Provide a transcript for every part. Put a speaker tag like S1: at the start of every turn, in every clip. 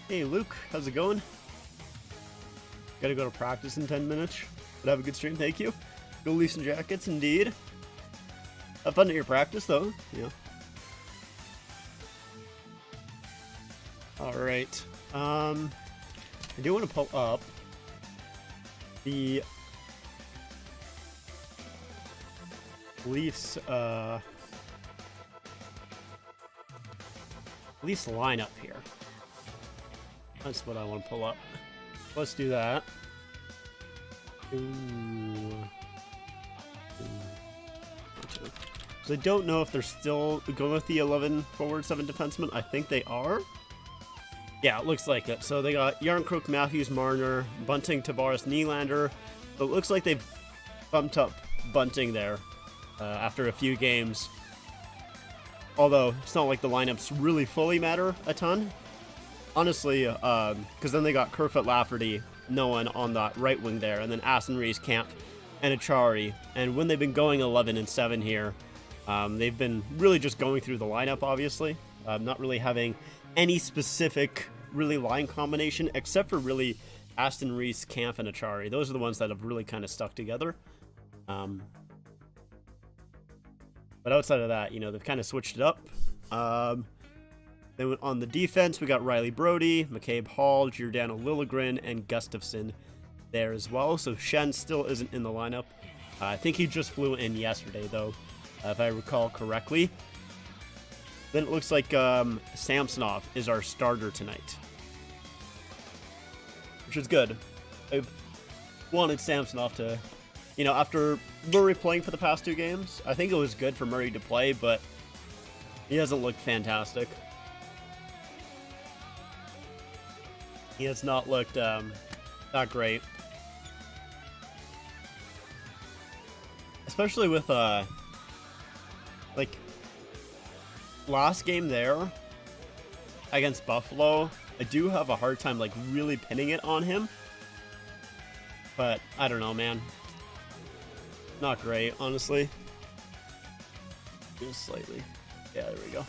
S1: Hey Luke, how's it going? Gotta go to practice in 10 minutes. But have a good stream, thank you. Go Leafs and Jackets, indeed. Have fun at your practice, though. Yeah. Alright. I do want to pull up the Leafs, Leafs lineup here. That's what I want to pull up. Let's do that. So I don't know if they're still going with the 11 forward, 7 defensemen. I think they are. Yeah, it looks like it. So they got Yarncrook, Matthews, Marner, Bunting, Tavares, Nylander. So it looks like they've bumped up Bunting there after a few games. Although it's not like the lineups really fully matter a ton. Honestly, because then they got Kerfoot, Lafferty, Nolan on that right wing there, and then Aston Reese, Camp, and Achari. And when they've been going 11 and 7 here, they've been really just going through the lineup, obviously. Not really having any specific really line combination, except for really Aston Reese, Camp, and Achari. Those are the ones that have really kind of stuck together. But outside of that, you know, they've kind of switched it up. Then on the defense, we got Riley Brody, McCabe Hall, Giordano Liljegren, and Gustafsson there as well. So Shen still isn't in the lineup. I think he just flew in yesterday, though, if I recall correctly. Then it looks like Samsonov is our starter tonight, which is good. I've wanted Samsonov to, you know, after Murray playing for the past 2 games, I think it was good for Murray to play, but he hasn't looked fantastic. He has not looked that great. Especially with, like, last game there against Buffalo, I do have a hard time, like, really pinning it on him. But, I don't know, man. Not great, honestly. Just slightly. Yeah, there we go.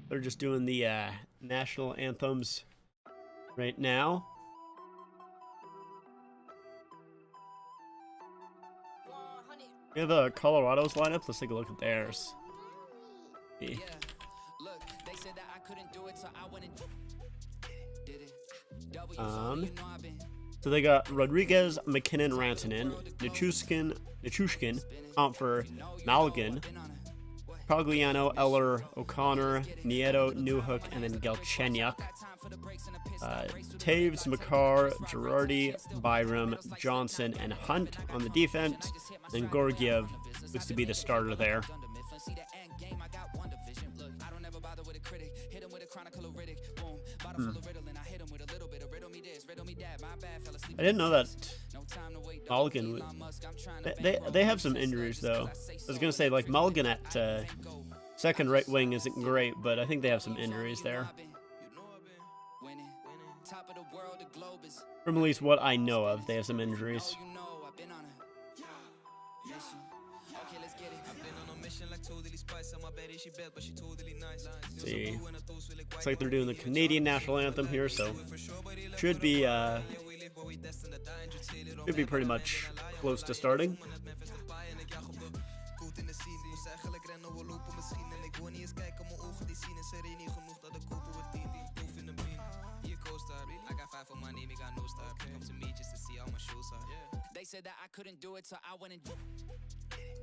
S1: They're just doing the national anthems right now. We have Colorado's lineup. Let's take a look at theirs. Yeah. So they got Rodriguez, McKinnon, Rantanen, Nichushkin, Comfer, Malgin, Progliano, Eller, O'Connor, Nieto, Newhook, and then Galchenyuk. Taves, Makar, Girardi, Byram, Johnson, and Hunt on the defense. Then Gorgiev looks to be the starter there. I didn't know that Mulligan they have some injuries though. I was gonna say, like, Mulligan at second right wing isn't great, but I think they have some injuries there. From at least what I know of, they have some injuries. Let's see. Looks like they're doing the Canadian national anthem here, so should be pretty much close to starting.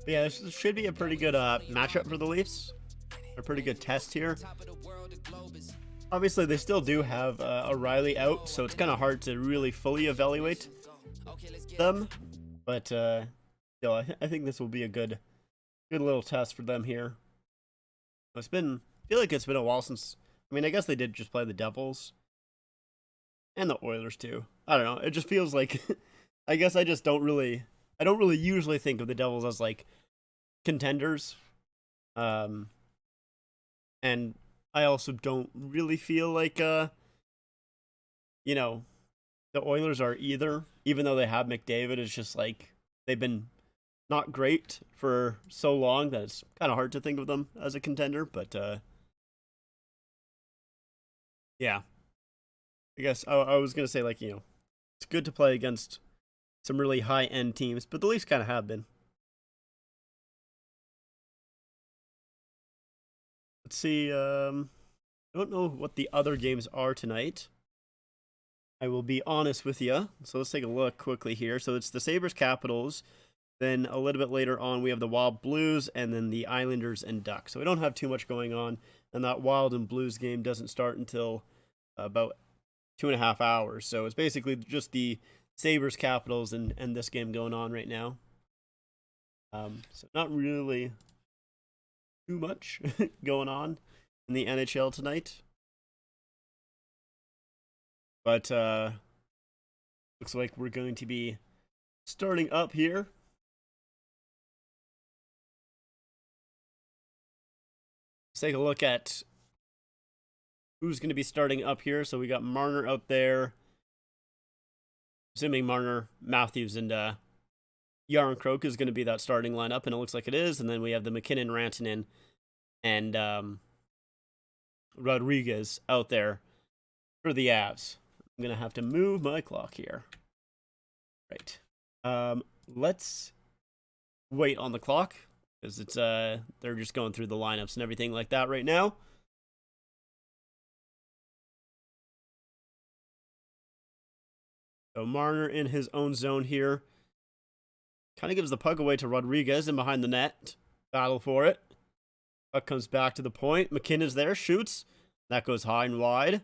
S1: But yeah, this should be a pretty good matchup for the Leafs. A pretty good test here. Obviously, they still do have O'Reilly out, so it's kind of hard to really fully evaluate them. But still, I think this will be a good little test for them here. I feel like it's been a while since. I mean, I guess they did just play the Devils and the Oilers too. I don't know. It just feels like I guess I don't really usually think of the Devils as like contenders. And I also don't really feel like you know, the Oilers are either, even though they have McDavid. It's just like they've been not great for so long that it's kind of hard to think of them as a contender. But yeah, I guess I was gonna say, like, it's good to play against some really high end teams, but the Leafs kind of have been. Let's see. I don't know what the other games are tonight. I will be honest with you. So let's take a look quickly here. So it's the Sabres Capitals. Then a little bit later on, we have the Wild Blues and then the Islanders and Ducks. So we don't have too much going on. And that Wild and Blues game doesn't start until about 2.5 hours. So it's basically just the Sabres Capitals and this game going on right now. So not really too much going on in the NHL tonight. But looks like we're going to be starting up here. Let's take a look at who's going to be starting up here. So we got Marner out there. Assuming Marner, Matthews, and Yarncroke is going to be that starting lineup, and it looks like it is. And then we have the McKinnon, Rantanen, and Rodriguez out there for the Avs. I'm going to have to move my clock here. Right. Let's wait on the clock, because it's they're just going through the lineups and everything like that right now. So Marner in his own zone here. Kind of gives the puck away to Rodriguez in behind the net. Battle for it. Puck comes back to the point. McKinnon's there, shoots. That goes high and wide.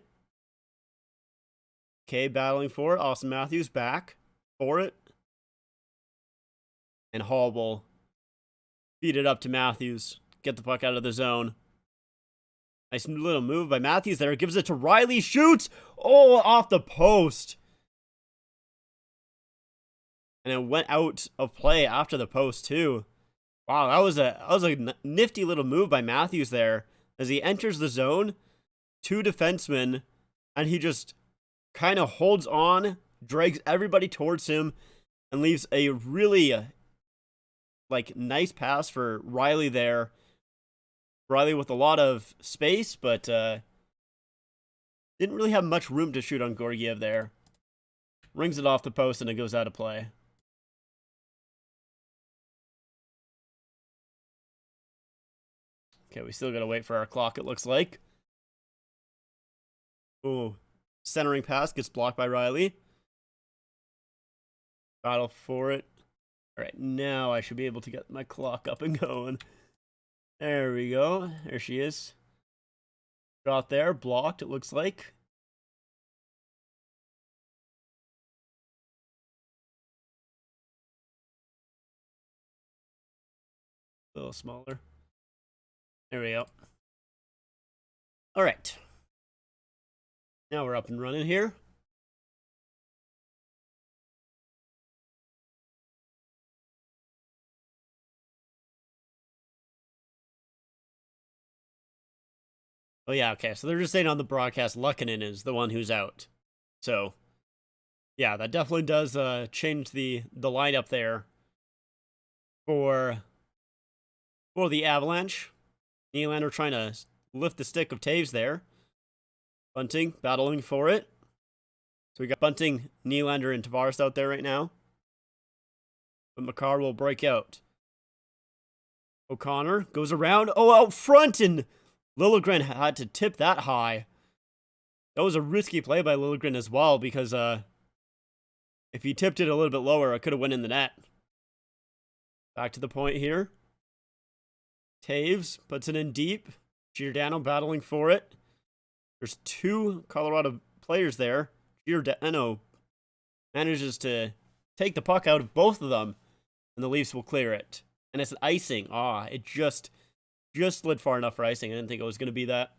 S1: Okay, battling for it. Austin Matthews back for it. And Hall will feed it up to Matthews. Get the puck out of the zone. Nice little move by Matthews there. Gives it to Riley. Shoots. Oh, off the post. And it went out of play after the post, too. Wow, that was a nifty little move by Matthews there. As he enters the zone, 2 defensemen, and he just kind of holds on, drags everybody towards him, and leaves a really nice pass for Riley there. Riley with a lot of space, but didn't really have much room to shoot on Georgiev there. Rings it off the post, and it goes out of play. Okay, we still gotta wait for our clock, it looks like. Ooh. Centering pass gets blocked by Riley. Battle for it. Alright, now I should be able to get my clock up and going. There we go. There she is. Shot there. Blocked, it looks like. A little smaller. There we go. Alright. Now we're up and running here. Oh yeah, okay. So they're just saying on the broadcast Luckinen is the one who's out. So yeah, that definitely does change the lineup there for the Avalanche. Nylander trying to lift the stick of Taves there. Bunting battling for it. So we got Bunting, Nylander, and Tavares out there right now. But Makar will break out. O'Connor goes around. Oh, out front, and Liljegren had to tip that high. That was a risky play by Liljegren as well, because if he tipped it a little bit lower, it could have went in the net. Back to the point here. Taves puts it in deep. Giordano battling for it. There's 2 Colorado players there. Giordano manages to take the puck out of both of them, and the Leafs will clear it. And it's an icing. It just slid far enough for icing. I didn't think it was going to be that.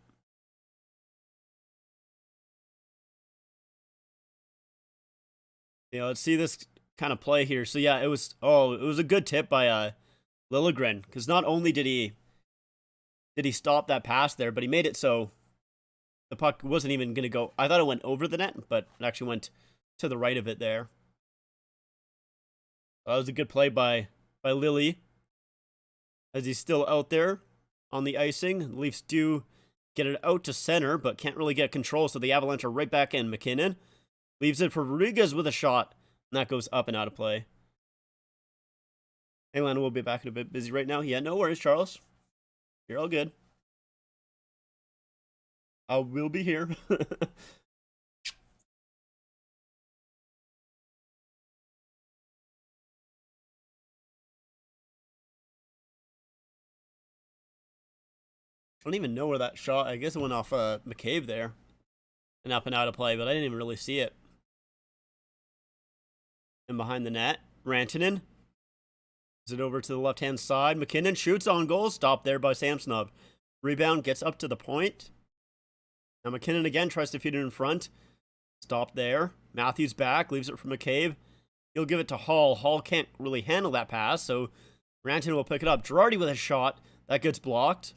S1: Let's see this kind of play here. So yeah, it was a good tip by Liljegren, because not only did he stop that pass there, but he made it so the puck wasn't even going to go. I thought it went over the net, but it actually went to the right of it there. That was a good play by Lily, as he's still out there on the icing. The Leafs do get it out to center, but can't really get control, so the Avalanche are right back in. McKinnon leaves it for Rodriguez with a shot, and that goes up and out of play. Hey, Lana, we'll be back in a bit. Busy right now. Yeah, no worries, Charles. You're all good. I will be here. I don't even know where that shot. I guess it went off McCabe there. And up and out of play, but I didn't even really see it. And behind the net, Rantanen. Is it over to the left-hand side? McKinnon shoots on goal. Stopped there by Samsonov. Rebound gets up to the point. Now McKinnon again tries to feed it in front. Stopped there. Matthews back. Leaves it for McCabe. He'll give it to Hall. Hall can't really handle that pass, so Rantanen will pick it up. Girardi with a shot. That gets blocked.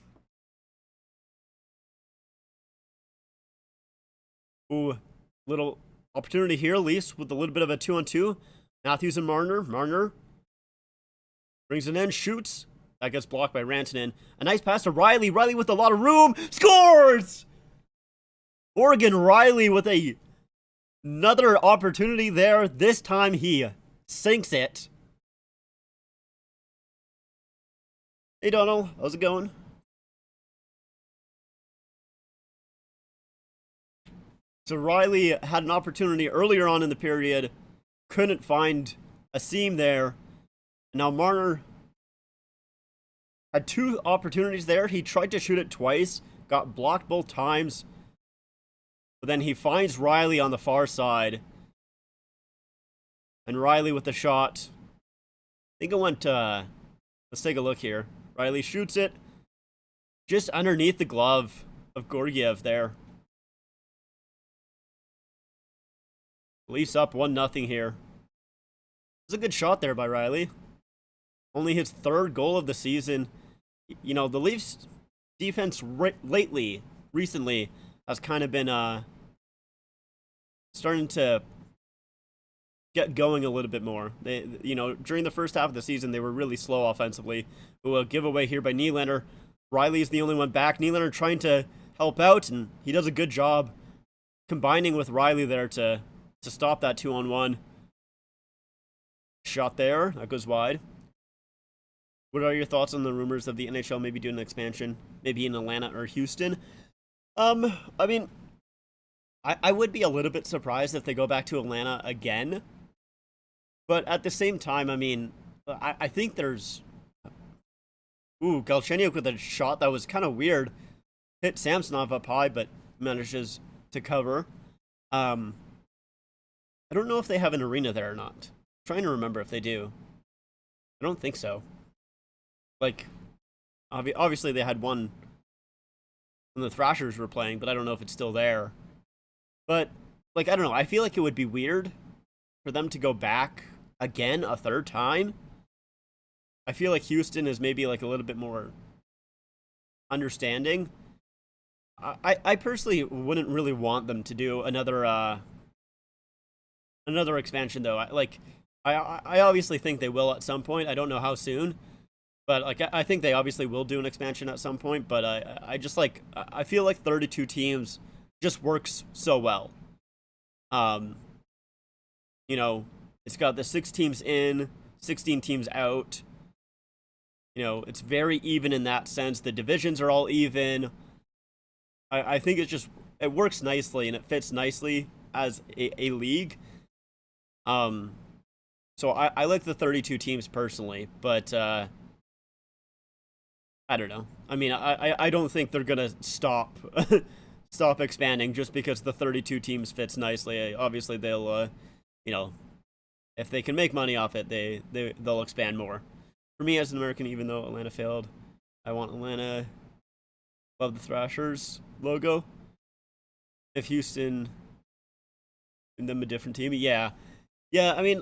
S1: Ooh, little opportunity here, Leafs with a little bit of a 2-on-2. Matthews and Marner. Marner brings it in, shoots. That gets blocked by Rantanen. A nice pass to Riley. Riley with a lot of room. Scores! Morgan Riley with another opportunity there. This time he sinks it. Hey, Donald. How's it going? So Riley had an opportunity earlier on in the period. Couldn't find a seam there. Now Marner had two opportunities there. He tried to shoot it twice. Got blocked both times. But then he finds Riley on the far side. And Riley with the shot. I think it went, let's take a look here. Riley shoots it just underneath the glove of Georgiev there. Leafs up 1-0 here. It was a good shot there by Riley. Only his third goal of the season. You know, the Leafs defense recently, has kind of been starting to get going a little bit more. They, you know, during the first half of the season, they were really slow offensively. Ooh, a giveaway here by Nylander. Riley's the only one back. Nylander trying to help out, and he does a good job combining with Riley there to stop that 2-on-1. Shot there. That goes wide. What are your thoughts on the rumors of the NHL maybe doing an expansion? Maybe in Atlanta or Houston? I mean, I would be a little bit surprised if they go back to Atlanta again. But at the same time, I mean, I think there's... Ooh, Galchenyuk with a shot that was kind of weird. Hit Samsonov up high, but manages to cover. I don't know if they have an arena there or not. I'm trying to remember if they do. I don't think so. Like, obviously they had one when the Thrashers were playing, but I don't know if it's still there. But, like, I don't know. I feel like it would be weird for them to go back again a third time. I feel like Houston is maybe, like, a little bit more understanding. I personally wouldn't really want them to do another expansion, though. I obviously think they will at some point. I don't know how soon, but like I think they obviously will do an expansion at some point. But I just like I feel like 32 teams just works so well. You know, it's got the 6 teams in, 16 teams out. You know, it's very even in that sense. The divisions are all even. I think it works nicely and it fits nicely as a league. So I like the 32 teams personally, but I don't know. I mean, I don't think they're gonna stop expanding just because the 32 teams fits nicely. Obviously, they'll you know, if they can make money off it, they'll expand more. For me as an American, even though Atlanta failed, I want Atlanta above the Thrashers logo. If Houston and them a different team, yeah. I mean,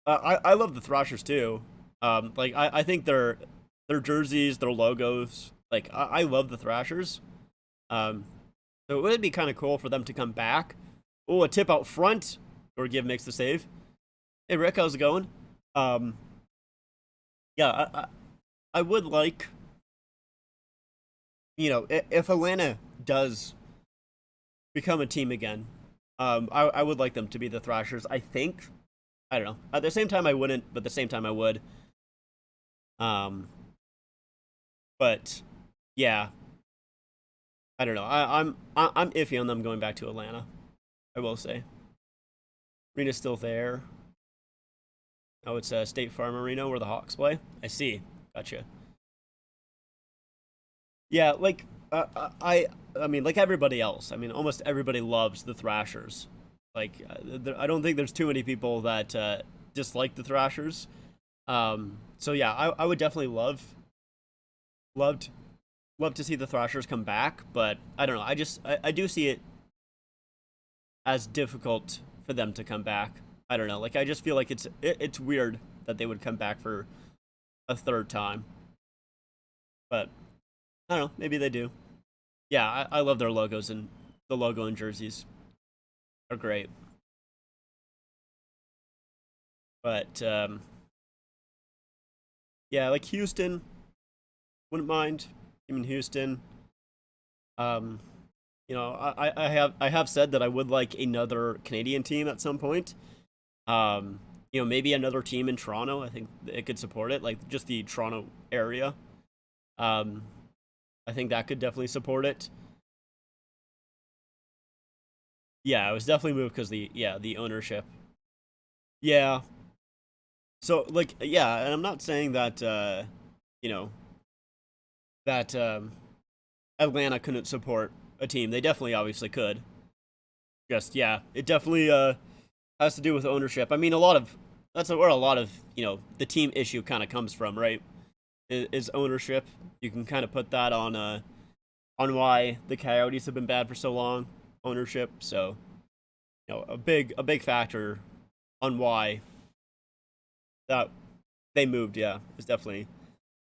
S1: I love the Thrashers too. Like I think their jerseys, their logos, like I love the Thrashers. So it would be kind of cool for them to come back. Oh, a tip out front Georgiev makes the save. Hey Rick, how's it going? Um, yeah, I would like, if Atlanta does become a team again, I would like them to be the Thrashers. I think. I don't know. At the same time, I wouldn't, but at the same time, I would. Um, but yeah, I don't know. I'm iffy on them going back to Atlanta. I will say. Arena's still there. Oh, it's State Farm Arena where the Hawks play. I see. Gotcha. Yeah, like I mean, like everybody else. I mean, almost everybody loves the Thrashers. Like, I don't think there's too many people that dislike the Thrashers. So yeah, I would definitely loved love to see the Thrashers come back, but I don't know. I do see it as difficult for them to come back. I don't know. Like I just feel like it's weird that they would come back for a third time. But I don't know. Maybe they do. Yeah, I love their logos, and the logo and jerseys are great. But yeah, like Houston, wouldn't mind. I mean Houston. Um, I have said that I would like another Canadian team at some point. Maybe another team in Toronto. I think it could support it, like just the Toronto area. Um, I think that could definitely support it. Yeah, it was definitely moved because the ownership. Yeah. So like yeah, and I'm not saying that you know that Atlanta couldn't support a team. They definitely obviously could. Just yeah, it definitely has to do with ownership. I mean, that's where a lot of the team issue kind of comes from, right? Is ownership. You can kind of put that on why the Coyotes have been bad for so long. Ownership. So a big factor on why that they moved. Yeah, is definitely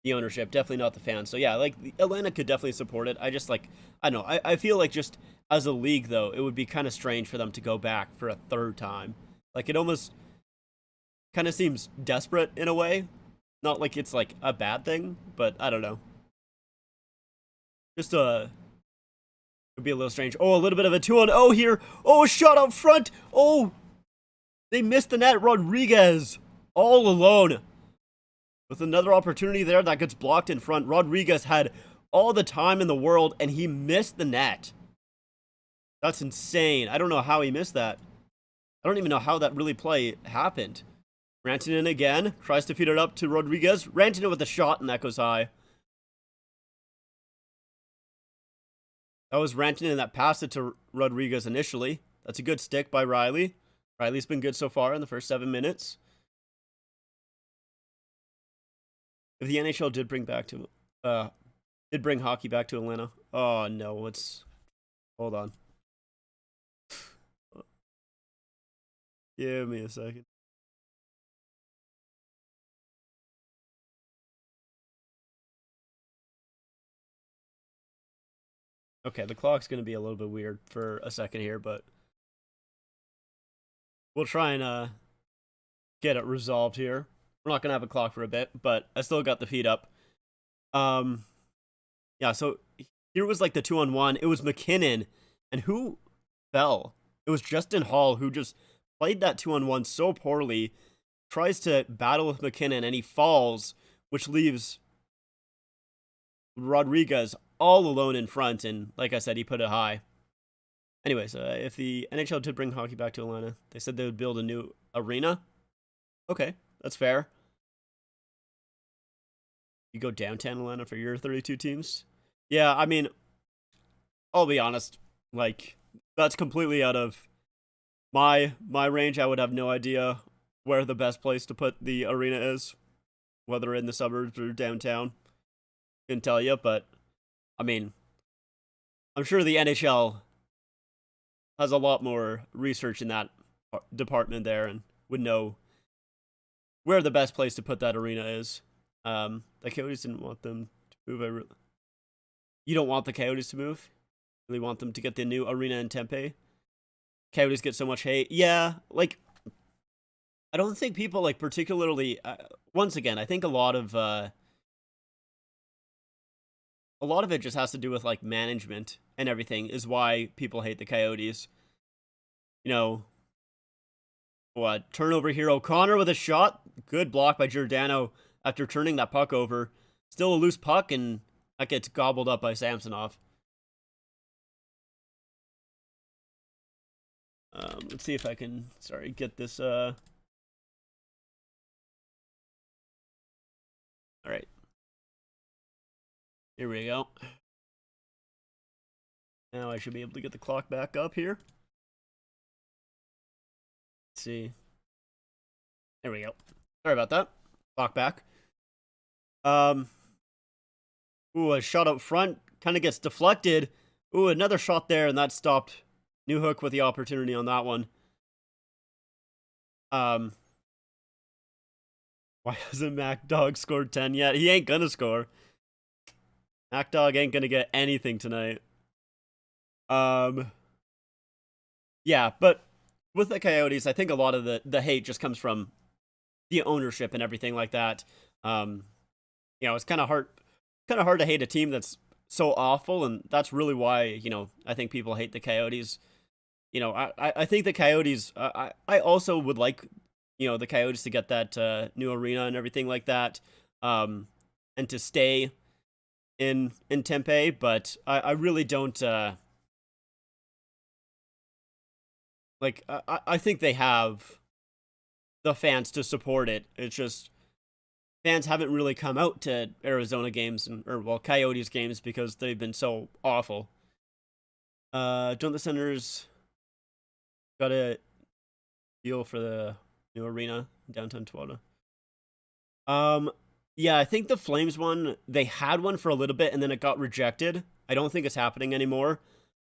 S1: the ownership, definitely not the fans. So yeah, like Atlanta could definitely support it. I just like I don't know. I feel like just as a league though, it would be kind of strange for them to go back for a third time. Like it almost kind of seems desperate in a way. Not like it's like a bad thing, but I don't know. Just it'd be a little strange. Oh, a little bit of a 2-on-0 here. Oh, shot out front. Oh, they missed the net. Rodriguez all alone with another opportunity there that gets blocked in front. Rodriguez had all the time in the world and he missed the net. That's insane. I don't know how he missed that. I don't even know how that really play happened. Rantanen again tries to feed it up to Rodriguez. Rantanen with a shot and that goes high. That was Rantanen that passed it to Rodriguez initially. That's a good stick by Riley. Riley's been good so far in the first 7 minutes. If the NHL did bring hockey back to Atlanta. Oh no, hold on. Give me a second. Okay, the clock's gonna be a little bit weird for a second here, but we'll try and get it resolved here. We're not gonna have a clock for a bit, but I still got the feed up. Um, yeah. So here was like the 2-on-1. It was McKinnon, and who fell? It was Justin Hall who just played that 2-on-1 so poorly. Tries to battle with McKinnon, and he falls, which leaves Rodriguez all alone in front. And like I said, he put it high. Anyways, if the NHL did bring hockey back to Atlanta, they said they would build a new arena. Okay, that's fair. You go downtown Atlanta for your 32 teams? Yeah, I mean, I'll be honest. Like, that's completely out of my range. I would have no idea where the best place to put the arena is, whether in the suburbs or downtown. Couldn't tell you, but I mean, I'm sure the NHL has a lot more research in that department there and would know where the best place to put that arena is. The Coyotes didn't want them to move. You don't want the Coyotes to move? You really want them to get the new arena in Tempe? Coyotes get so much hate. Yeah, like I don't think people like particularly. Once again, I think a lot of it just has to do with like management and everything is why people hate the Coyotes. You know, what turnover here? O'Connor with a shot, good block by Giordano after turning that puck over. Still a loose puck, and that gets gobbled up by Samsonov. Let's see if I can, get this, all right. Here we go. Now I should be able to get the clock back up here. Let's see. There we go. Sorry about that. Clock back. Ooh, a shot up front kind of gets deflected. Ooh, another shot there, and that stopped Newhook with the opportunity on that one. Why hasn't Mac Dog scored 10 yet? He ain't gonna score. Mac Dog ain't gonna get anything tonight. Yeah, but with the Coyotes, I think a lot of the hate just comes from the ownership and everything like that. It's kind of hard to hate a team that's so awful, and that's really why, I think people hate the Coyotes. I think the Coyotes, I also would like, the Coyotes to get that new arena and everything like that, and to stay in Tempe, but I really don't, I think they have the fans to support it. It's just fans haven't really come out to Arizona games or Coyotes games because they've been so awful. Don't the Senators got a deal for the new arena in downtown Toronto? Yeah, I think the Flames one, they had one for a little bit and then it got rejected. I don't think it's happening anymore.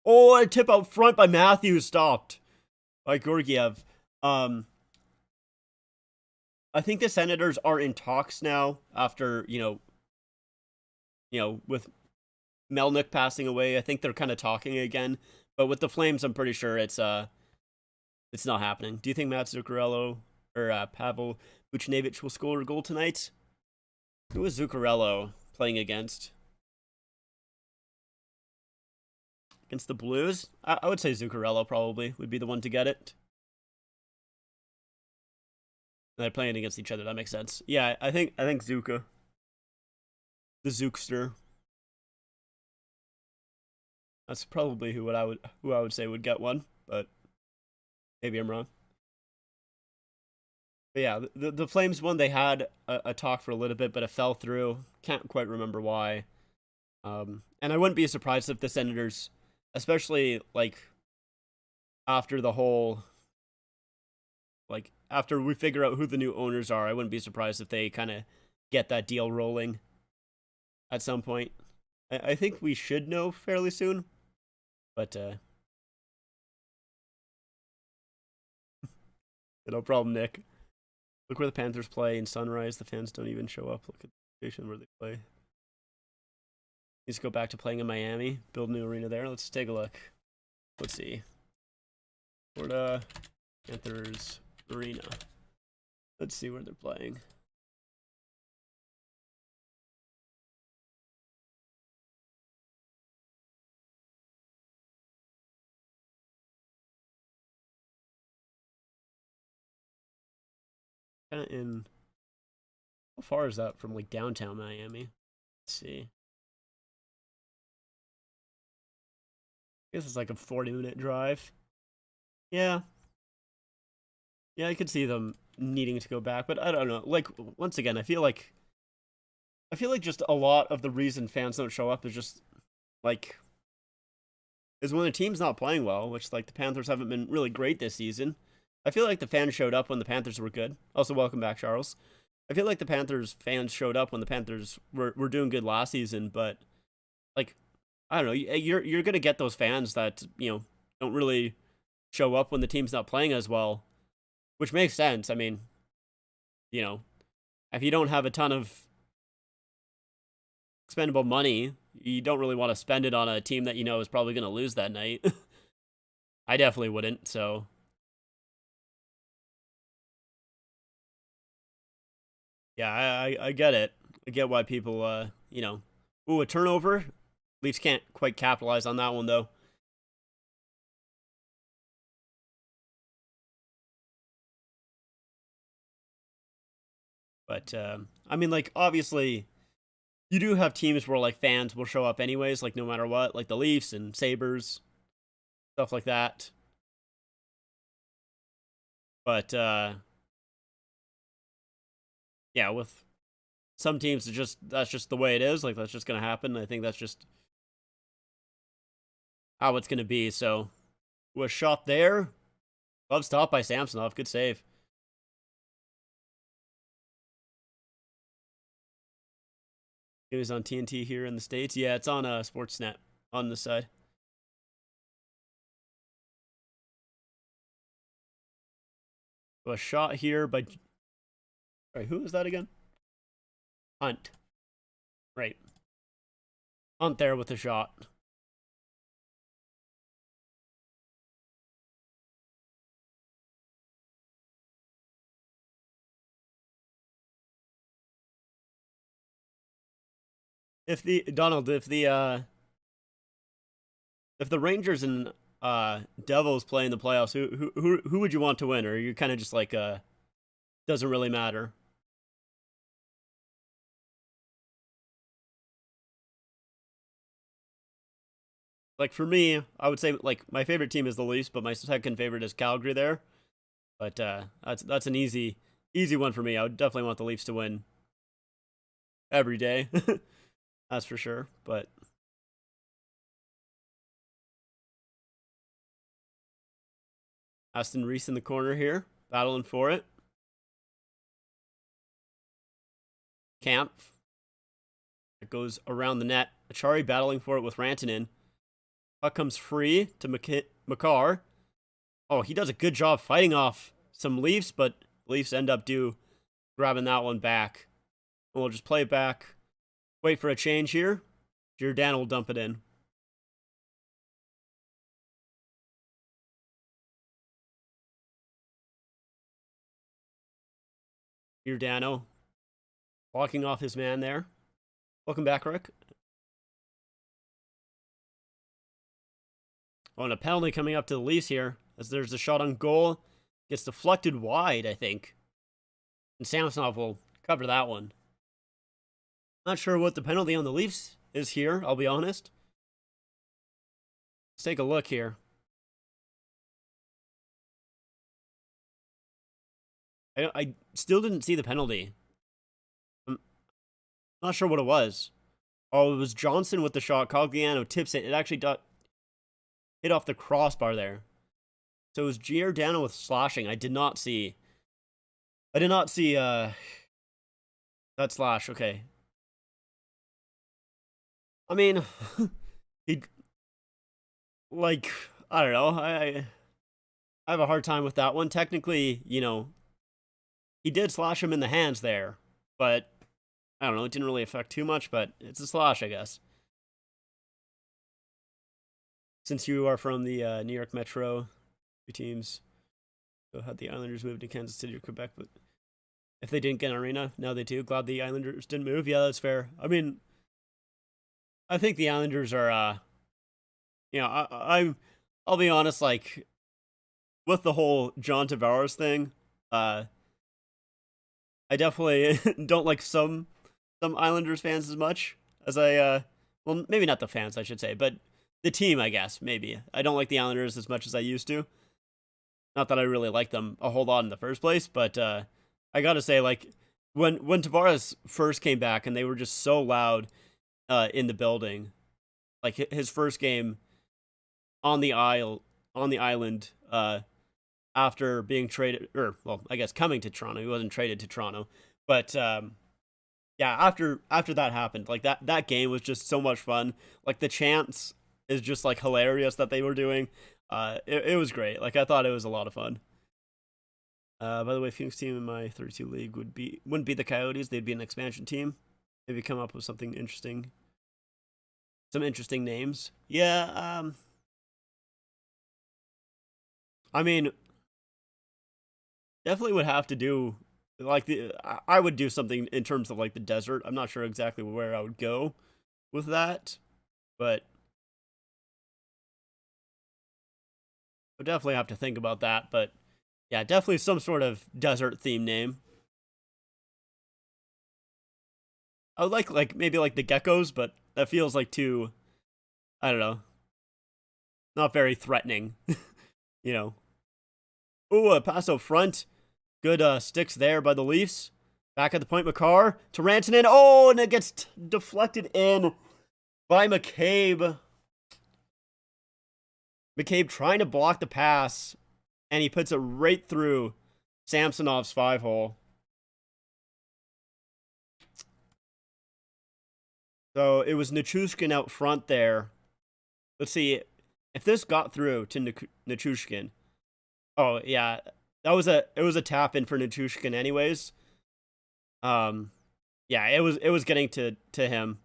S1: Oh, a tip out front by Matthews, stopped by Georgiev. I think the Senators are in talks now after, with Melnick passing away. I think they're kind of talking again. But with the Flames, I'm pretty sure it's not happening. Do you think Matt Zuccarello or Pavel Buchnevich will score a goal tonight? Who is Zuccarello playing against? Against the Blues? I would say Zuccarello probably would be the one to get it. They're playing against each other. That makes sense. Yeah, I think Zuka, the Zookster. That's probably who I would say would get one, but maybe I'm wrong. But yeah, the Flames one, they had a talk for a little bit, but it fell through. Can't quite remember why. And I wouldn't be surprised if the Senators, especially after the whole, after we figure out who the new owners are, I wouldn't be surprised if they kind of get that deal rolling at some point. I think we should know fairly soon, but no problem, Nick. Look where the Panthers play in Sunrise. The fans don't even show up. Look at the station where they play. Needs to go back to playing in Miami. Build a new arena there. Let's take a look. Let's see. Florida Panthers Arena. Let's see where they're playing. Kind of in. How far is that from downtown Miami? Let's see. I guess it's a 40-minute drive. Yeah. Yeah, I could see them needing to go back, but I don't know. Once again, I feel like just a lot of the reason fans don't show up is just is when the team's not playing well, which the Panthers haven't been really great this season. I feel like the fans showed up when the Panthers were good. Also, welcome back, Charles. I feel like the Panthers fans showed up when the Panthers were doing good last season, but I don't know. You're gonna get those fans that don't really show up when the team's not playing as well, which makes sense. I mean, if you don't have a ton of expendable money, you don't really want to spend it on a team that is probably going to lose that night. I definitely wouldn't. So yeah, I get it. I get why people ooh, a turnover. Leafs can't quite capitalize on that one though. But I mean, like obviously, you do have teams where like fans will show up anyways, like no matter what, like the Leafs and Sabres, stuff like that. But yeah, with some teams, it's just that's just the way it is. Like that's just gonna happen. I think that's just how it's gonna be. So, was shot there. Glove stop by Samsonov. Good save. It was on TNT here in the States. Yeah, it's on Sportsnet on the side. A shot here by. Sorry, who is that again? Hunt. Right. Hunt there with a shot. If the Donald, if the Rangers and Devils play in the playoffs, who would you want to win? Or are you kind of just like doesn't really matter? Like for me, I would say like my favorite team is the Leafs, but my second favorite is Calgary there. But that's an easy one for me. I would definitely want the Leafs to win every day. That's for sure. But Aston Reese in the corner here, battling for it. Camp. It goes around the net. Achari battling for it with Rantanen. Puck comes free to Makar. Oh, he does a good job fighting off some Leafs, but Leafs end up grabbing that one back. And we'll just play it back. Wait for a change here. Giordano will dump it in. Giordano walking off his man there. Welcome back, Rick. Oh, and a penalty coming up to the Leafs here as there's a shot on goal. Gets deflected wide, I think. And Samsonov will cover that one. Not sure what the penalty on the Leafs is here, I'll be honest. Let's take a look here. I still didn't see the penalty. I'm not sure what it was. Oh, it was Johnson with the shot. Cogliano tips it. It actually hit off the crossbar there. So it was Giordano with slashing. I did not see that slash. Okay. I mean, he like I don't know. I have a hard time with that one. Technically, he did slash him in the hands there, but I don't know. It didn't really affect too much, but it's a slash, I guess. Since you are from the New York Metro, your teams so had the Islanders moved to Kansas City or Quebec, but if they didn't get an arena, now they do. Glad the Islanders didn't move. Yeah, that's fair. I mean, I think the Islanders are, I'll be honest, like with the whole John Tavares thing, I definitely don't like some Islanders fans as much as well, maybe not the fans, I should say, but the team, I guess, maybe. I don't like the Islanders as much as I used to. Not that I really like them a whole lot in the first place, but I gotta say, like, when Tavares first came back and they were just so loud in the building, like his first game on the island, after being traded, or well, I guess coming to Toronto. He wasn't traded to Toronto, but yeah, after that happened, like that game was just so much fun. Like the chants is just like hilarious that they were doing. It was great. Like I thought it was a lot of fun. By the way, Phoenix team in my 32 league wouldn't be the Coyotes. They'd be an expansion team. Maybe come up with something interesting, some interesting names. Yeah. I mean, definitely would have to do like I would do something in terms of like the desert. I'm not sure exactly where I would go with that, but I would definitely have to think about that. But yeah, definitely some sort of desert theme name. I would like maybe like the geckos, but that feels like too, I don't know, not very threatening. you know. Ooh, a pass out front. Good sticks there by the Leafs. Back at the point, McCarr to Rantanen. Oh, and it gets deflected in by McCabe. McCabe trying to block the pass, and he puts it right through Samsonov's 5-hole. So it was Nichushkin out front there. Let's see if this got through to Nichushkin. Oh yeah, it was a tap in for Nichushkin anyways. Yeah, it was getting to him.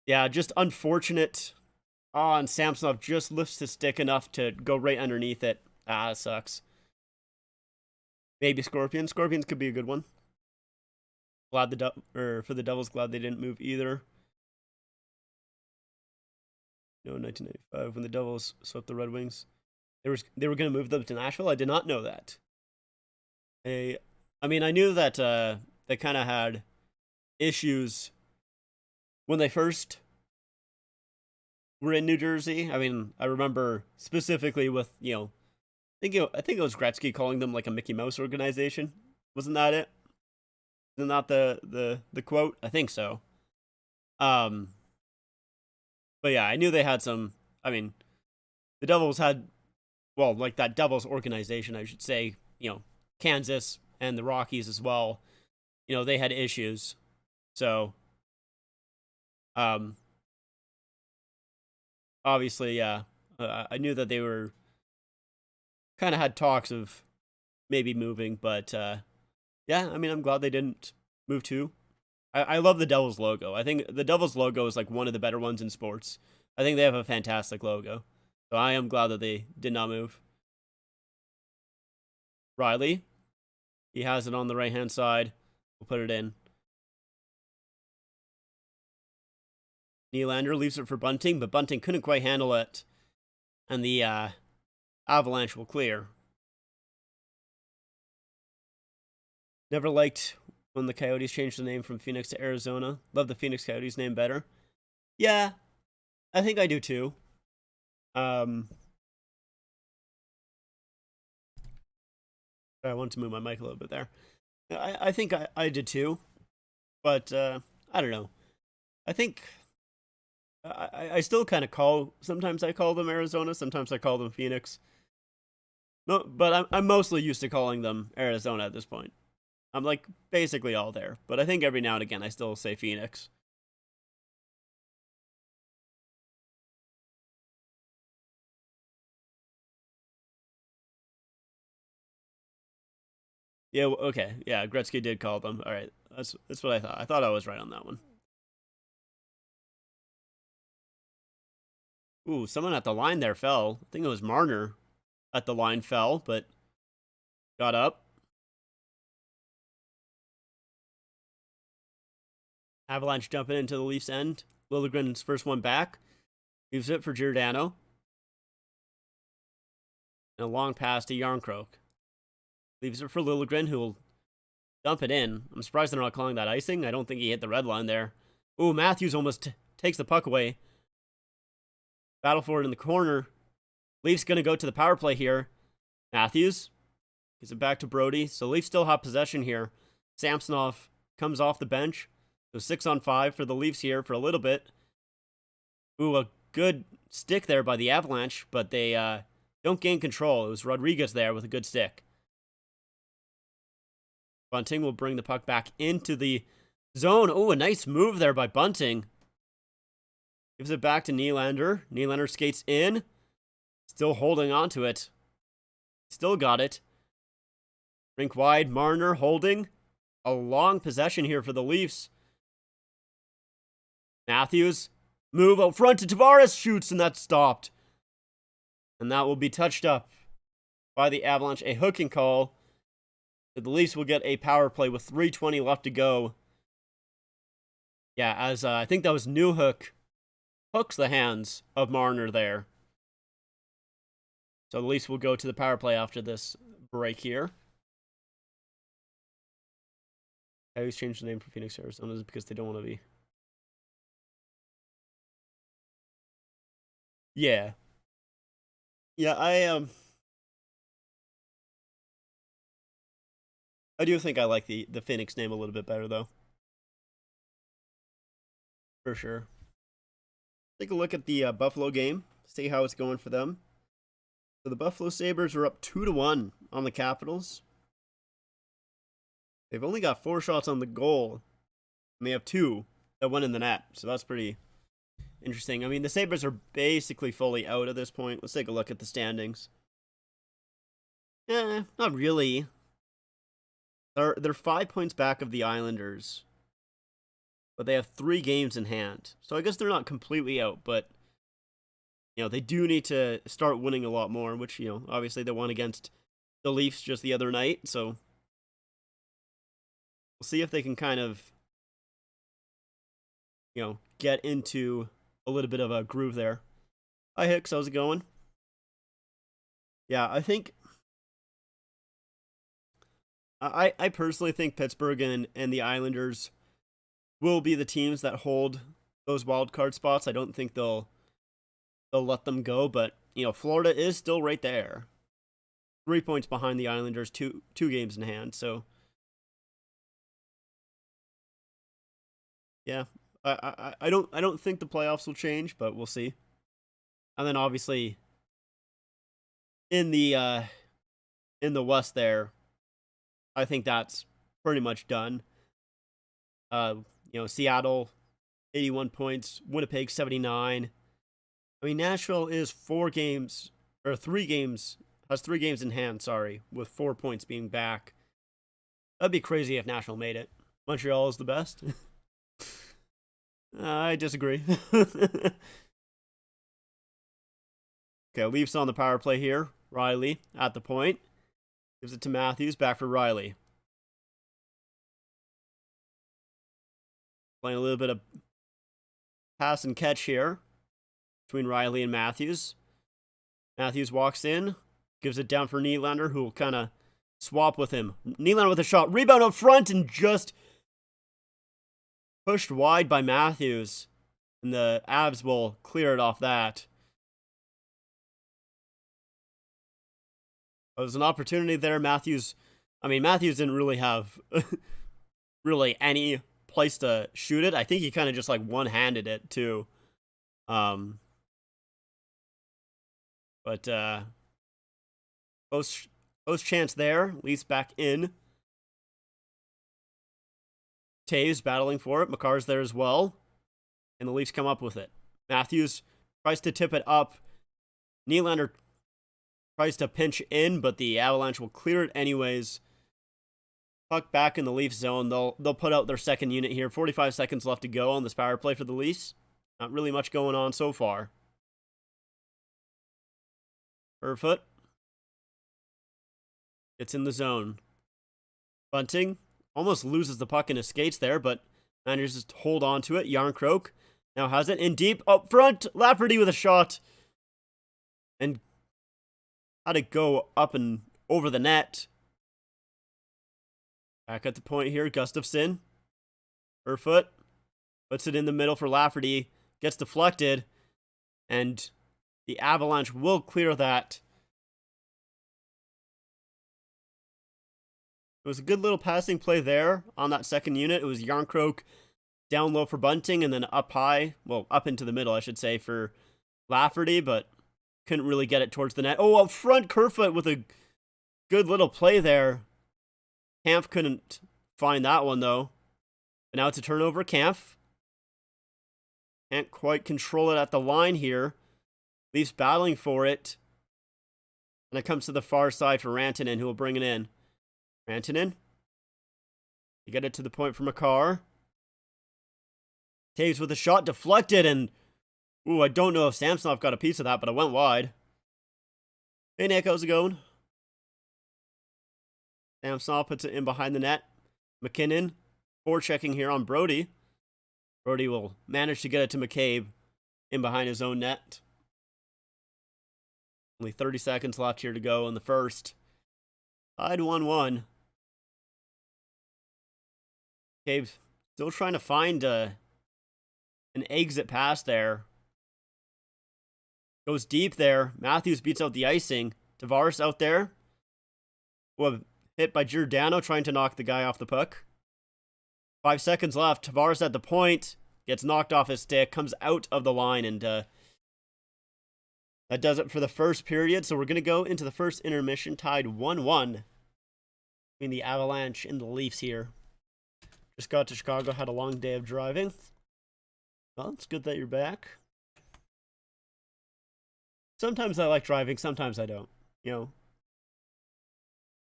S1: Yeah, just unfortunate. Oh, and Samsonov just lifts his stick enough to go right underneath it. Ah, that sucks. Maybe Scorpion. Scorpions could be a good one. Glad for the Devils, glad they didn't move either. No, 1995 when the Devils swept the Red Wings. They were going to move them to Nashville. I did not know that. I mean, I knew that they kind of had issues when they first were in New Jersey. I mean, I remember specifically with I think it was Gretzky calling them like a Mickey Mouse organization. Wasn't that it? Isn't that the quote? I think so. But yeah, I knew they had some. I mean, the Devils had, well, like that Devils organization, I should say. Kansas and the Rockies as well. They had issues. So, obviously, yeah, I knew that they were kind of had talks of maybe moving, but yeah, I mean, I'm glad they didn't move too. I love the Devils logo. I think the Devils logo is like one of the better ones in sports. I think they have a fantastic logo. So I am glad that they did not move. Riley, he has it on the right-hand side. We'll put it in. Nylander leaves it for Bunting, but Bunting couldn't quite handle it. And the Avalanche will clear. Never liked when the Coyotes changed the name from Phoenix to Arizona. Love the Phoenix Coyotes name better. Yeah, I think I do too. I wanted to move my mic a little bit there. I think I did too, but I don't know. I think I still kind of sometimes I call them Arizona, sometimes I call them Phoenix. No, but I'm mostly used to calling them Arizona at this point. I'm like basically all there, but I think every now and again I still say Phoenix. Yeah, okay. Yeah, Gretzky did call them. All right. That's what I thought. I thought I was right on that one. Ooh, someone at the line there fell. I think it was Marner at the line fell, but got up. Avalanche jumping into the Leafs end. Liljegren's first one back. Leaves it for Giordano. And a long pass to Yarncroke. Leaves it for Liljegren, who will dump it in. I'm surprised they're not calling that icing. I don't think he hit the red line there. Ooh, Matthews almost takes the puck away. Battle for it in the corner. Leafs going to go to the power play here. Matthews gives it back to Brody. So Leafs still have possession here. Samsonov comes off the bench. So 6-on-5 for the Leafs here for a little bit. Ooh, a good stick there by the Avalanche, but they don't gain control. It was Rodriguez there with a good stick. Bunting will bring the puck back into the zone. Oh, a nice move there by Bunting. Gives it back to Nylander. Nylander skates in. Still holding on to it. Still got it. Rink wide. Marner holding. A long possession here for the Leafs. Matthews. Move out front to Tavares. Shoots, and that's stopped. And that will be touched up by the Avalanche. A hooking call. The Leafs will get a power play with 3:20 left to go. Yeah, as I think that was Newhook hooks the hands of Marner there. So the Leafs will go to the power play after this break here. I always change the name for Phoenix, Arizona because they don't want to be. Yeah. Yeah, I do think I like the Phoenix name a little bit better though. For sure. Take a look at the Buffalo game. See how it's going for them. So the Buffalo Sabres are up 2-1 on the Capitals. They've only got 4 shots on the goal, and they have 2 that went in the net. So that's pretty interesting. I mean, the Sabres are basically fully out at this point. Let's take a look at the standings. Not really. They're 5 points back of the Islanders, but they have 3 games in hand. So I guess they're not completely out, but they do need to start winning a lot more, which, obviously they won against the Leafs just the other night. So we'll see if they can kind of, get into a little bit of a groove there. Hi, Hicks. How's it going? Yeah, I think I personally think Pittsburgh and the Islanders will be the teams that hold those wild card spots. I don't think they'll let them go, but Florida is still right there, 3 points behind the Islanders, two games in hand. So yeah, I don't think the playoffs will change, but we'll see. And then obviously in the West there, I think that's pretty much done. Seattle 81 points, Winnipeg 79. I mean, Nashville is 3 games in hand, with 4 points being back. That'd be crazy if Nashville made it. Montreal is the best. I disagree. Okay, Leafs on the power play here. Riley at the point. Gives it to Matthews, back for Riley. Playing a little bit of pass and catch here between Riley and Matthews. Matthews walks in, gives it down for Nylander, who will kind of swap with him. Nylander with a shot, rebound up front, and just pushed wide by Matthews. And the Avs will clear it off that. There was an opportunity there. Matthews didn't really have really any place to shoot it. I think he kind of just one-handed it too. But close chance there. Leafs back in. Taves battling for it. Makar's there as well. And the Leafs come up with it. Matthews tries to tip it up. Nylander tries to pinch in, but the Avalanche will clear it anyways. Puck back in the Leafs zone. They'll put out their second unit here. 45 seconds left to go on this power play for the Leafs. Not really much going on so far. Kerfoot gets in the zone. Bunting almost loses the puck in his skates there, but manages to hold on to it. Yarncroke now has it in deep up front. Lafferty with a shot. And had it go up and over the net. Back at the point here, Gustafsson. Kerfoot puts it in the middle for Lafferty. Gets deflected. And the Avalanche will clear that. It was a good little passing play there on that second unit. It was Yarncroke down low for Bunting and then up high. Well, up into the middle, I should say, for Lafferty, but couldn't really get it towards the net. Oh, up front, Kerfoot with a good little play there. Kampf couldn't find that one, though. But now it's a turnover. Kampf can't quite control it at the line here. Leafs battling for it. And it comes to the far side for Rantanen, who will bring it in. Rantanen. You get it to the point for Makar. Taves with a shot, deflected, and I don't know if Samsonov got a piece of that, but it went wide. Hey Nick, how's it going? Sam Saw puts it in behind the net. McKinnon forechecking here on Brody. Brody will manage to get it to McCabe in behind his own net. Only 30 seconds left here to go in the first. Tied 1-1. McCabe still trying to find an exit pass there. Goes deep there. Matthews beats out the icing. Tavares out there. Well, hit by Giordano trying to knock the guy off the puck. 5 seconds left. Tavares at the point. Gets knocked off his stick. Comes out of the line. And that does it for the first period. So we're going to go into the first intermission tied 1-1. Between the Avalanche and the Leafs here. Just got to Chicago. Had a long day of driving. Well, it's good that you're back. Sometimes I like driving, sometimes I don't. You know,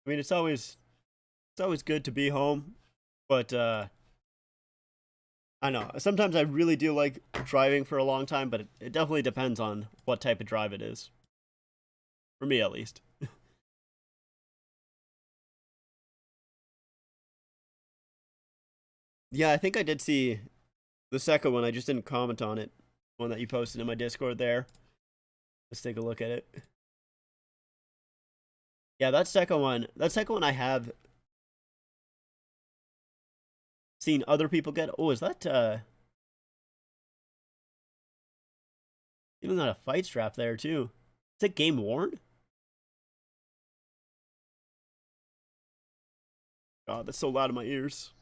S1: I mean, it's always good to be home, but I know sometimes I really do like driving for a long time, but it definitely depends on what type of drive it is. For me, at least. Yeah, I think I did see the second one. I just didn't comment on it. One that you posted in my Discord there. Let's take a look at it. Yeah, that second one I have seen other people get. Oh, is that even got a fight strap there too? Is it game worn? God, that's so loud in my ears.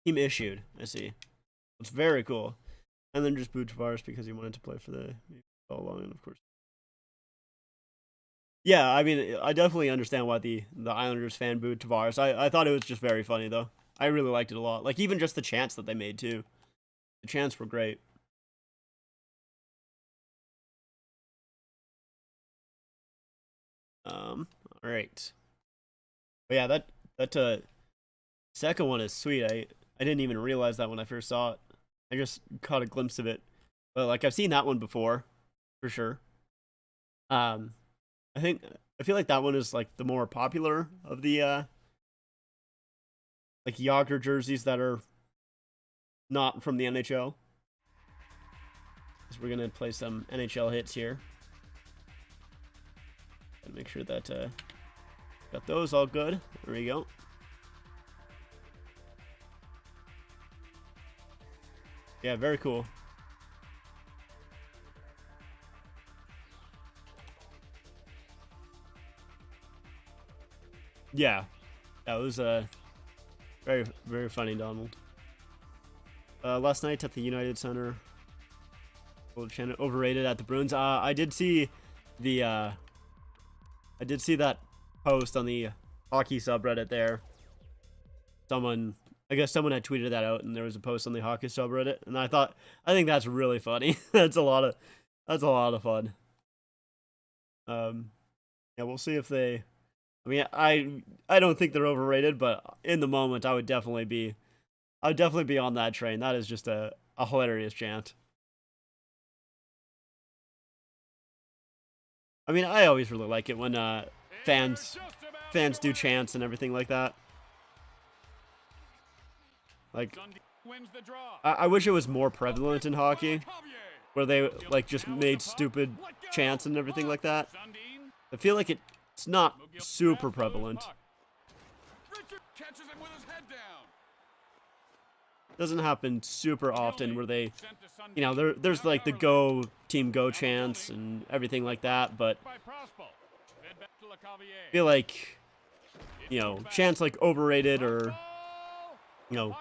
S1: Team issued. I see. It's very cool. And then just boot Tavares because he wanted to play for the all along, and of course. Yeah, I mean, I definitely understand why the Islanders fan booed Tavares. I thought it was just very funny though. I really liked it a lot. Like even just the chants that they made too. The chants were great. All right. But yeah, that second one is sweet. I didn't even realize that when I first saw it. I just caught a glimpse of it. But like I've seen that one before, for sure. I feel like that one is like the more popular of the like Yager jerseys that are not from the NHL. So we're gonna play some NHL hits here. And make sure that got those all good. There we go. Yeah, very cool. Yeah, that was very, very funny, Donald. Last night at the United Center, overrated at the Bruins. I did see the that post on the hockey subreddit there. I guess someone had tweeted that out, and there was a post on the hockey subreddit, and I think that's really funny. That's a lot of fun. Yeah, we'll see if they. I mean, I don't think they're overrated, but in the moment, I would definitely be on that train. That is just a hilarious chant. I mean, I always really like it when fans do chants and everything like that. Like, I wish it was more prevalent in hockey, where they like just made stupid chants and everything like that. I feel like it's not super prevalent. Doesn't happen super often where they, you know, there's like the go team go chants and everything like that, but I feel like, you know, chants like overrated or, you know,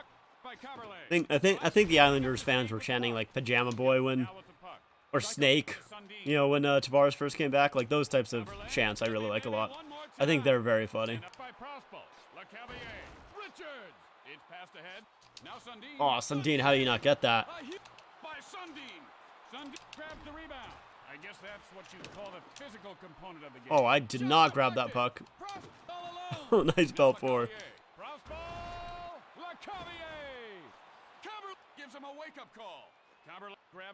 S1: I think the Islanders fans were chanting like Pajama Boy or Snake, you know, when Tavares first came back. Like those types of chants I really like a lot. I think they're very funny. Oh, Sundin, how do you not get that? Oh, I did not grab that puck. Oh, nice belt for.
S2: Gives him a wake-up call.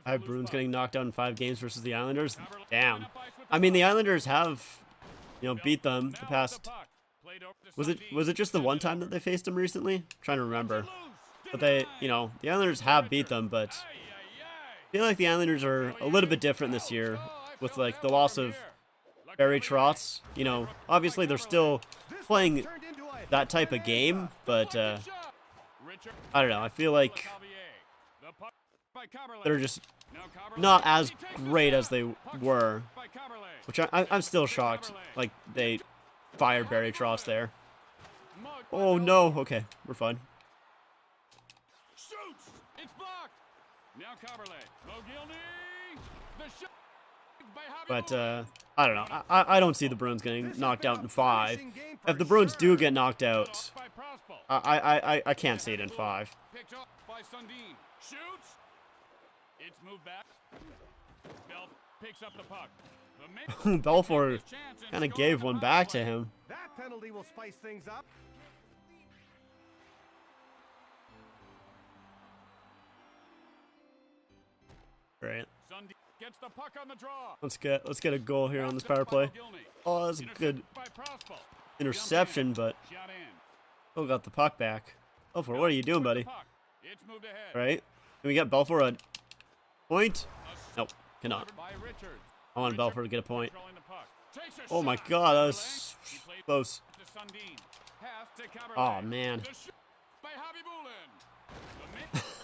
S1: I have Bruins getting knocked out in 5 games versus the Islanders. Damn. I mean, the Islanders have, beat them the past. Was it just the one time that they faced them recently? I'm trying to remember. But they, the Islanders have beat them, but I feel like the Islanders are a little bit different this year with like the loss of Barry Trotz. Obviously they're still playing that type of game, but I don't know. I feel like they're just not as great as they were, which I'm still shocked. Like they fired Barry Trotz there. Oh no. Okay, we're fine. But I don't know. I don't see the Bruins getting knocked out in 5. If the Bruins do get knocked out, I can't see it in 5. Belfour kind of gave one back to him.
S3: That penalty will spice things up.
S1: Right.
S2: Gets the puck on the draw.
S1: Let's get a goal here on this power play. Oh, that's a good interception, but still got the puck back. Belfour, what are you doing, buddy? Right? Can we get Belfour a point? Nope, cannot. I want Belfour to get a point. Oh my god, that was close. Oh man.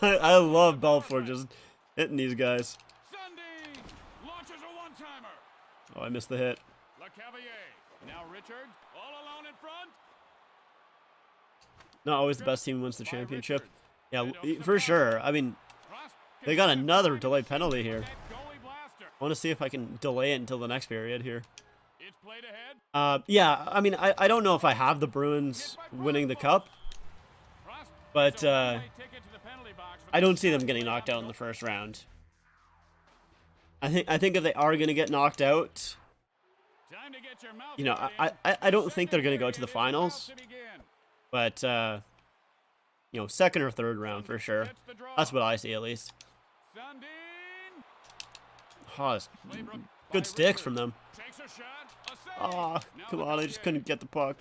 S1: I love Belfour just hitting these guys. Oh, I missed the hit.
S2: Now Richards all alone in front.
S1: Not always the best team wins the championship. Yeah, for sure. I mean, they got another delayed penalty here. I want to see if I can delay it until the next period here. Yeah, I mean, I don't know if I have the Bruins winning the cup, but I don't see them getting knocked out in the first round. I think if they are going to get knocked out, I don't think they're going to go to the finals, but second or third round for sure. That's what I see at least. Oh, good sticks from them. Oh, come on, I just couldn't get the puck.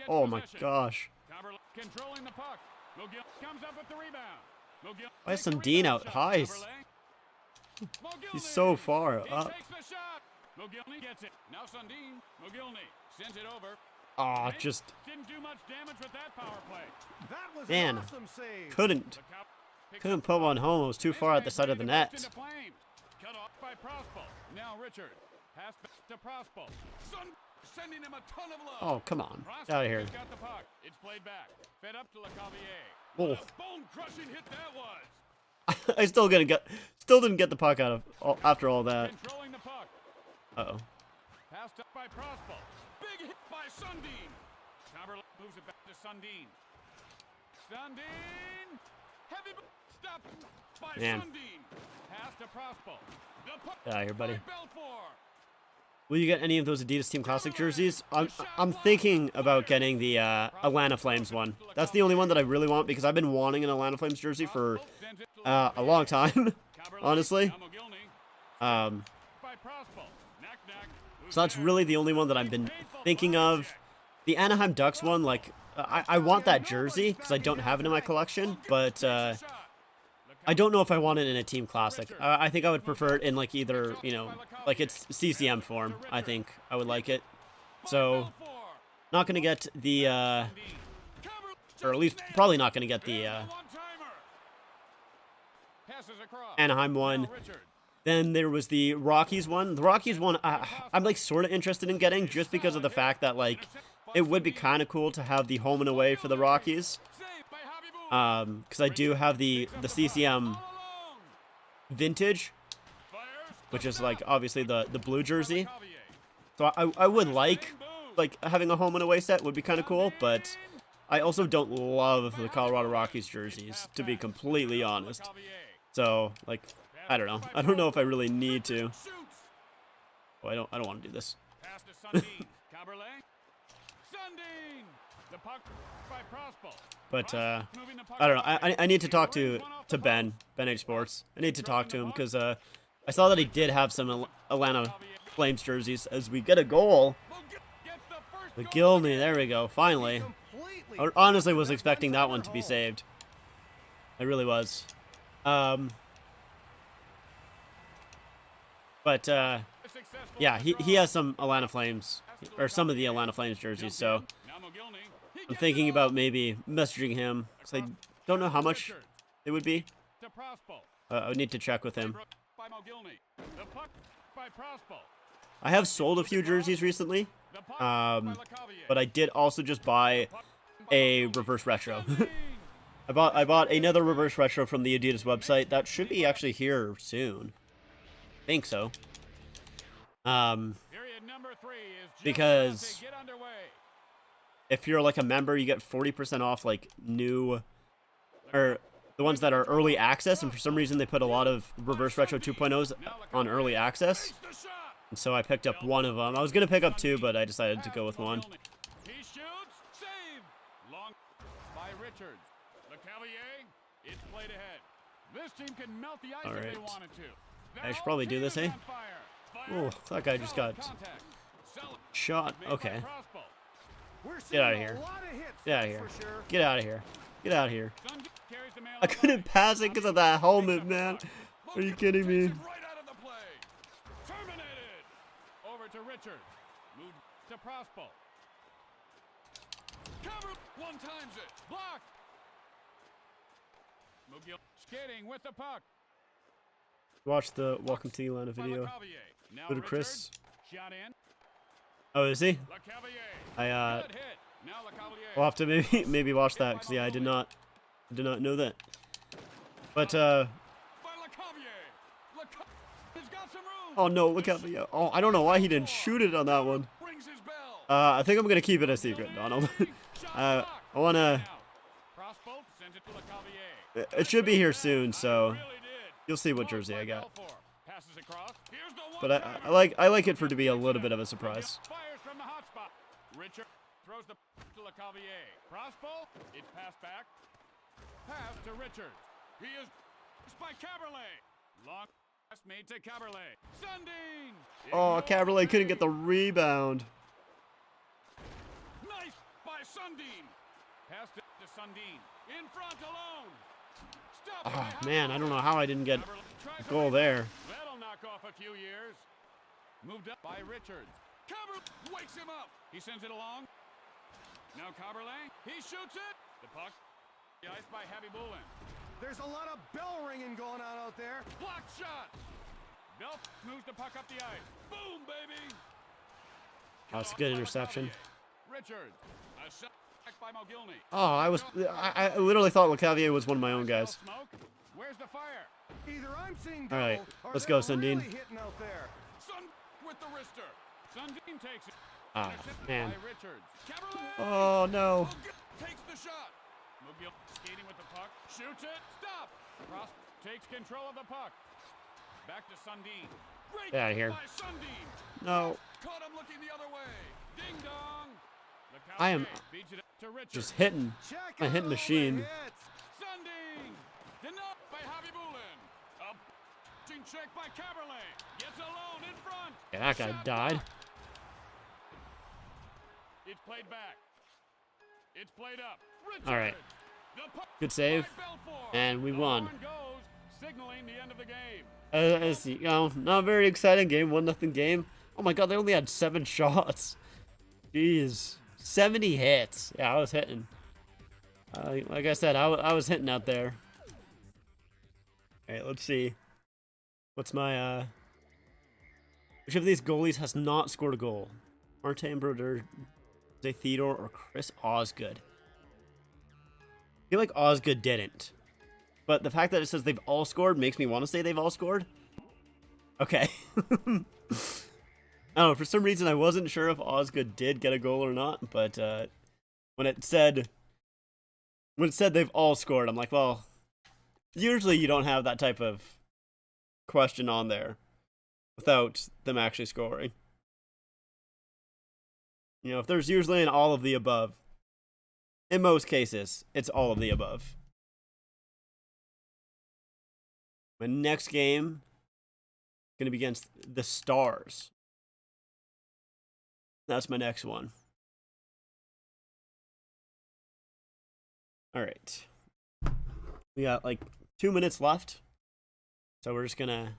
S1: Oh my gosh. Why is Sundin out high? He's so far up. Ah, just man, couldn't put one home. It was too far at the side of the net. Oh, come on, get out of here. Oh. I still didn't get the puck out of after all that. Uh-oh.
S2: Passed up by Prospal. Big hit by Sundin. Cumberland moves it back to Sundin. Sundin. Heavy stop by Sundin. Pass to Prospal.
S1: Get out of here, buddy. Will you get any of those Adidas Team Classic jerseys? I'm thinking about getting the Atlanta Flames one. That's the only one that I really want because I've been wanting an Atlanta Flames jersey for a long time, honestly. So that's really the only one that I've been thinking of. The Anaheim Ducks one, like, I want that jersey because I don't have it in my collection, but I don't know if I want it in a Team Classic. I think I would prefer it in, like, either, like it's CCM form. I think I would like it. So, not going to get the, or at least probably not going to get the Anaheim one. Then there was the Rockies one. The Rockies one, I'm like sort of interested in getting just because of the fact that like it would be kind of cool to have the home and away for the Rockies. Because I do have the CCM vintage, which is like obviously the blue jersey. So I would like having a home and away set would be kind of cool, but I also don't love the Colorado Rockies jerseys, to be completely honest. So like, I don't know. I don't know if I really need to. Oh, I don't want to do this.
S2: The puck by Prospal.
S1: But
S2: Moving the puck
S1: I don't know.
S2: wide.
S1: I need to talk to
S2: One off the
S1: Ben H Sports. I need to talk to him because I saw that he did have some Atlanta Flames jerseys. As we get a goal,
S2: Gets the first
S1: the
S2: goal
S1: Gilney. There we go. Finally.
S3: Completely
S1: I honestly was expecting that one to be saved. I really was. But yeah, he has some Atlanta Flames, or some of the Atlanta Flames jerseys, so I'm thinking about maybe messaging him, because I don't know how much it would be. I would need to check with him. I have sold a few jerseys recently, but I did also just buy a reverse retro. I bought another reverse retro from the Adidas website. That should be actually here soon. I think so. Because if you're like a member, you get 40% off like new, or the ones that are early access, and for some reason they put a lot of reverse retro 2.0s on early access. And so I picked up one of them. I was gonna pick up two, but I decided to go with one.
S2: He shoots, save. Long by Richards. LeCavalier, it's played ahead. This team can melt the ice if they wanted to.
S1: I should probably do this, eh? Oh, that guy just got shot. Okay. Get out of here. Get out of here. Get out of here. Get out of here. I couldn't pass it because of that helmet, man. Are you kidding me?
S2: Right out of the play. Terminated. Over to Richards. Moved to Prospal. Cover. One times it. Blocked. Mugiel skating with the puck.
S1: Watch the Welcome to Atlanta video.
S2: Now
S1: Go to Chris.
S2: Shot in.
S1: Oh, is he?
S2: LeCavalier. Good hit. Now LeCavalier.
S1: We'll have to maybe watch that, because yeah, I did not know that. But
S2: By LeCavalier. He's got some room.
S1: oh no, look at me. Oh, I don't know why he didn't shoot it on that one.
S2: Rings his bell.
S1: I think I'm gonna keep it a secret, Donald. I wanna.
S2: Prospal sends it to LeCavalier.
S1: It should be here soon, so you'll see what jersey I got.
S2: Passes across. Here's the one.
S1: But I like it for it to be a little bit of a surprise.
S2: Fires from the hot spot. Richard throws the to LeCavalier. Prospal. It's passed back. Pass to Richards. He is by Caberlet. Long pass made to Caberlet. Sundin.
S1: Oh, Caberlet couldn't get the rebound.
S2: Nice by Sundin. Pass to Sundin. In front alone. Stop.
S1: Oh man, I don't know how I didn't get a goal there.
S2: That'll knock off a few years. Moved up by Richards. Caberlet wakes him up. He sends it along. Now Caberlet. He shoots it. The puck. The ice by Habibulin.
S3: There's a lot of bell ringing going on out there.
S2: Block shot. Bell moves the puck up the ice. Boom, baby.
S1: That's a good interception.
S2: Richards. A shot back by Mogilny.
S1: Oh, I literally thought LeCavalier was one of my own guys.
S2: Smoke. Where's the fire?
S3: Either I'm seeing
S1: All right,
S3: goal, or
S1: let's
S3: they're
S1: go, Sundin.
S3: really hitting out there.
S2: Sun with the wrister. Sundin takes it.
S1: Ah,
S2: Intercepted
S1: man.
S2: by Richards. Caberlet.
S1: Oh no.
S2: Takes the shot. Mugiel skating with the puck. Shoots it. Stop. Cross takes control of the puck. Back to Sundin. Great
S1: Get out of here.
S2: by Sundin.
S1: No.
S2: Caught him looking the other way. Ding dong.
S1: I am
S2: Feeds it to Richards.
S1: just hitting.
S3: Check
S1: A
S3: out
S1: hit
S3: all
S1: machine.
S3: the hits.
S2: Sundin. Denied by Habibulin. A check by Caberlet. Gets alone in front.
S1: Yeah, that guy
S2: Shot
S1: died.
S2: blocked. It's played back. It's played up. Richards.
S1: All right.
S2: The puck
S1: Good save.
S2: by Belfort.
S1: And we
S2: The
S1: won.
S2: horn goes, signaling the end of the game.
S1: As you know, not a very exciting game. 1-0 game. Oh my god, they only had 7 shots. Jeez. 70 hits. Yeah, I was hitting. Like I said, I was hitting out there. Alright, let's see. What's my, which of these goalies has not scored a goal? Martin Brodeur, Jose Theodore, or Chris Osgood? I feel like Osgood didn't. But the fact that it says they've all scored makes me want to say they've all scored. Okay. I don't know, for some reason I wasn't sure if Osgood did get a goal or not, but when it said they've all scored, I'm like, well, usually you don't have that type of question on there without them actually scoring. You know, if there's usually an all of the above, In most cases, it's all of the above. My next game is going to be against the Stars. That's my next one. All right. We got like 2 minutes left. So we're just going to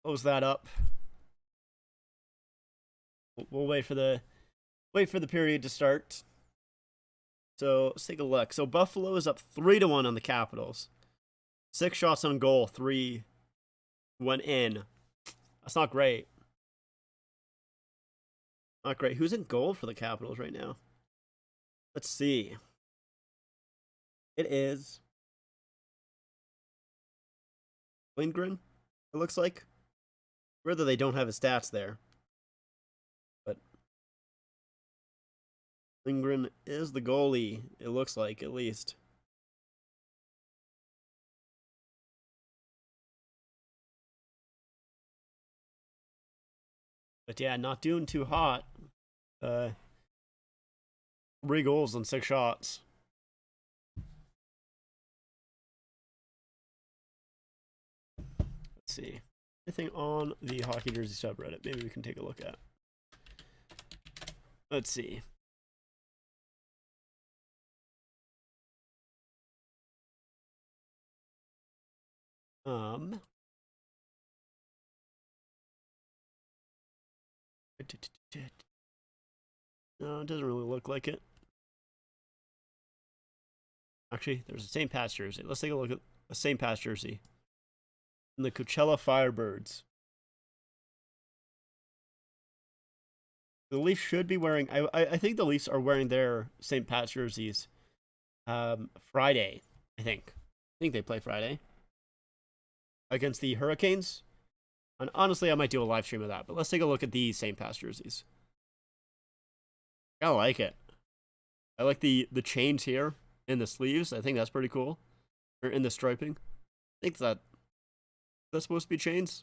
S1: close that up. We'll wait for the period to start. So let's take a look. So Buffalo is up 3-1 on the Capitals. 6 shots on goal, 3 went in. That's not great. Not great. Who's in goal for the Capitals right now? Let's see. It is Lindgren, it looks like. Whether they don't have his stats there. But Lindgren is the goalie, it looks like, at least. But yeah, not doing too hot. 3 goals and 6 shots. Let's see. Anything on the Hockey Jersey subreddit? Maybe we can take a look at. Let's see. No, it doesn't really look like it. Actually, there's a St. Pat's jersey. Let's take a look at a St. Pat's jersey. And the Coachella Firebirds. The Leafs should be wearing... I think the Leafs are wearing their St. Pat's jerseys Friday, I think. I think they play Friday. Against the Hurricanes. And honestly, I might do a live stream of that. But let's take a look at these St. Pat's jerseys. I like it. I like the chains here in the sleeves. I think that's pretty cool. Or in the striping. I think that's supposed to be chains.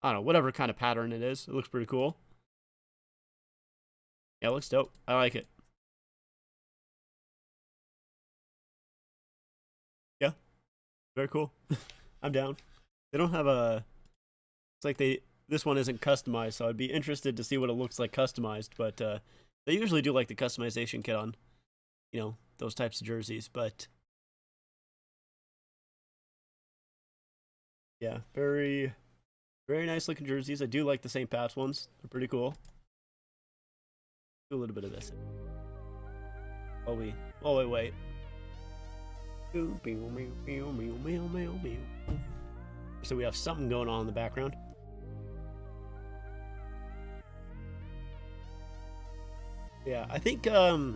S1: I don't know, whatever kind of pattern it is. It looks pretty cool. Yeah, it looks dope. I like it. Yeah. Very cool. I'm down. They don't have a... It's like this one isn't customized, so I'd be interested to see what it looks like customized, but they usually do like the customization kit on, those types of jerseys, but yeah, very, very nice looking jerseys. I do like the St. Pat's ones. They're pretty cool. Do a little bit of this. Oh, wait. So we have something going on in the background. Yeah, I think, when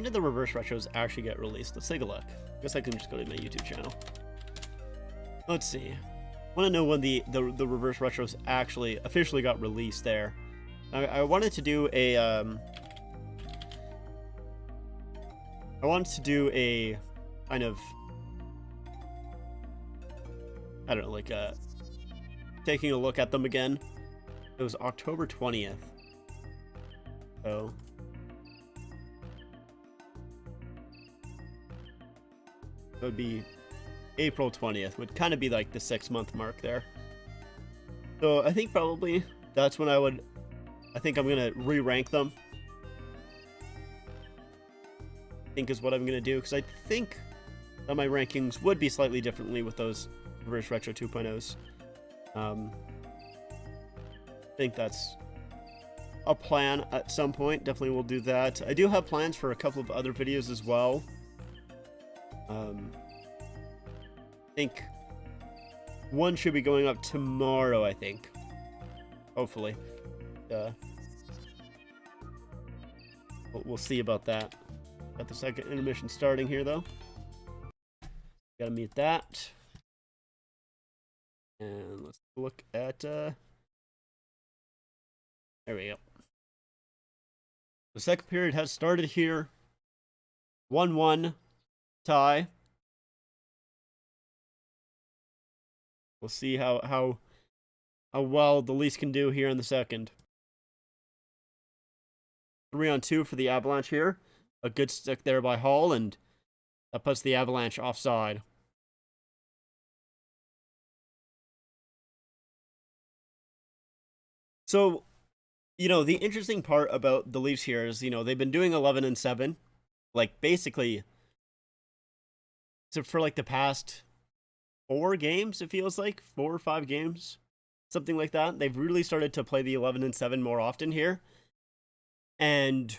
S1: did the reverse retros actually get released? Let's take a look. I guess I can just go to my YouTube channel. Let's see. I want to know when the reverse retros actually officially got released there. I wanted to do a, kind of, I don't know, like, taking a look at them again. It was October 20th. So... it would be April 20th, would kind of be like the 6-month mark there. So I think probably that's when I think I'm going to re-rank them. I think is what I'm going to do, because I think that my rankings would be slightly differently with those Reverse Retro 2.0s. I think that's a plan at some point. Definitely will do that. I do have plans for a couple of other videos as well. I think one should be going up tomorrow, I think. Hopefully. We'll see about that. Got the second intermission starting here, though. Gotta mute that. And let's look at... there we go. The second period has started here. 1-1 tie. We'll see how well the Leafs can do here in the second. 3-on-2 for the Avalanche here. A good stick there by Hall, and that puts the Avalanche offside. So, the interesting part about the Leafs here is, they've been doing 11-7, like basically, for like the past 4 games, it feels like 4 or 5 games, something like that. They've really started to play the 11-7 more often here. And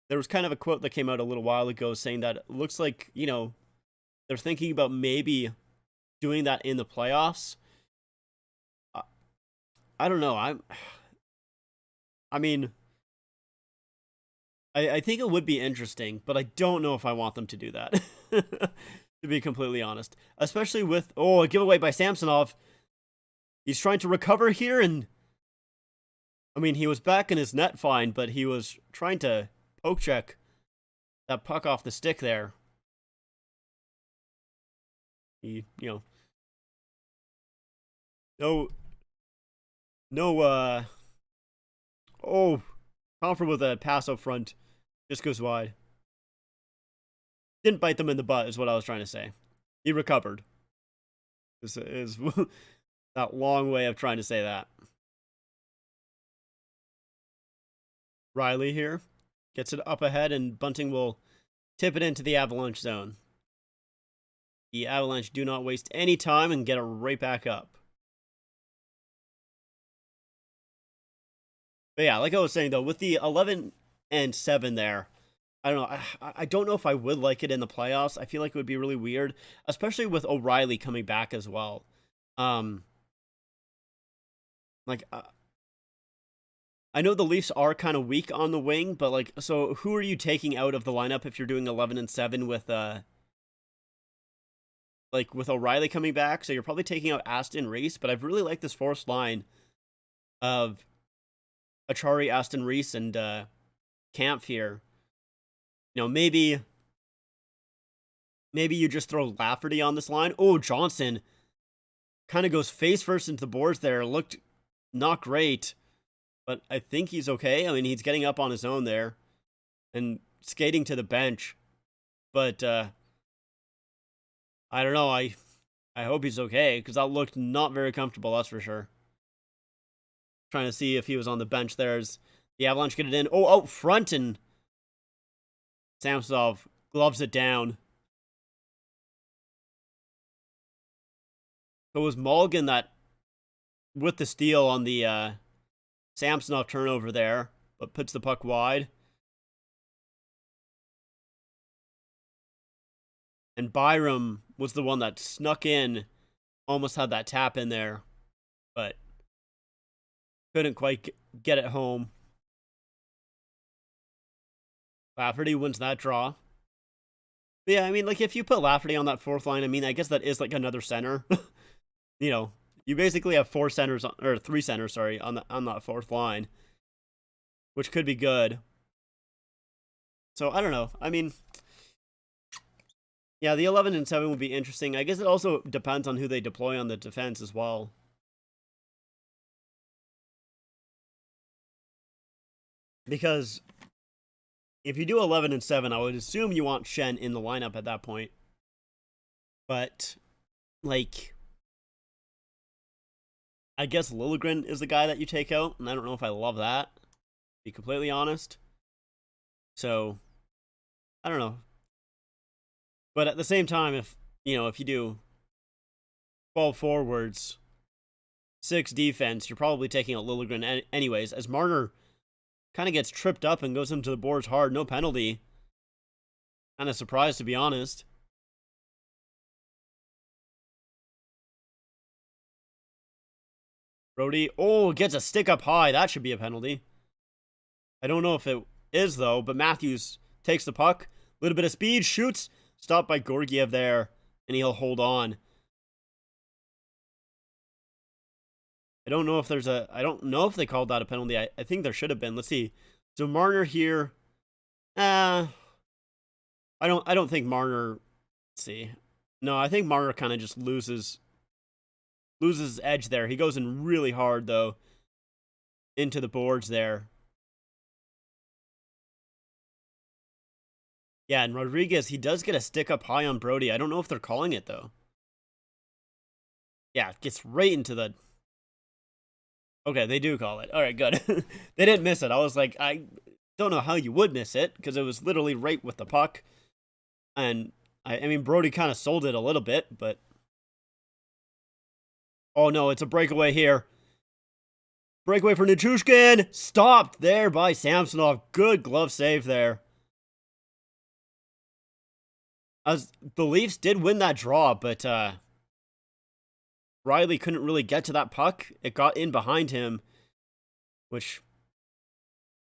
S1: there was kind of a quote that came out a little while ago saying that it looks like, they're thinking about maybe doing that in the playoffs. I don't know. I mean, I think it would be interesting, but I don't know if I want them to do that, to be completely honest. Especially with, a giveaway by Samsonov. He's trying to recover here, and I mean, he was back in his net fine, but he was trying to poke check that puck off the stick there. He, Comfort with a pass up front. Just goes wide. Didn't bite them in the butt is what I was trying to say. He recovered. This is that long way of trying to say that. Riley here gets it up ahead, and Bunting will tip it into the Avalanche zone. The Avalanche do not waste any time and get it right back up. But yeah, like I was saying though, with the 11-7 there, I don't know. I don't know if I would like it in the playoffs. I feel like it would be really weird, especially with O'Reilly coming back as well. I know the Leafs are kind of weak on the wing, but so who are you taking out of the lineup if you're doing 11-7 with O'Reilly coming back? So you're probably taking out Aston Reese, but I've really liked this forced line of Achari, Aston Reese, and Kampf here. Maybe you just throw Lafferty on this line. Oh, Johnson kind of goes face first into the boards there. Looked not great, but I think he's okay. I mean, he's getting up on his own there and skating to the bench. But I don't know. I hope he's okay, because that looked not very comfortable, that's for sure. Trying to see if he was on the bench there as the Avalanche get it in. Oh, out front, and Samsonov gloves it down. So it was Mulligan that, with the steal on the Samsonov turnover there, but puts the puck wide. And Byram was the one that snuck in, almost had that tap in there, but couldn't quite get it home. Lafferty wins that draw. But yeah, I mean, if you put Lafferty on that fourth line, I mean, I guess that is another center. You basically have 3 centers, sorry, on that fourth line, which could be good. So I don't know. I mean, yeah, the 11-7 would be interesting. I guess it also depends on who they deploy on the defense as well. Because if you do 11-7, I would assume you want Shen in the lineup at that point. But, I guess Liljegren is the guy that you take out, and I don't know if I love that, to be completely honest. So, I don't know. But at the same time, if you do 12 forwards, 6 defense, you're probably taking out Liljegren anyways, as Marner kind of gets tripped up and goes into the boards hard, no penalty. Kind of surprised, to be honest. Brody, gets a stick up high. That should be a penalty. I don't know if it is, though, but Matthews takes the puck. A little bit of speed, shoots. Stopped by Georgiev there, and he'll hold on. I don't know if they called that a penalty. I think there should have been. Let's see. So Marner here. I don't think Marner. Let's see. No, I think Marner kind of just loses his edge there. He goes in really hard though into the boards there. Yeah, and Rodriguez, he does get a stick up high on Brody. I don't know if they're calling it, though. Yeah, it gets right into the... Okay, they do call it. All right, good. They didn't miss it. I was like, I don't know how you would miss it, because it was literally right with the puck. And, I mean, Brody kind of sold it a little bit, but... Oh, no, it's a breakaway here. Breakaway for Nichushkin. Stopped there by Samsonov. Good glove save there. As the Leafs did win that draw, but Riley couldn't really get to that puck. It got in behind him, which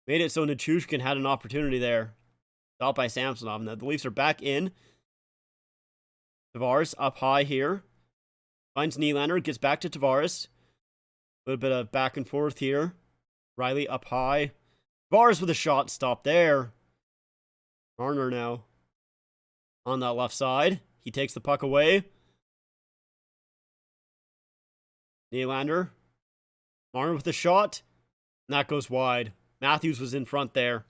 S1: made it so Nichushkin had an opportunity there. Stopped by Samsonov. Now the Leafs are back in. Tavares up high here. Finds Nylander, gets back to Tavares. A little bit of back and forth here. Riley up high. Tavares with a shot. Stop there. Marner now on that left side. He takes the puck away. Nylander. Marner with a shot. And that goes wide. Matthews was in front there.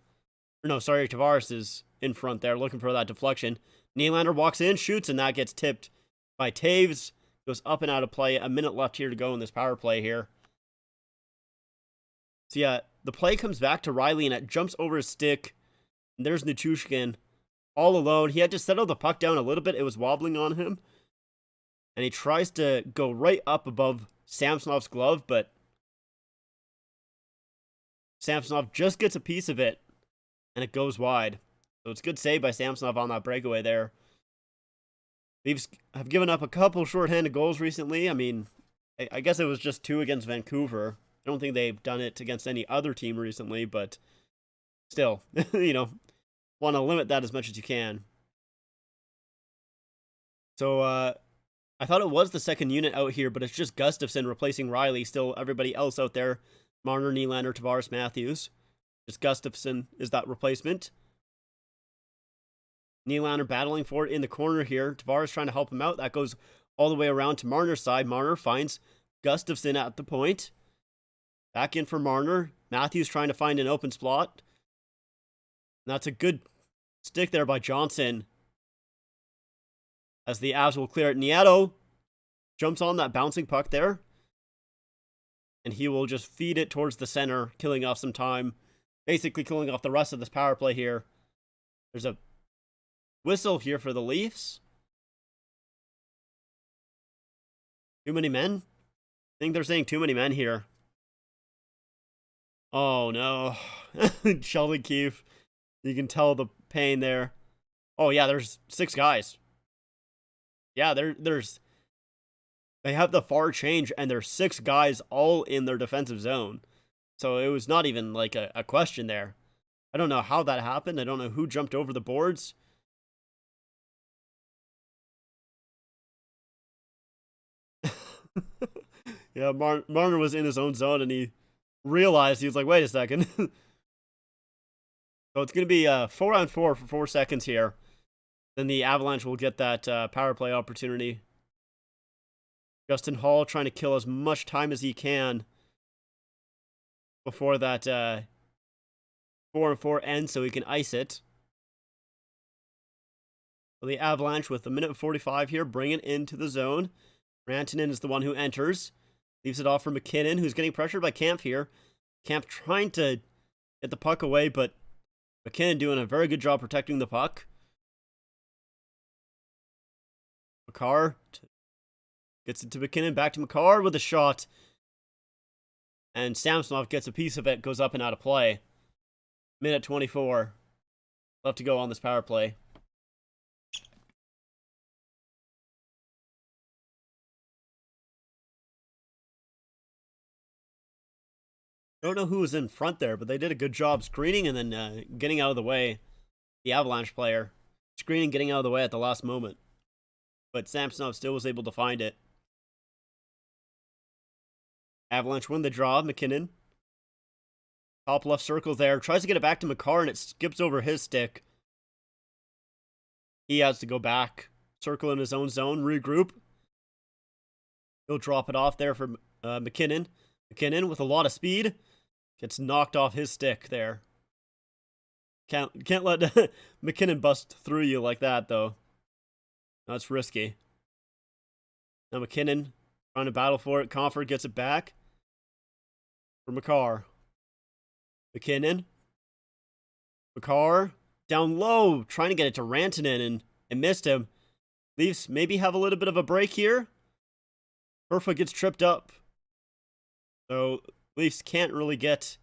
S1: No, sorry, Tavares is in front there looking for that deflection. Nylander walks in, shoots, and that gets tipped by Taves. Goes up and out of play. A minute left here to go in this power play here. So yeah, the play comes back to Riley, and it jumps over his stick. And there's Nichushkin all alone. He had to settle the puck down a little bit. It was wobbling on him. And he tries to go right up above Samsonov's glove, but Samsonov just gets a piece of it, and it goes wide. So it's a good save by Samsonov on that breakaway there. Leafs have given up a couple shorthanded goals recently. I mean, I guess it was just 2 against Vancouver. I don't think they've done it against any other team recently, but still, you know, want to limit that as much as you can. So, I thought it was the second unit out here, but it's just Gustafsson replacing Riley. Still everybody else out there. Marner, Nylander, Tavares, Matthews. Just Gustafsson is that replacement. Nylander battling for it in the corner here. Tavares trying to help him out. That goes all the way around to Marner's side. Marner finds Gustafsson at the point. Back in for Marner. Matthews trying to find an open spot. And that's a good stick there by Johnson. As the Avs will clear it. Nieto jumps on that bouncing puck there. And he will just feed it towards the center, killing off some time. Basically killing off the rest of this power play here. There's a whistle here for the Leafs. Too many men? I think they're saying too many men here. Oh no. Sheldon Keefe. You can tell the pain there. Oh yeah, there's 6 guys. Yeah, there's... They have the far change, and there's 6 guys all in their defensive zone. So it was not even like a question there. I don't know how that happened. I don't know who jumped over the boards. Yeah, Marner was in his own zone, and he realized, he was like, wait a second. So it's going to be 4-on-4 for 4 seconds here. Then the Avalanche will get that power play opportunity. Justin Hall trying to kill as much time as he can before that 4-on-4 ends so he can ice it. So the Avalanche with 1:45 here, bring it into the zone. Rantanen is the one who enters. Leaves it off for McKinnon, who's getting pressured by Kampf here. Kampf trying to get the puck away, but McKinnon doing a very good job protecting the puck. Makar gets it to McKinnon, back to Makar with a shot. And Samsonov gets a piece of it, goes up and out of play. Minute 24. Left to go on this power play. I don't know who was in front there, but they did a good job screening and then getting out of the way. The Avalanche player. Screening, getting out of the way at the last moment. But Samsonov still was able to find it. Avalanche win the draw. McKinnon. Top left circle there. Tries to get it back to Makar, and it skips over his stick. He has to go back. Circle in his own zone. Regroup. He'll drop it off there for McKinnon. McKinnon with a lot of speed. Gets knocked off his stick there. Can't let McKinnon bust through you like that, though. That's risky. Now McKinnon trying to battle for it. Comfort gets it back for McCarr. McKinnon. McCarr down low, trying to get it to Rantanen and missed him. Leafs maybe have a little bit of a break here. Kerfoot gets tripped up. So Leafs can't really get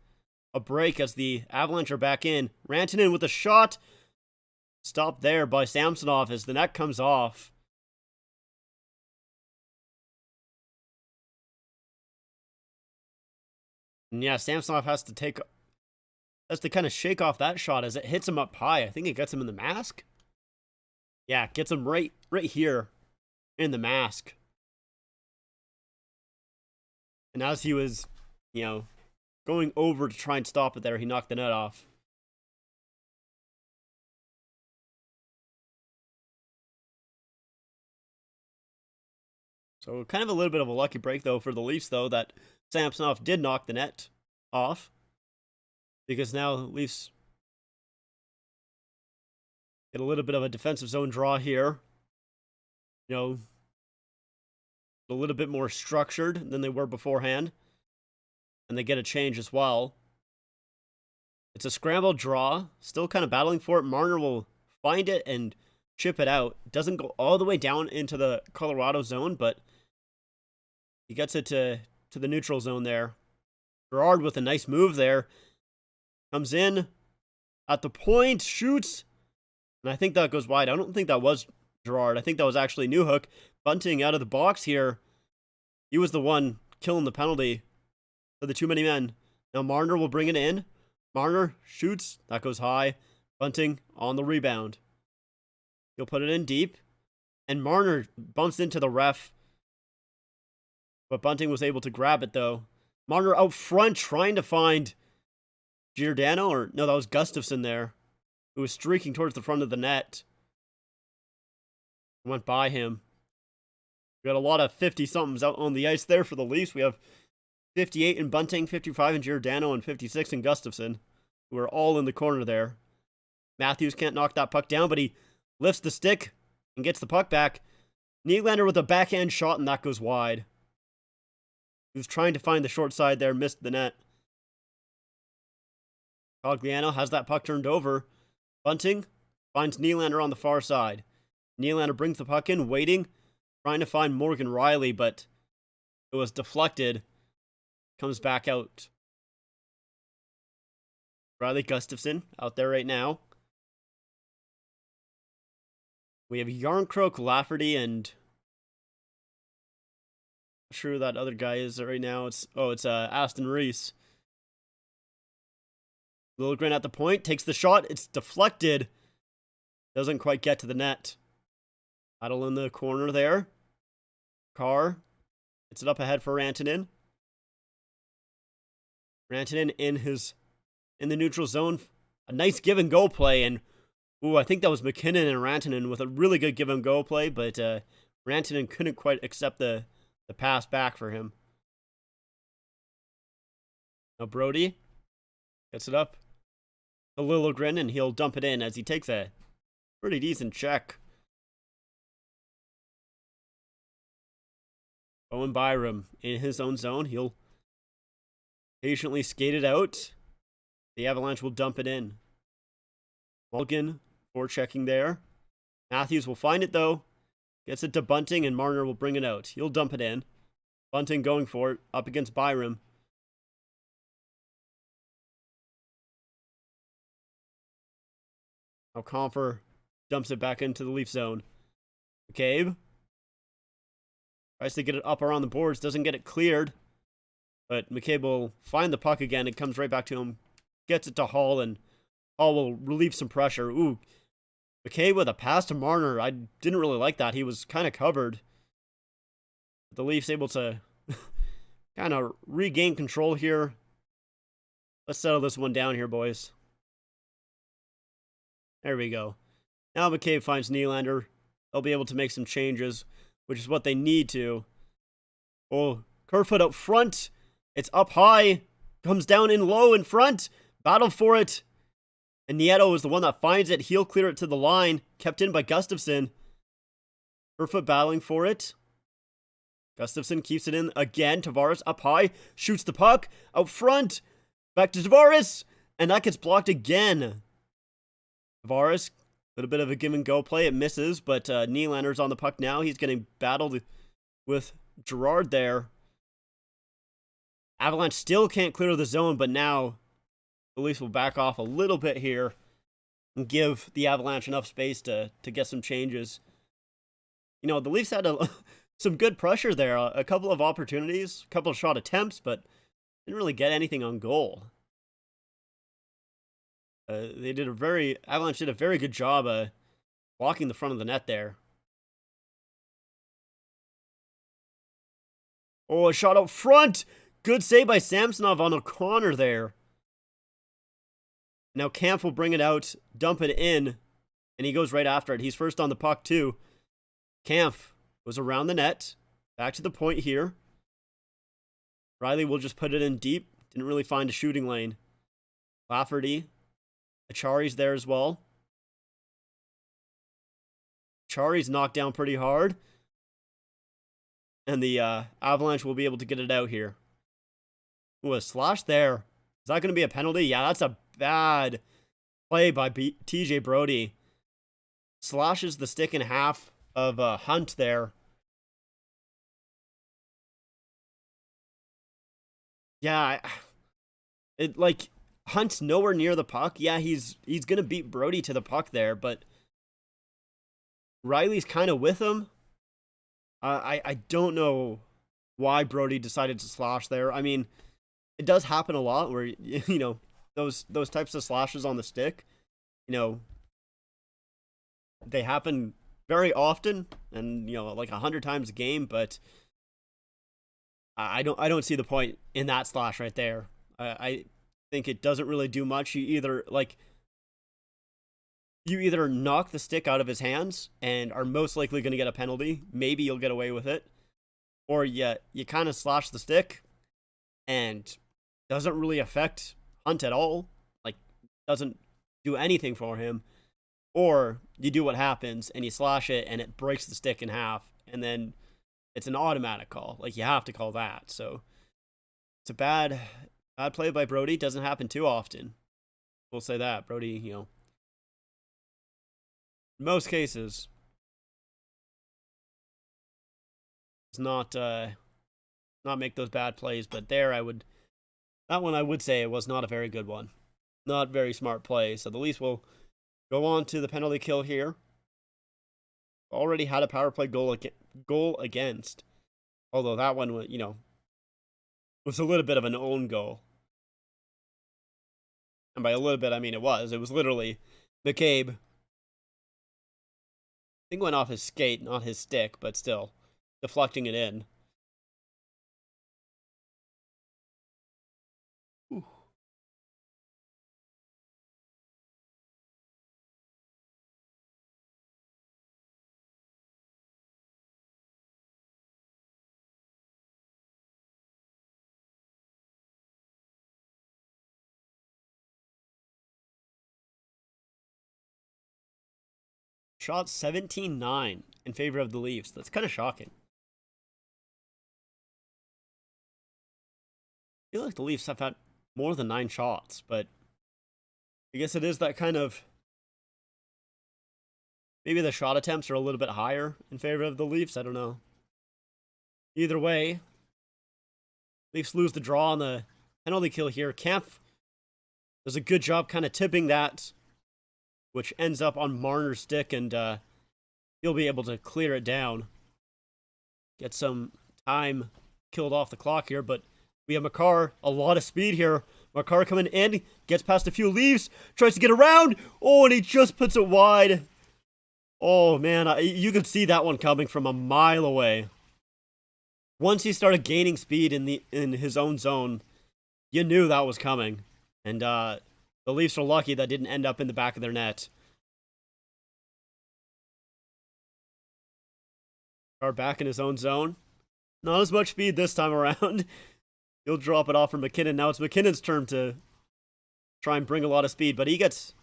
S1: a break as the Avalanche are back in. Rantanen with a shot. Stopped there by Samsonov as the net comes off. And yeah, Samsonov has to kind of shake off that shot as it hits him up high. I think it gets him in the mask. Yeah, gets him right here in the mask. And as he was, going over to try and stop it there, he knocked the net off. So kind of a little bit of a lucky break, though, for the Leafs, though, that Samsonov did knock the net off. Because now the Leafs get a little bit of a defensive zone draw here. A little bit more structured than they were beforehand. And they get a change as well. It's a scrambled draw. Still kind of battling for it. Marner will find it and chip it out. Doesn't go all the way down into the Colorado zone, but he gets it to the neutral zone there. Gerard with a nice move there. Comes in at the point, shoots, and I think that goes wide. I don't think that was Gerard. I think that was actually Newhook. Bunting out of the box here. He was the one killing the penalty for the too many men. Now Marner will bring it in. Marner shoots. That goes high. Bunting on the rebound. He'll put it in deep. And Marner bumps into the ref. But Bunting was able to grab it, though. Marner out front trying to find Giordano, or no, that was Gustafsson there, who was streaking towards the front of the net. Went by him. We got a lot of 50-somethings out on the ice there for the Leafs. We have 58 in Bunting, 55 in Giordano, and 56 in Gustafsson, who are all in the corner there. Matthews can't knock that puck down, but he lifts the stick and gets the puck back. Nylander with a backhand shot, and that goes wide. He was trying to find the short side there, missed the net. Cogliano has that puck turned over. Bunting finds Nylander on the far side. Nylander brings the puck in, waiting, trying to find Morgan Riley, but it was deflected. Comes back out. Riley Gustafsson out there right now. We have Yarncroke, Lafferty, and I'm not sure who that other guy is right now. It's Aston Reese. Liljegren at the point, takes the shot. It's deflected. Doesn't quite get to the net. Battle in the corner there. Carr gets it up ahead for Rantanen. Rantanen in the neutral zone. A nice give and go play, and I think that was McKinnon and Rantanen with a really good give and go play, but Rantanen couldn't quite accept the pass back for him. Now Brody gets it up to Liljegren, and he'll dump it in as he takes a pretty decent check. Owen Byram in his own zone. He'll patiently skate it out. The Avalanche will dump it in. Mulligan forechecking there. Matthews will find it, though. Gets it to Bunting, and Marner will bring it out. He'll dump it in. Bunting going for it, up against Byram. Now Comfer dumps it back into the Leaf zone. McCabe tries to get it up around the boards, doesn't get it cleared. But McCabe will find the puck again. It comes right back to him. Gets it to Hall, and Hall will relieve some pressure. Ooh, McCabe with a pass to Marner. I didn't really like that. He was kind of covered. The Leafs able to kind of regain control here. Let's settle this one down here, boys. There we go. Now McCabe finds Nylander. They'll be able to make some changes, which is what they need to. Oh, Kerfoot up front. It's up high. Comes down in low in front. Battle for it. And Nieto is the one that finds it. He'll clear it to the line. Kept in by Gustafsson. Kerfoot battling for it. Gustafsson keeps it in again. Tavares up high. Shoots the puck. Out front. Back to Tavares. And that gets blocked again. Tavares, a little bit of a give and go play. It misses, but Nylander's on the puck now. He's getting battled with Gerard there. Avalanche still can't clear the zone, but now the Leafs will back off a little bit here and give the Avalanche enough space to get some changes. You know, the Leafs had some good pressure there. A couple of opportunities, a couple of shot attempts, but didn't really get anything on goal. Avalanche did a very good job blocking the front of the net there. Oh, a shot out front! Good save by Samsonov on O'Connor there. Now Kampf will bring it out, dump it in, and he goes right after it. He's first on the puck too. Kampf was around the net. Back to the point here. Riley will just put it in deep. Didn't really find a shooting lane. Lafferty. Achari's there as well. Achari's knocked down pretty hard. And the Avalanche will be able to get it out here. Ooh, a slash there. Is that going to be a penalty? Yeah, that's a bad play by TJ Brody. Slashes the stick in half of Hunt there. Yeah, Hunt's nowhere near the puck. Yeah, he's going to beat Brody to the puck there, but Riley's kind of with him. I don't know why Brody decided to slash there. I mean, it does happen a lot where, you know, those types of slashes on the stick, you know, they happen very often and, you know, like 100 times a game, but I don't see the point in that slash right there. I think it doesn't really do much. You either knock the stick out of his hands and are most likely going to get a penalty. Maybe you'll get away with it. Or you kind of slash the stick and doesn't really affect Hunt at all. Like, doesn't do anything for him. Or you do what happens and you slash it and it breaks the stick in half. And then it's an automatic call. Like, you have to call that. So it's a bad play by Brody. Doesn't happen too often. We'll say that. Brody, you know, in most cases, does not make those bad plays. But there, I would say it was not a very good one. Not very smart play. So the Leafs will go on to the penalty kill here. Already had a power play goal against. Although that one, you know, was a little bit of an own goal. And by a little bit, I mean it was. It was literally McCabe. I think went off his skate, not his stick, but still deflecting it in. Ooh. Shot 17-9 in favor of the Leafs. That's kind of shocking. I feel like the Leafs have had more than 9 shots, but I guess it is that kind of... Maybe the shot attempts are a little bit higher in favor of the Leafs. I don't know. Either way, Leafs lose the draw on the penalty kill here. Kampf does a good job kind of tipping that, which ends up on Marner's stick, and he'll be able to clear it down. Get some time killed off the clock here, but we have Makar, a lot of speed here. Makar coming in, gets past a few Leafs, tries to get around. Oh, and he just puts it wide. Oh, man, you could see that one coming from a mile away. Once he started gaining speed in his own zone, you knew that was coming. And the Leafs are lucky that didn't end up in the back of their net. Are back in his own zone. Not as much speed this time around. He'll drop it off for McKinnon. Now it's McKinnon's turn to try and bring a lot of speed, but he gets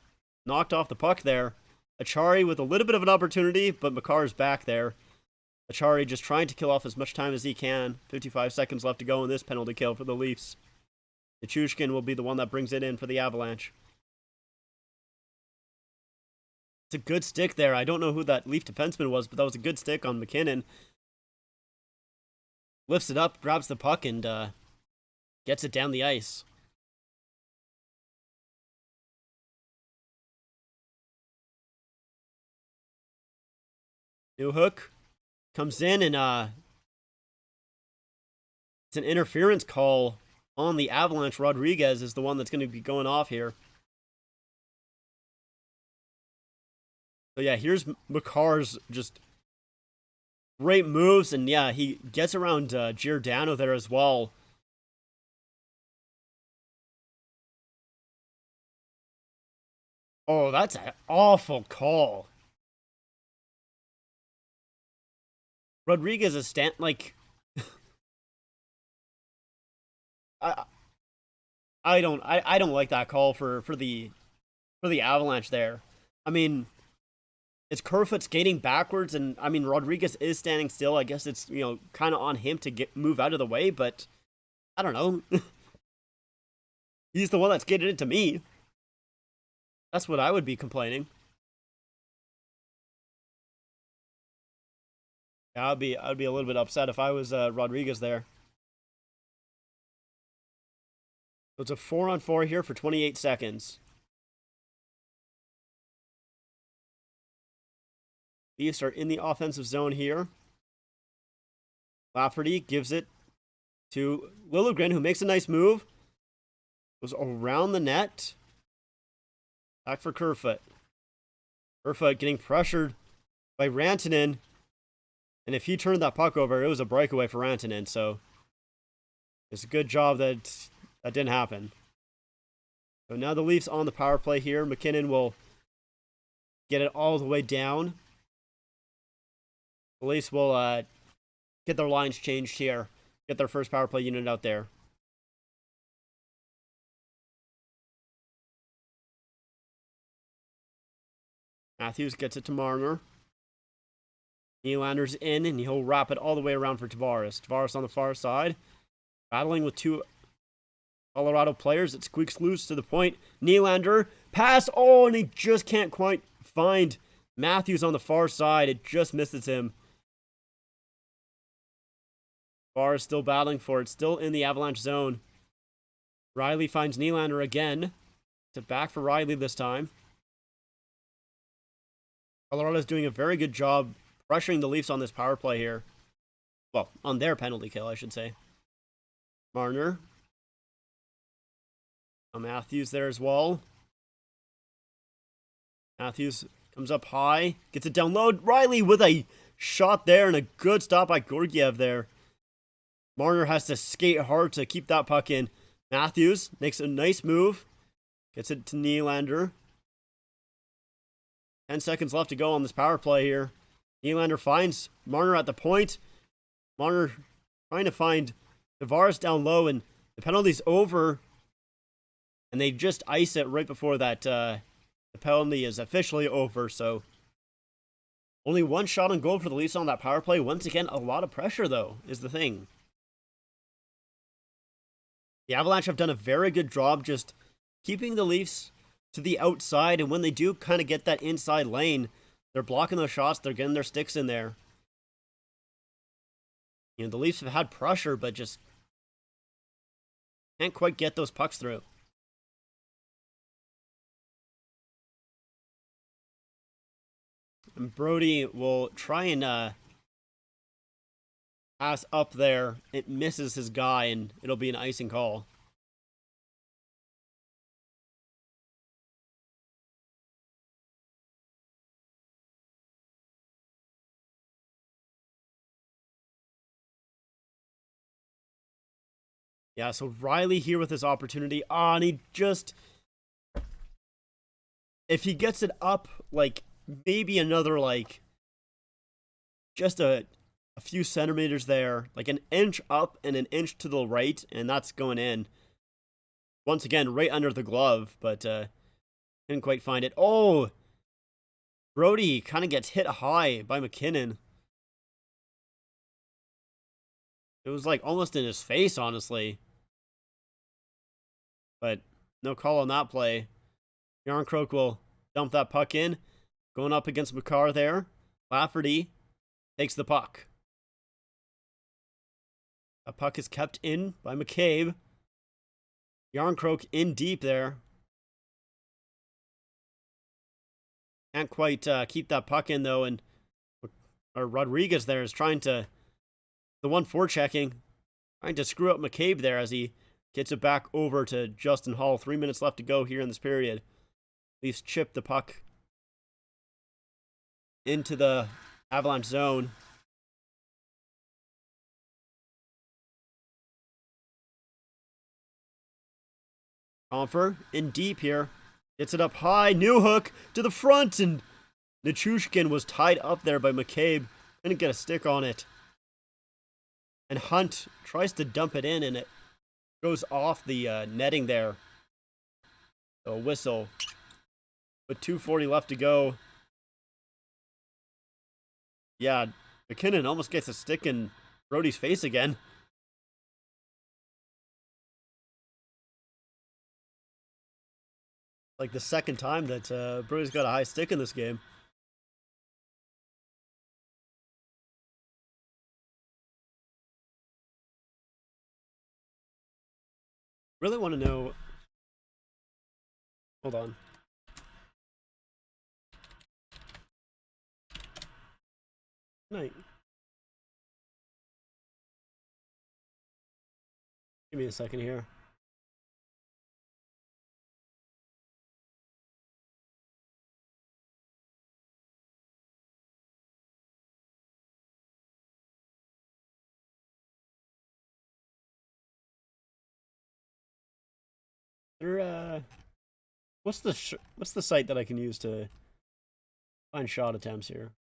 S1: knocked off the puck there. Achari with a little bit of an opportunity, but Makar's back there. Achari just trying to kill off as much time as he can. 55 seconds left to go in this penalty kill for the Leafs. Nichushkin will be the one that brings it in for the Avalanche. It's a good stick there. I don't know who that Leaf defenseman was, but that was a good stick on McKinnon. Lifts it up, grabs the puck, and gets it down the ice. Newhook comes in, and it's an interference call on the Avalanche. Rodriguez is the one that's going to be going off here. So yeah, here's Makar's just great moves, and yeah, he gets around Giordano there as well. Oh, that's an awful call. Rodriguez is I don't like that call for the Avalanche there. I mean, it's Kerfoot skating backwards, and I mean Rodriguez is standing still. I guess it's, you know, kind of on him to move out of the way, but I don't know. He's the one that skated it to me. That's what I would be complaining. Yeah, I'd be a little bit upset if I was Rodriguez there. So it's a 4-on-4 here for 28 seconds. Leafs are in the offensive zone here. Lafferty gives it to Liljegren, who makes a nice move. Goes around the net. Back for Kerfoot. Kerfoot getting pressured by Rantanen. And if he turned that puck over, it was a breakaway for Rantanen. So it's a good job that that didn't happen. So now the Leafs on the power play here. McKinnon will get it all the way down. The Leafs will get their lines changed here. Get their first power play unit out there. Matthews gets it to Marner. Nylander's in, and he'll wrap it all the way around for Tavares. Tavares on the far side. Battling with two Colorado players. It squeaks loose to the point. Nylander. Pass. Oh, and he just can't quite find Matthews on the far side. It just misses him. Tavares still battling for it. Still in the Avalanche zone. Riley finds Nylander again. It's back for Riley this time. Colorado's doing a very good job pressuring the Leafs on this power play here. Well, on their penalty kill, I should say. Marner. Matthews there as well. Matthews comes up high. Gets it down low. Riley with a shot there and a good stop by Georgiev there. Marner has to skate hard to keep that puck in. Matthews makes a nice move. Gets it to Nylander. 10 seconds left to go on this power play here. Nylander finds Marner at the point. Marner trying to find Tavares down low, and the penalty's over. And they just ice it right before that the penalty is officially over. So only one shot on goal for the Leafs on that power play. Once again, a lot of pressure, though, is the thing. The Avalanche have done a very good job just keeping the Leafs to the outside, and when they do kind of get that inside lane, they're blocking those shots, they're getting their sticks in there. You know, the Leafs have had pressure, but just can't quite get those pucks through. And Brody will try and pass up there. It misses his guy, and it'll be an icing call. Yeah, so Riley here with his opportunity. And he just... If he gets it up, like, maybe another, like, just a few centimeters there, like an inch up and an inch to the right, and that's going in. Once again, right under the glove, but Didn't quite find it. Oh! Brody kind of gets hit high by McKinnon. It was like almost in his face, honestly. But no call on that play. Yarncroke will dump that puck in. Going up against McCarr there. Lafferty takes the puck. A puck is kept in by McCabe. Yarncroke in deep there. Can't quite keep that puck in, though, and Rodriguez there is trying to, the one forechecking, trying to screw up McCabe there as he gets it back over to Justin Hall. 3 minutes left to go here in this period. Leafs chip the puck into the Avalanche zone. Comfer in deep here. Gets it up high. Newhook to the front, and Nichushkin was tied up there by McCabe. Didn't get a stick on it. And Hunt tries to dump it in, and it goes off the netting there. So a whistle. With 2:40 left to go. Yeah, McKinnon almost gets a stick in Brody's face again. Like the second time that Brody's got a high stick in this game. Really want to know. Hold on. Night. Give me a second here. What's the site that I can use to find shot attempts here?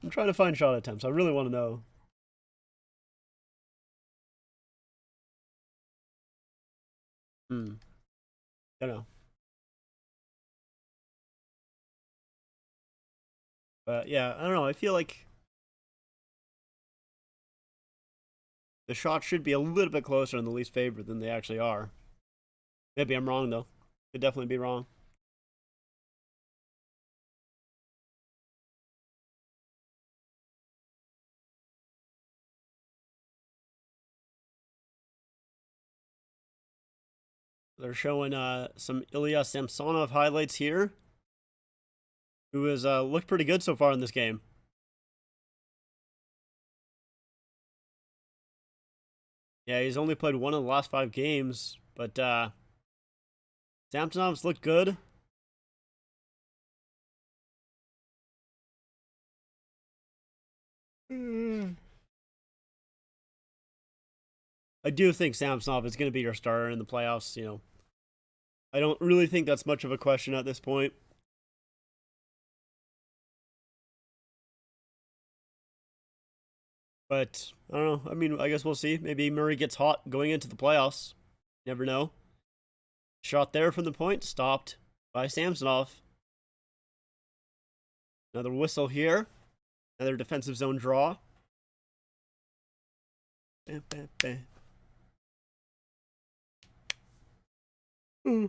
S1: I'm trying to find shot attempts. I really want to know. Don't know. But yeah, I don't know. I feel like the shots should be a little bit closer in the least favorite than they actually are. Maybe I'm wrong, though. Could definitely be wrong. They're showing some Ilya Samsonov highlights here, who has looked pretty good so far in this game. Yeah, he's only played one of the last 5 games, but Samsonov's looked good. I do think Samsonov is going to be your starter in the playoffs, you know. I don't really think that's much of a question at this point. But, I don't know. I mean, I guess we'll see. Maybe Murray gets hot going into the playoffs. Never know. Shot there from the point. Stopped by Samsonov. Another whistle here. Another defensive zone draw. Bam, bam, bam. The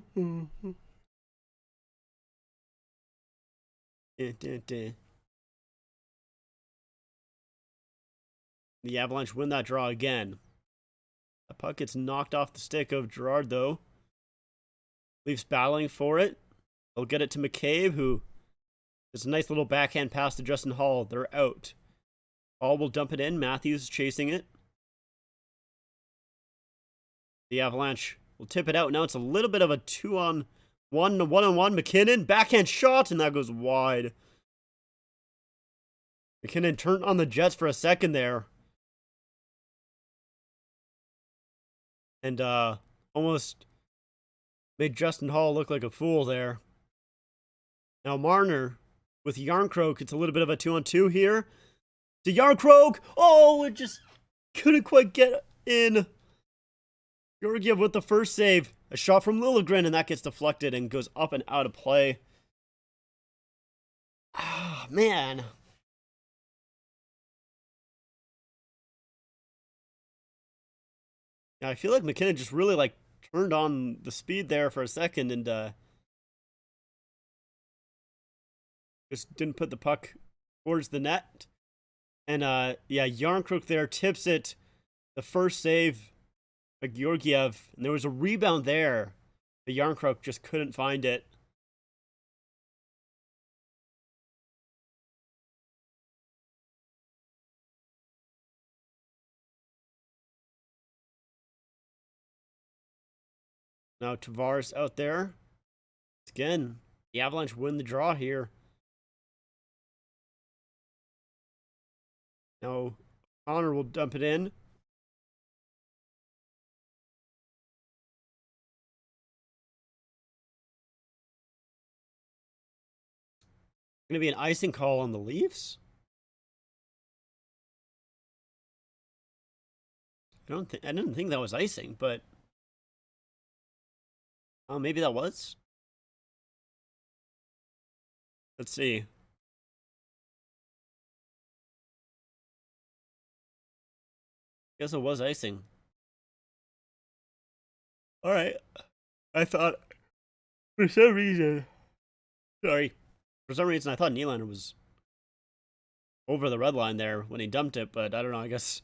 S1: Avalanche win that draw again. The puck gets knocked off the stick of Girard, though. Leafs battling for it. They'll get it to McCabe, who is a nice little backhand pass to Justin Hall. They're out. Hall will dump it in. Matthews chasing it. The Avalanche will tip it out. Now it's a little bit of a 2-on-1, a 1-on-1. McKinnon, backhand shot, and that goes wide. McKinnon turned on the Jets for a second there. And almost made Justin Hall look like a fool there. Now Marner with Yarncroke. It's a little bit of a 2-on-2 here. To Yarncroke. Oh, it just couldn't quite get in. Georgiev with the first save. A shot from Liljegren, and that gets deflected and goes up and out of play. Ah, man. Yeah, I feel like McKinnon just really, like, turned on the speed there for a second and just didn't put the puck towards the net. And, yeah, Yarncrook there tips it. The first save by Georgiev. And there was a rebound there. But Yarncrook just couldn't find it. Now Tavares out there. Again, the Avalanche win the draw here. Now Connor will dump it in. Going to be an icing call on the Leafs. I didn't think that was icing, but oh, maybe that was. Let's see. Guess it was icing. All right. I thought for some reason. Sorry. For some reason, I thought Nylander was over the red line there when he dumped it, but I don't know. I guess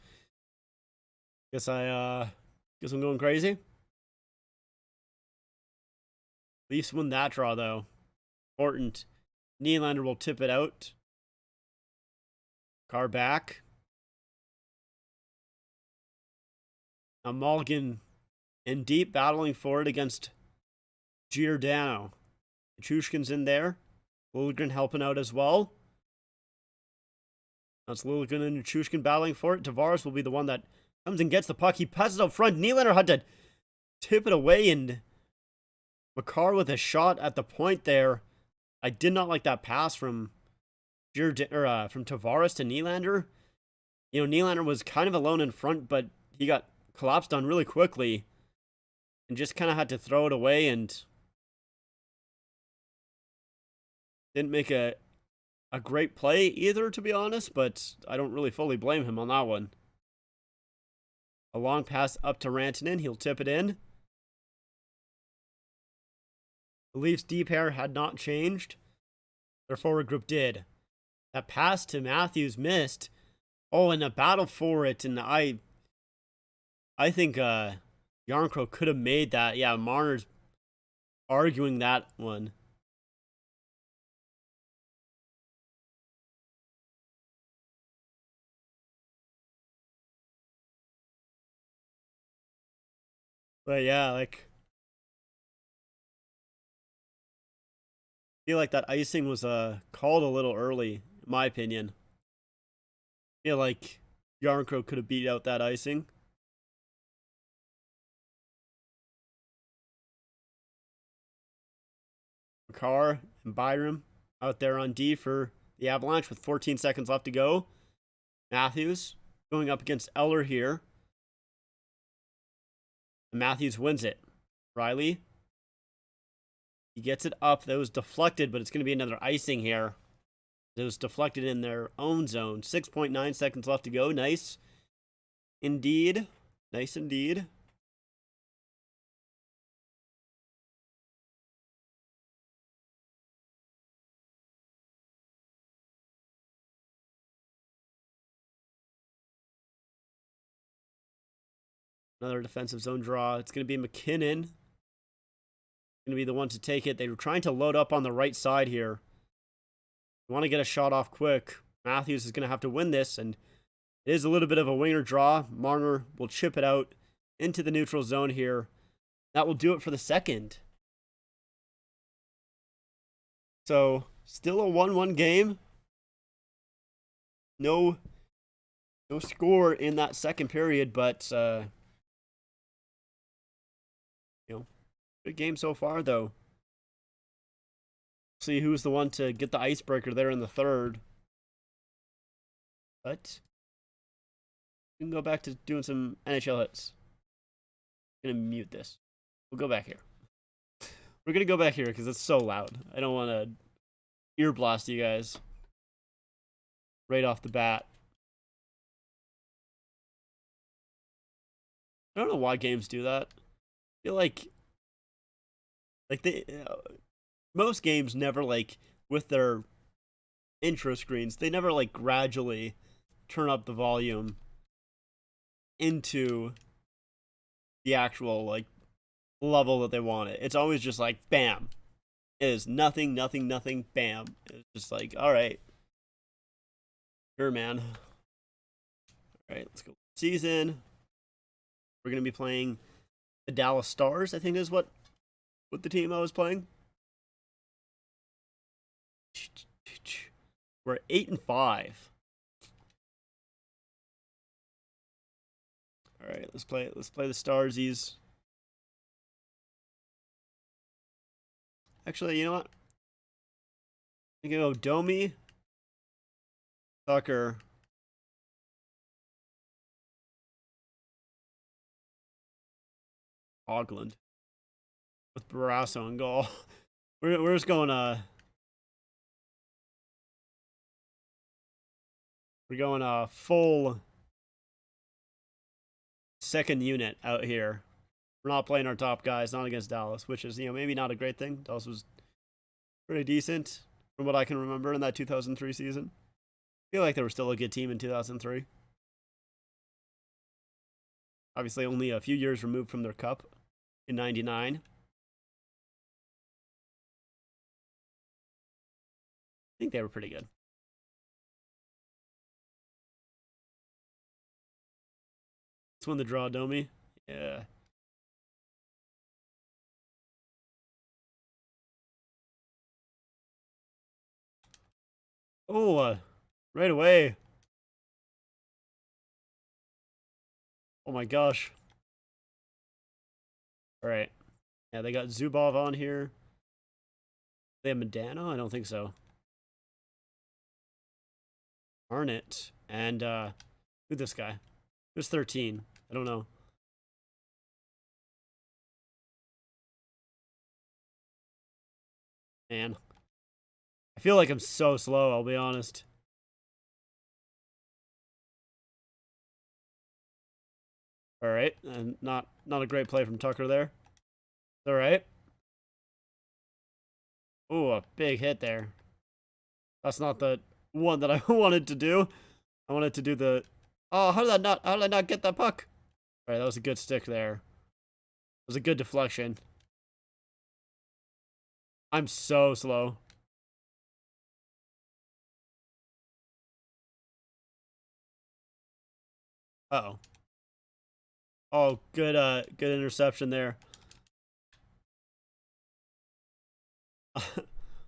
S1: I'm going crazy. Leafs win that draw though. Important. Nylander will tip it out. Car back. Now Mulligan in deep, battling for it against Giordano. Chushkin's in there. Liljegren helping out as well. That's Liljegren and Chushkin battling for it. Tavares will be the one that comes and gets the puck. He passes out front. Nylander had to tip it away, and Makar with a shot at the point there. I did not like that pass from from Tavares to Nylander. You know, Nylander was kind of alone in front, but he got collapsed on really quickly and just kind of had to throw it away and didn't make a great play either, to be honest, but I don't really fully blame him on that one. A long pass up to Rantanen. He'll tip it in. The Leafs' deep pair had not changed. Their forward group did. That pass to Matthews missed. Oh, and a battle for it, and I think Yarncroke could have made that. Yeah, Marner's arguing that one. But yeah, like, I feel like that icing was called a little early, in my opinion. I feel like Yarncroke could have beat out that icing. Makar and Byram out there on D for the Avalanche with 14 seconds left to go. Matthews going up against Eller here. Matthews wins it. Riley. He gets it up. That was deflected, but it's going to be another icing here. It was deflected in their own zone. 6.9 seconds left to go. Nice. Indeed. Nice indeed. Another defensive zone draw. It's going to be McKinnon. Going to be the one to take it. They were trying to load up on the right side here. You want to get a shot off quick. Matthews is going to have to win this, and it is a little bit of a winger draw. Marner will chip it out into the neutral zone here. That will do it for the second. So, still a 1-1 game. No score in that second period, but good game so far, though. See who's the one to get the icebreaker there in the third. But we can go back to doing some NHL hits. I'm gonna mute this. We'll go back here. We're gonna go back here because it's so loud. I don't want to ear blast you guys right off the bat. I don't know why games do that. I feel like they most games never like with their intro screens, they never like gradually turn up the volume into the actual like level that they want it. It's always just like bam. It is nothing, nothing, nothing, bam. It's just like, all right. Sure, man. All right, let's go. Season. We're going to be playing the Dallas Stars, I think is what the team I was playing. We're 8-5. All right, let's play the Starsies. Actually, you know what? I can go Domi, Tucker, Hogland with Barrasso in goal. We're just going we're going full second unit out here. We're not playing our top guys, not against Dallas, which is, maybe not a great thing. Dallas was pretty decent from what I can remember in that 2003 season. I feel like they were still a good team in 2003. Obviously, only a few years removed from their cup in 99. I think they were pretty good. Let's win the draw, Domi. Yeah. Oh, right away. Oh my gosh. All right. Yeah, they got Zubov on here. They have Medano? I don't think so. Arnott. And, who's this guy? Who's 13? I don't know. Man. I feel like I'm so slow, I'll be honest. All right, and not a great play from Tucker there. All right. Oh, a big hit there. That's not the one that I wanted to do. I wanted to do the... Oh, how did I not get that puck? All right, that was a good stick there. It was a good deflection. I'm so slow. Uh-oh. Oh, good interception there.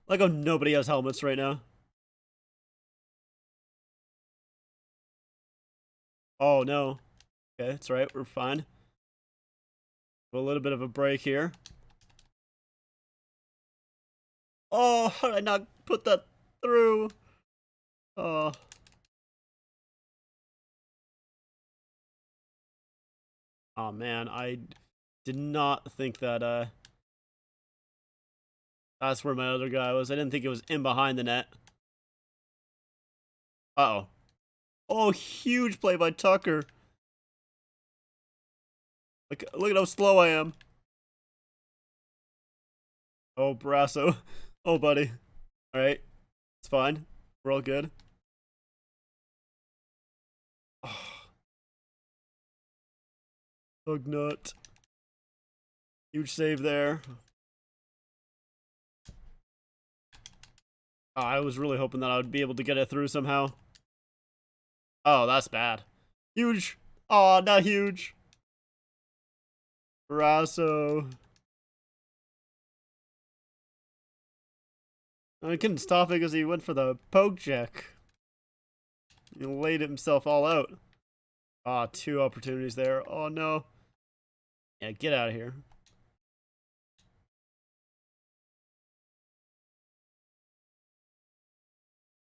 S1: Like how nobody has helmets right now. Oh, no. Okay, that's right. We're fine. A little bit of a break here. Oh, how did I not put that through? Oh. Oh, man. I did not think that, that's where my other guy was. I didn't think it was in behind the net. Uh-oh. Oh, huge play by Tucker. Look at how slow I am. Oh, Brasso. Oh, buddy. All right. It's fine. We're all good. Oh. Ugnut. Huge save there. Oh, I was really hoping that I would be able to get it through somehow. Oh, that's bad. Huge. Oh, not huge. Brasso. I couldn't stop it because he went for the poke check. He laid himself all out. Ah, 2 opportunities there. Oh, no. Yeah, get out of here.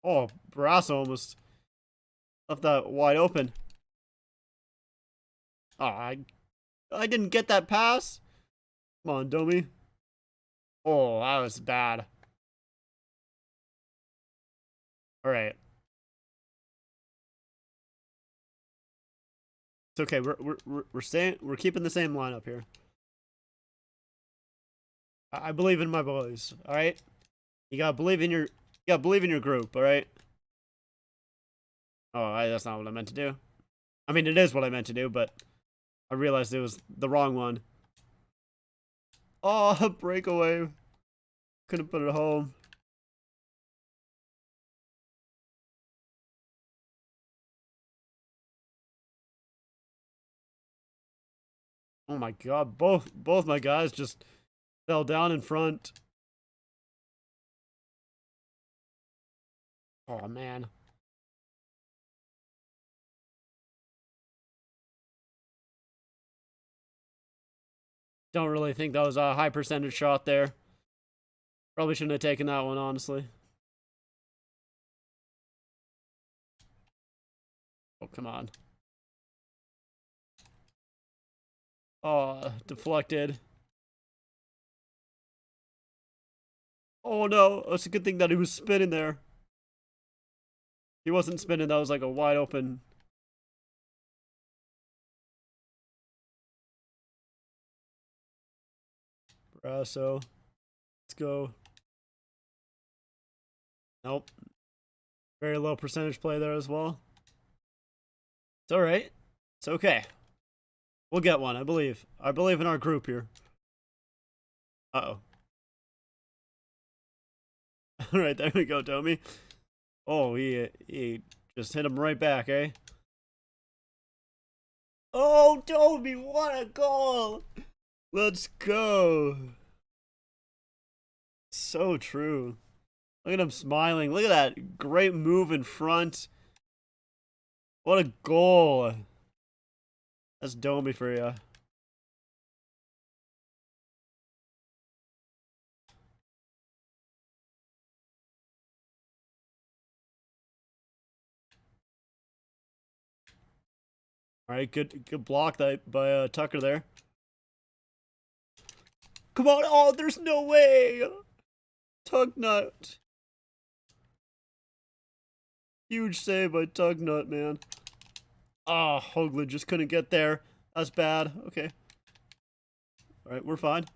S1: Oh, Brasso almost left that wide open. Oh, I didn't get that pass. Come on, Domi. Oh, that was bad. All right. It's okay. We're keeping the same lineup here. I believe in my boys. All right. You gotta believe in your group. All right. Oh, that's not what I meant to do. I mean, it is what I meant to do, but I realized it was the wrong one. Oh, breakaway. Couldn't put it home. Oh my god, both my guys just fell down in front. Oh man. Don't really think that was a high percentage shot there. Probably shouldn't have taken that one, honestly. Oh, come on. Oh, deflected. Oh no, it's a good thing that he was spinning there. He wasn't spinning, that was like a wide open. So, let's go. Nope. Very low percentage play there as well. It's alright. It's okay. We'll get one, I believe. I believe in our group here. Uh-oh. Alright, there we go, Domi. Oh, he just hit him right back, eh? Oh, Domi, what a goal! Let's go. So true. Look at him smiling. Look at that great move in front. What a goal. That's Domi for you. All right, good block that by Tucker there. Come on! Oh, there's no way. Tugnut. Huge save by Tugnut, man. Ah, oh, Hoagland just couldn't get there. That's bad. Okay. All right, we're fine.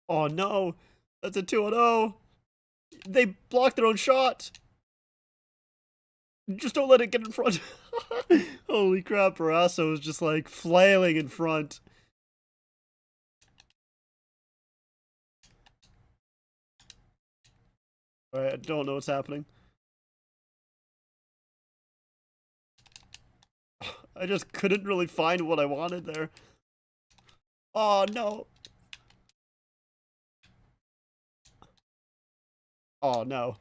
S1: Oh no, that's a 2-0. They blocked their own shot. Just don't let it get in front. Holy crap, Barrasso was just like flailing in front. Alright, I don't know what's happening. I just couldn't really find what I wanted there. Oh no. Oh no.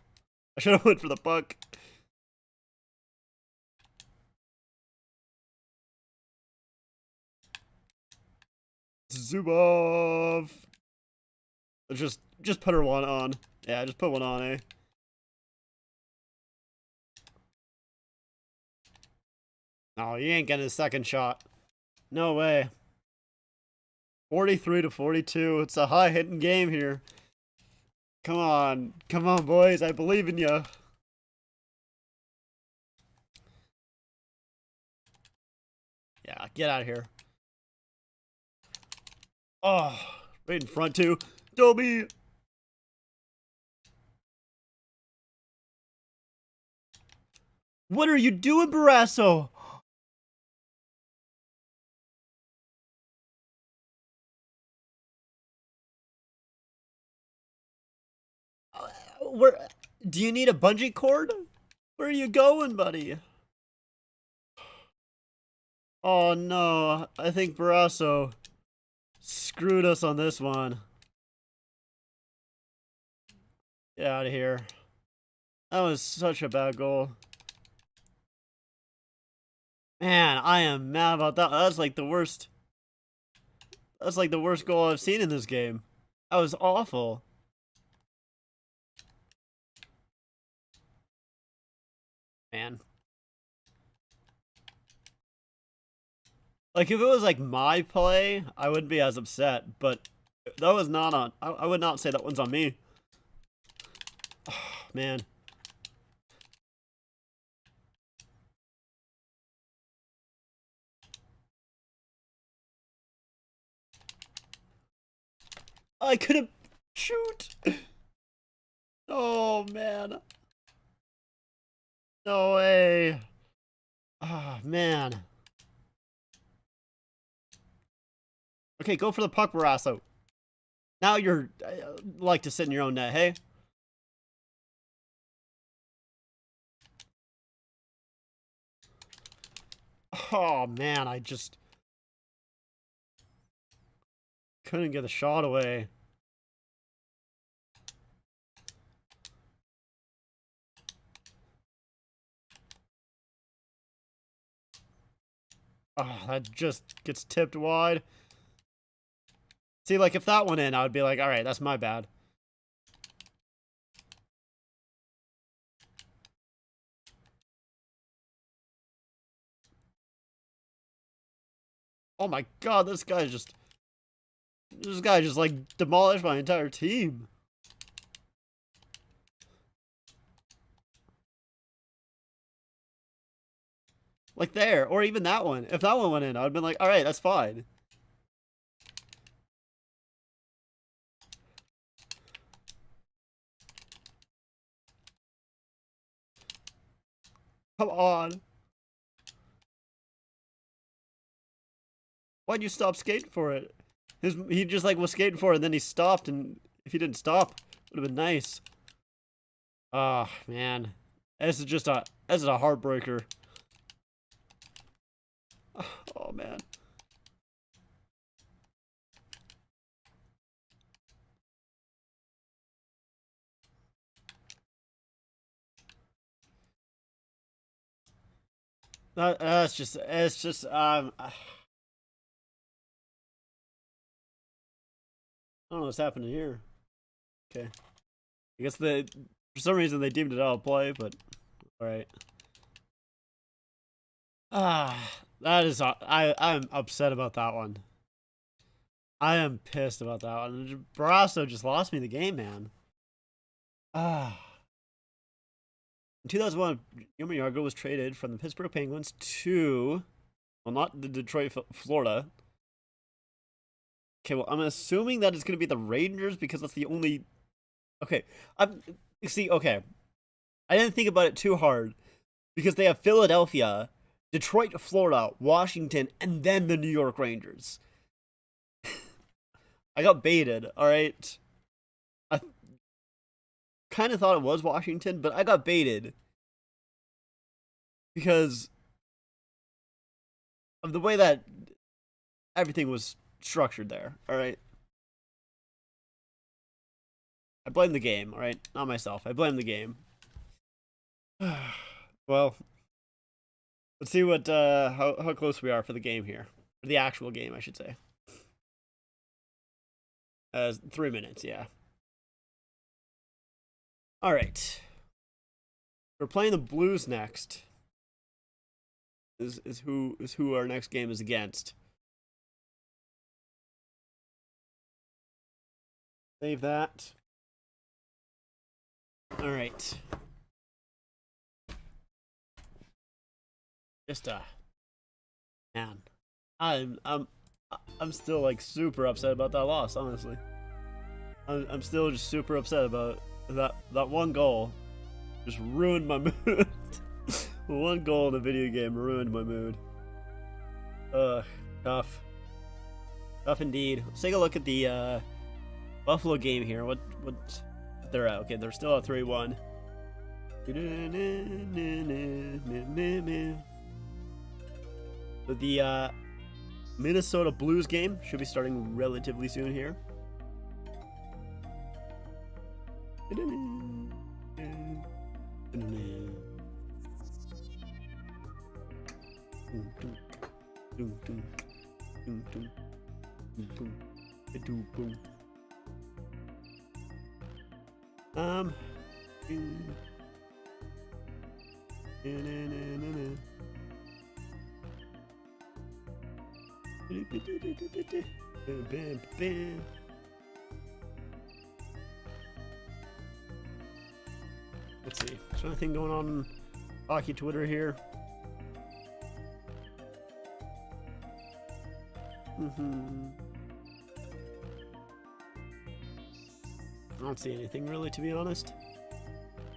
S1: I should have went for the puck. Zubov. Just put her one on. Yeah, just put one on, eh? No, you ain't getting a second shot. No way. 43-42. It's a high hitting game here. Come on, boys. I believe in you. Yeah, get out of here. Oh, right in front too. Dobie. What are you doing, Barrasso? Where? Do you need a bungee cord? Where are you going, buddy? Oh no, I think Barrasso screwed us on this one. Get out of here. That was such a bad goal. Man, I am mad about that. That's like the worst. That's like the worst goal I've seen in this game. That was awful. Man. Like, if it was, like, my play, I wouldn't be as upset, but that was not on... I would not say that one's on me. Oh, man. I could have... Shoot! Oh, man. No way. Ah, oh, man. Okay, go for the puck, Barrasso. Now you're like to sit in your own net, hey? Oh, man, I just couldn't get the shot away. Oh, that just gets tipped wide. See, like, if that went in, I would be like, all right, that's my bad. Oh my god, this guy just like demolished my entire team. Like there, or even that one. If that one went in, I would have been like, all right, that's fine. Come on. Why'd you stop skating for it? He just like was skating for it and then he stopped, and if he didn't stop, it would have been nice. Oh man. This is a heartbreaker. Oh man. It's just I don't know what's happening here. Okay. I guess for some reason they deemed it out of play, but alright. That is I'm upset about that one. I am pissed about that one. Barrasso just lost me the game, man. In 2001, Yoma Yargo was traded from the Pittsburgh Penguins to, well, not the Detroit, Florida. Okay, well, I'm assuming that it's going to be the Rangers because that's the only... Okay, okay. I didn't think about it too hard because they have Philadelphia, Detroit, Florida, Washington, and then the New York Rangers. I got baited, alright? I kind of thought it was Washington, but I got baited because of the way that everything was structured there, alright? I blame the game, alright? Not myself. I blame the game. Well, let's see what how close we are for the game here. For the actual game, I should say. 3 minutes, yeah. Alright. We're playing the Blues next. Is who our next game is against. Save that. Alright. Just man. I'm still like super upset about that loss, honestly. I'm still just super upset about that one goal. Just ruined my mood. One goal in a video game ruined my mood. Tough. Tough indeed. Let's take a look at the Buffalo game here. What they're at? Okay, they're still at 3-1. But the Minnesota Blues game should be starting relatively soon here. Let's see. Is there anything going on in hockey Twitter here? I don't see anything really, to be honest.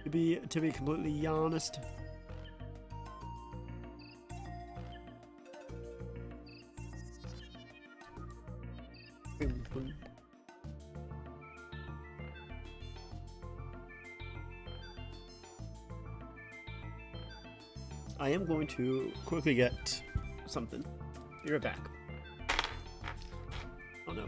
S1: To be completely honest. I am going to quickly get something. Be right back. Oh no.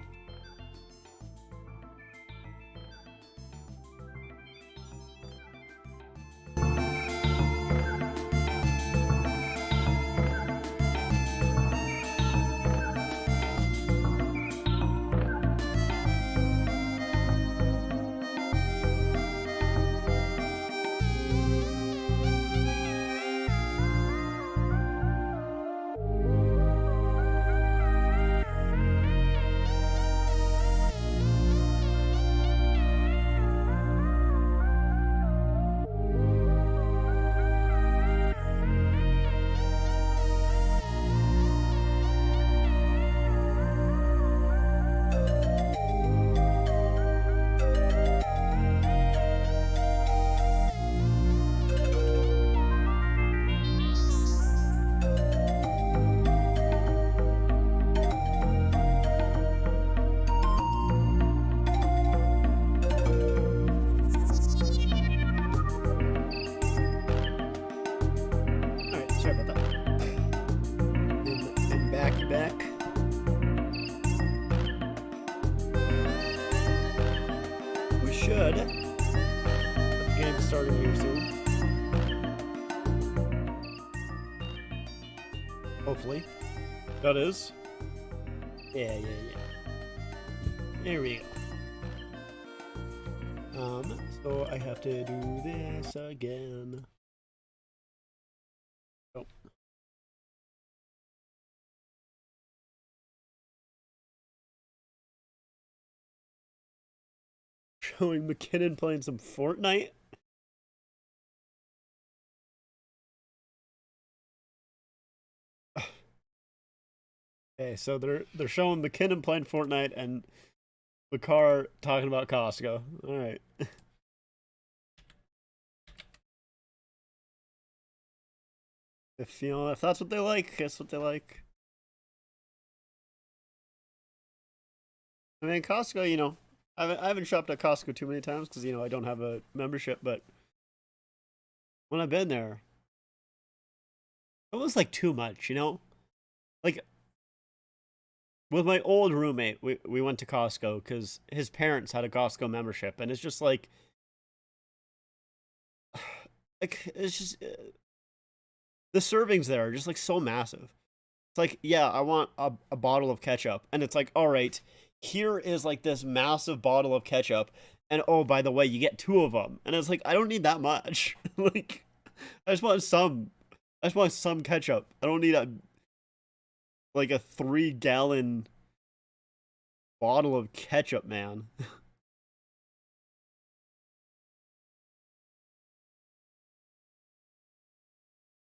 S1: Hopefully. That is. Yeah. There we go. So I have to do this again. Oh. Showing McKinnon playing some Fortnite. Okay, so they're showing McKinnon playing Fortnite and Makar talking about Costco. All right. If that's what they like, that's what they like. I mean, Costco, you know, I haven't shopped at Costco too many times because, you know, I don't have a membership, but when I've been there, it was like too much, you know? Like, with my old roommate, we went to Costco because his parents had a Costco membership, and it's just like it's just the servings there are just like so massive. It's like, yeah, I want a bottle of ketchup, and it's like, all right, here is like this massive bottle of ketchup, and oh, by the way, you get 2 of them, and it's like, I don't need that much. Like, I just want some ketchup. I don't need a 3-gallon bottle of ketchup, man.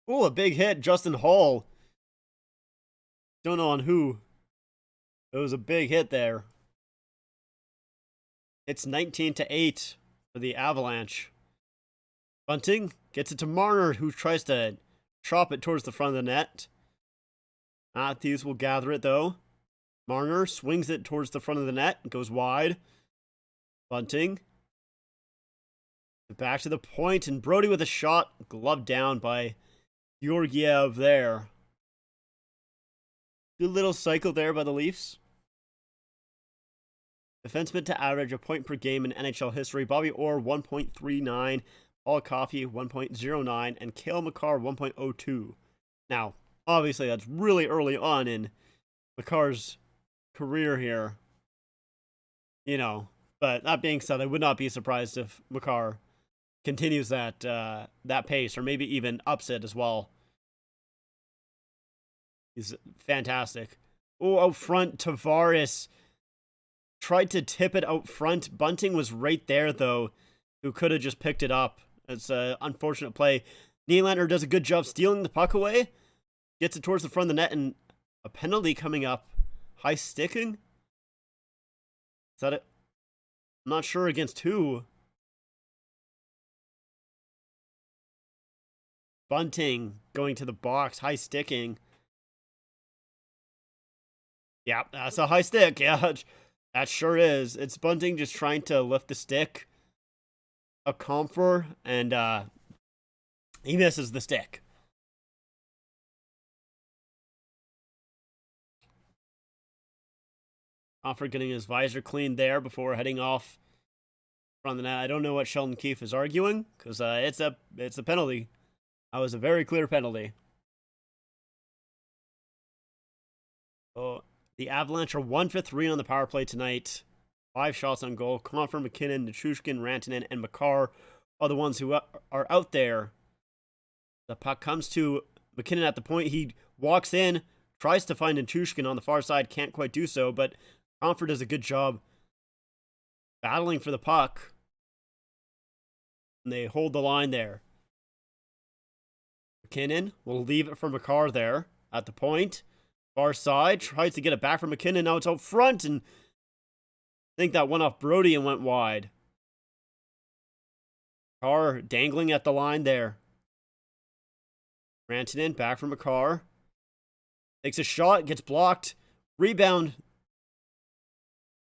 S1: Oh, a big hit, Justin Hall. Don't know on who. It was a big hit there. It's 19-8 for the Avalanche. Bunting gets it to Marner, who tries to chop it towards the front of the net. Matthews will gather it, though. Marner swings it towards the front of the net and goes wide. Bunting. Back to the point, and Brody with a shot, gloved down by Georgiev there. Good little cycle there by the Leafs. Defenseman to average a point per game in NHL history. Bobby Orr, 1.39. Paul Coffey, 1.09. And Cale Makar, 1.02. Now, obviously, that's really early on in Makar's career here. You know, but that being said, I would not be surprised if Makar continues that pace, or maybe even ups it as well. He's fantastic. Oh, out front, Tavares tried to tip it out front. Bunting was right there, though, who could have just picked it up. It's an unfortunate play. Nylander does a good job stealing the puck away. Gets it towards the front of the net, and a penalty coming up. High sticking? Is that it? I'm not sure against who. Bunting going to the box. High sticking. Yeah, that's a high stick. Yeah, that sure is. It's Bunting just trying to lift the stick. A comfort, and he misses the stick. Comfort getting his visor cleaned there before heading off from the net. I don't know what Sheldon Keefe is arguing, because it's a penalty. That was a very clear penalty. Oh, the Avalanche are 1 for 3 on the power play tonight. 5 shots on goal. Compher, McKinnon, Nichushkin, Rantanen, and Makar are the ones who are out there. The puck comes to McKinnon at the point. He walks in, tries to find Nichushkin on the far side, can't quite do so, but Compher does a good job battling for the puck. And they hold the line there. McKinnon will leave it for Makar there at the point. Far side, tries to get it back from McKinnon. Now it's out front, and I think that went off Brody and went wide. Makar dangling at the line there. Rantanen back from Makar. Takes a shot, gets blocked. Rebound.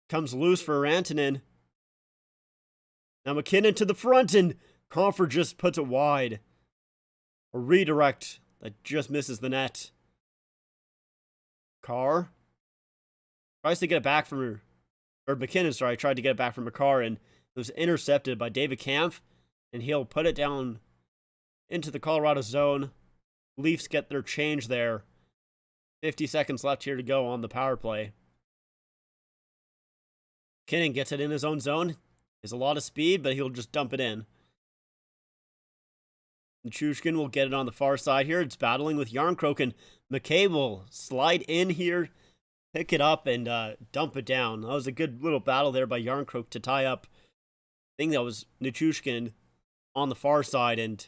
S1: Comes loose for Rantanen. Now McKinnon to the front, and Compher just puts it wide. A redirect that just misses the net. Carr tries to get it back from her. Or McKinnon, sorry, tried to get it back from Makar, and it was intercepted by David Kampf, and he'll put it down into the Colorado zone. Leafs get their change there. 50 seconds left here to go on the power play. McKinnon gets it in his own zone. There's a lot of speed, but he'll just dump it in. Nichushkin will get it on the far side here. It's battling with Yarncroke, and McCabe will slide in here, pick it up, and dump it down. That was a good little battle there by Yarncroke to tie up. I think that was Nichushkin on the far side, and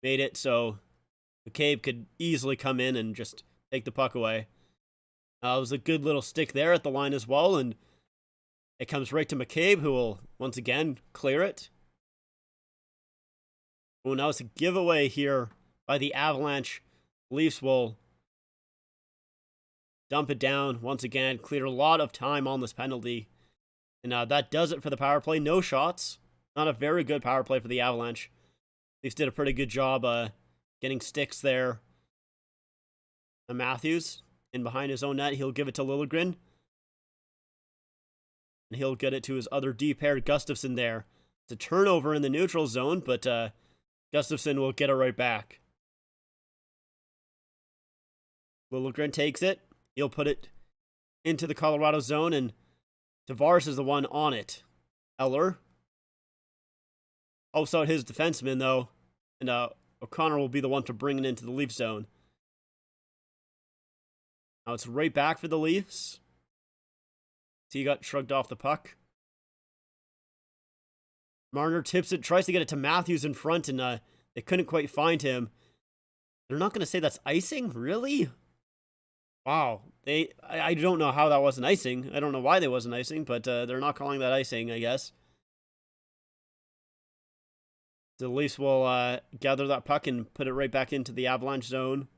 S1: made it so McCabe could easily come in and just take the puck away. It was a good little stick there at the line as well, and it comes right to McCabe, who will once again clear it. Oh, now it's a giveaway here by the Avalanche. Leafs will dump it down once again, clear a lot of time on this penalty. And that does it for the power play. No shots. Not a very good power play for the Avalanche. Leafs did a pretty good job getting sticks there. And Matthews in behind his own net. He'll give it to Liljegren. And he'll get it to his other D pair, Gustafsson there. It's a turnover in the neutral zone, but Gustafsson will get it right back. Liljegren takes it. He'll put it into the Colorado zone, and Tavares is the one on it. Eller helps out his defenseman, though, and O'Connor will be the one to bring it into the Leaf zone. Now it's right back for the Leafs. He got shrugged off the puck. Marner tips it, tries to get it to Matthews in front, and they couldn't quite find him. They're not going to say that's icing? Really? Wow. I don't know how that wasn't icing. I don't know why they wasn't icing, but they're not calling that icing, I guess. The Leafs will gather that puck and put it right back into the Avalanche zone.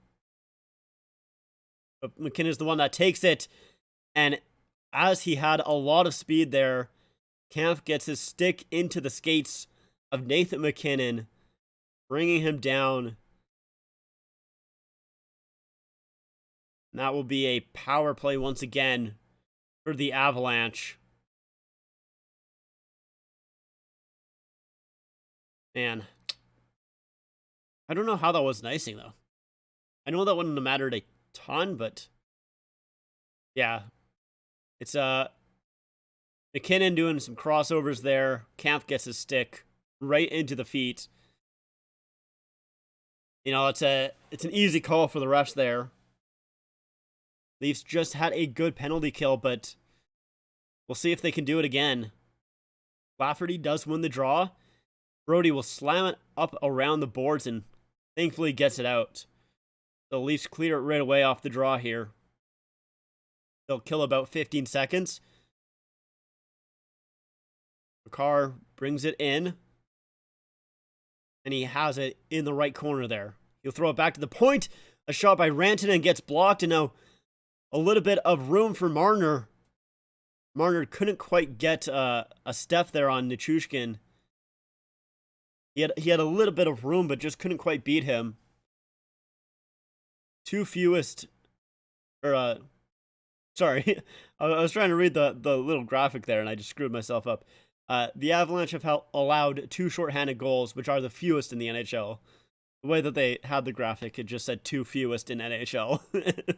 S1: But McKinnon's the one that takes it, and as he had a lot of speed there, Kampf gets his stick into the skates of Nathan McKinnon, bringing him down. And that will be a power play once again for the Avalanche. Man, I don't know how that was icing, though. I know that wouldn't have mattered a ton, but yeah. It's McKinnon doing some crossovers there. Kampf gets his stick right into the feet. You know, it's an easy call for the refs there. Leafs just had a good penalty kill, but we'll see if they can do it again. Lafferty does win the draw. Brody will slam it up around the boards and thankfully gets it out. The Leafs clear it right away off the draw here. They'll kill about 15 seconds. Makar brings it in. And he has it in the right corner there. He'll throw it back to the point. A shot by Rantanen gets blocked. And now a little bit of room for Marner. Marner couldn't quite get a step there on Nichushkin. He had a little bit of room, but just couldn't quite beat him. Sorry. I was trying to read the little graphic there, and I just screwed myself up. The Avalanche have allowed 2 shorthanded goals, which are the fewest in the NHL. The way that they had the graphic, it just said 2 fewest in NHL,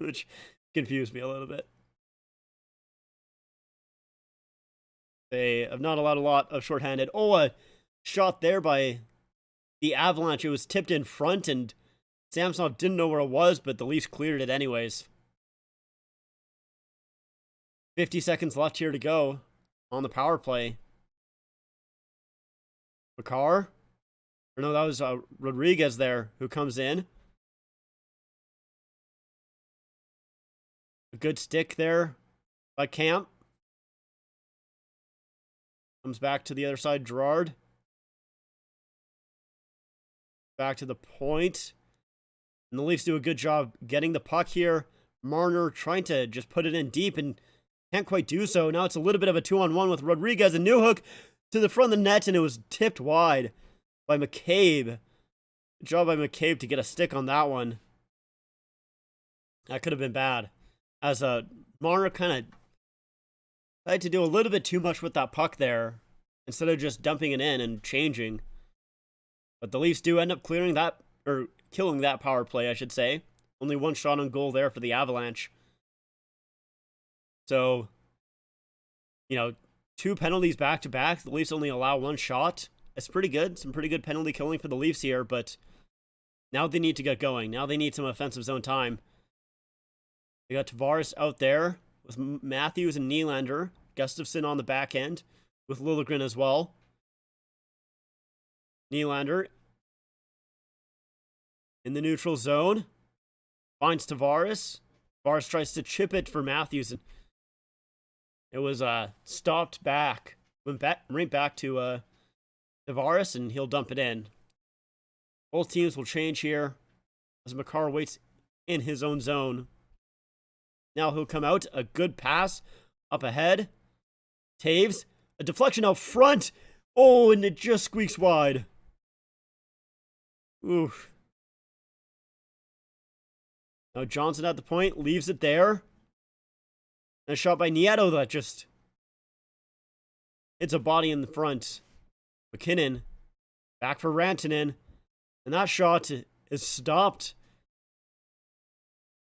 S1: which confused me a little bit. They have not allowed a lot of shorthanded. Oh, a shot there by the Avalanche. It was tipped in front, and Samsonov didn't know where it was, but the Leafs cleared it anyways. 50 seconds left here to go on the power play. Makar? Or no, that was Rodriguez there who comes in. A good stick there by Camp. Comes back to the other side, Gerard. Back to the point. And the Leafs do a good job getting the puck here. Marner trying to just put it in deep and can't quite do so. Now it's a little bit of a 2-on-1 with Rodriguez and Newhook to the front of the net, and it was tipped wide by McCabe. Good job by McCabe to get a stick on that one. That could have been bad. As Marner kind of tried to do a little bit too much with that puck there instead of just dumping it in and changing. But the Leafs do end up clearing that, or killing that power play, I should say. Only 1 shot on goal there for the Avalanche. So, 2 penalties back to back. The Leafs only allow 1 shot. It's pretty good. Some pretty good penalty killing for the Leafs here, but now they need to get going. Now they need some offensive zone time. They got Tavares out there with Matthews and Nylander. Gustafsson on the back end with Liljegren as well. Nylander in the neutral zone. Finds Tavares. Tavares tries to chip it for Matthews. It was stopped back. Went right back to Tavares, and he'll dump it in. Both teams will change here as Makar waits in his own zone. Now he'll come out. A good pass up ahead. Taves. A deflection out front. Oh, and it just squeaks wide. Oof. Now Johnson at the point. Leaves it there. And a shot by Nieto that just hits a body in the front. McKinnon back for Rantanen. And that shot is stopped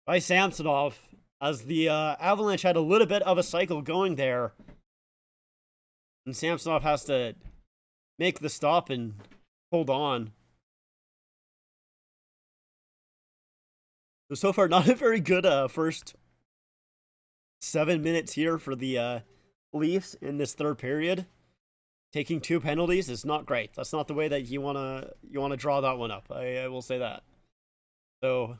S1: by Samsonov as the Avalanche had a little bit of a cycle going there. And Samsonov has to make the stop and hold on. So far, not a very good first 7 minutes here for the Leafs in this third period. Taking 2 penalties is not great. That's not the way that you wanna draw that one up. I will say that. So,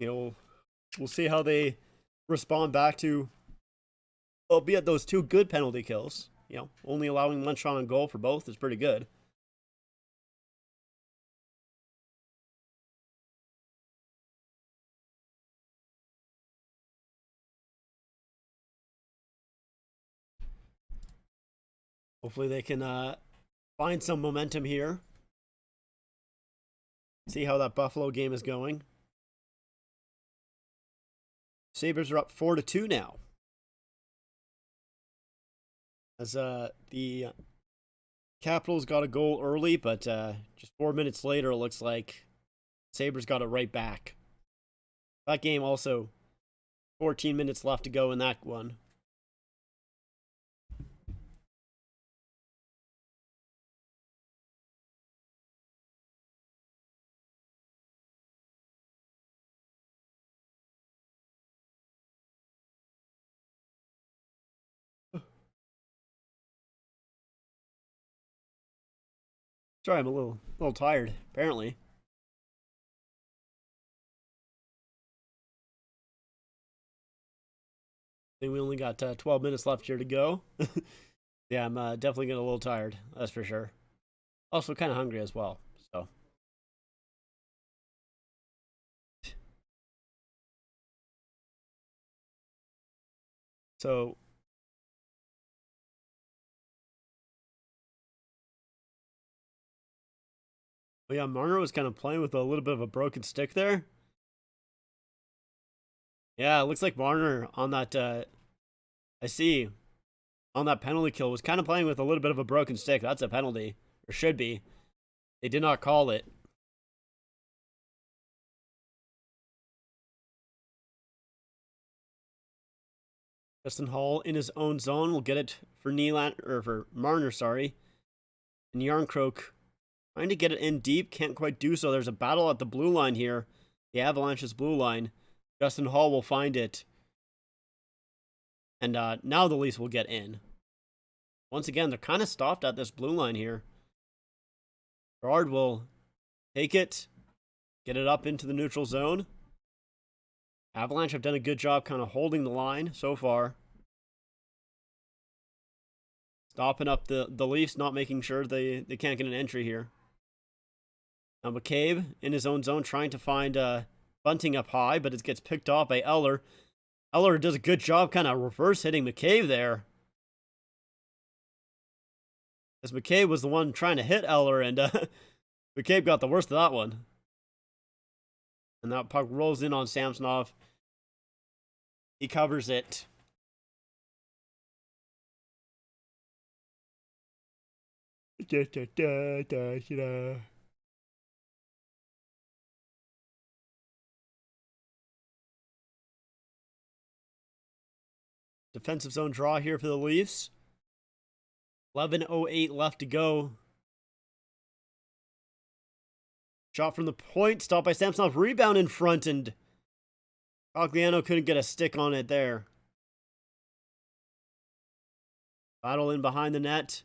S1: we'll see how they respond back to, albeit those 2 good penalty kills. Only allowing 1 shot on goal for both is pretty good. Hopefully they can find some momentum here. See how that Buffalo game is going. Sabres are up 4-2 now. As the Capitals got a goal early, but just 4 minutes later, it looks like Sabres got it right back. That game also 14 minutes left to go in that one. Sorry, I'm a little tired, apparently. I think we only got 12 minutes left here to go. Yeah, I'm definitely getting a little tired, that's for sure. Also kind of hungry as well, so. So, well, yeah, Marner was kind of playing with a little bit of a broken stick there. Yeah, it looks like Marner on that, I see, on that penalty kill was kind of playing with a little bit of a broken stick. That's a penalty, or should be. They did not call it. Justin Hall in his own zone will get it for for Marner, sorry. And Yarncroak trying to get it in deep, can't quite do so. There's a battle at the blue line here. The Avalanche's blue line. Justin Hall will find it. And now the Leafs will get in. Once again, they're kind of stopped at this blue line here. Gerard will take it, get it up into the neutral zone. Avalanche have done a good job kind of holding the line so far. Stopping up the Leafs, not making sure they can't get an entry here. Now McCabe in his own zone trying to find Bunting up high, but it gets picked off by Eller. Eller does a good job kind of reverse hitting McCabe there. As McCabe was the one trying to hit Eller, and McCabe got the worst of that one. And that puck rolls in on Samsonov. He covers it. Defensive zone draw here for the Leafs. 11:08 left to go. Shot from the point, stopped by Samsonov. Rebound in front, and Cogliano couldn't get a stick on it there. Battle in behind the net.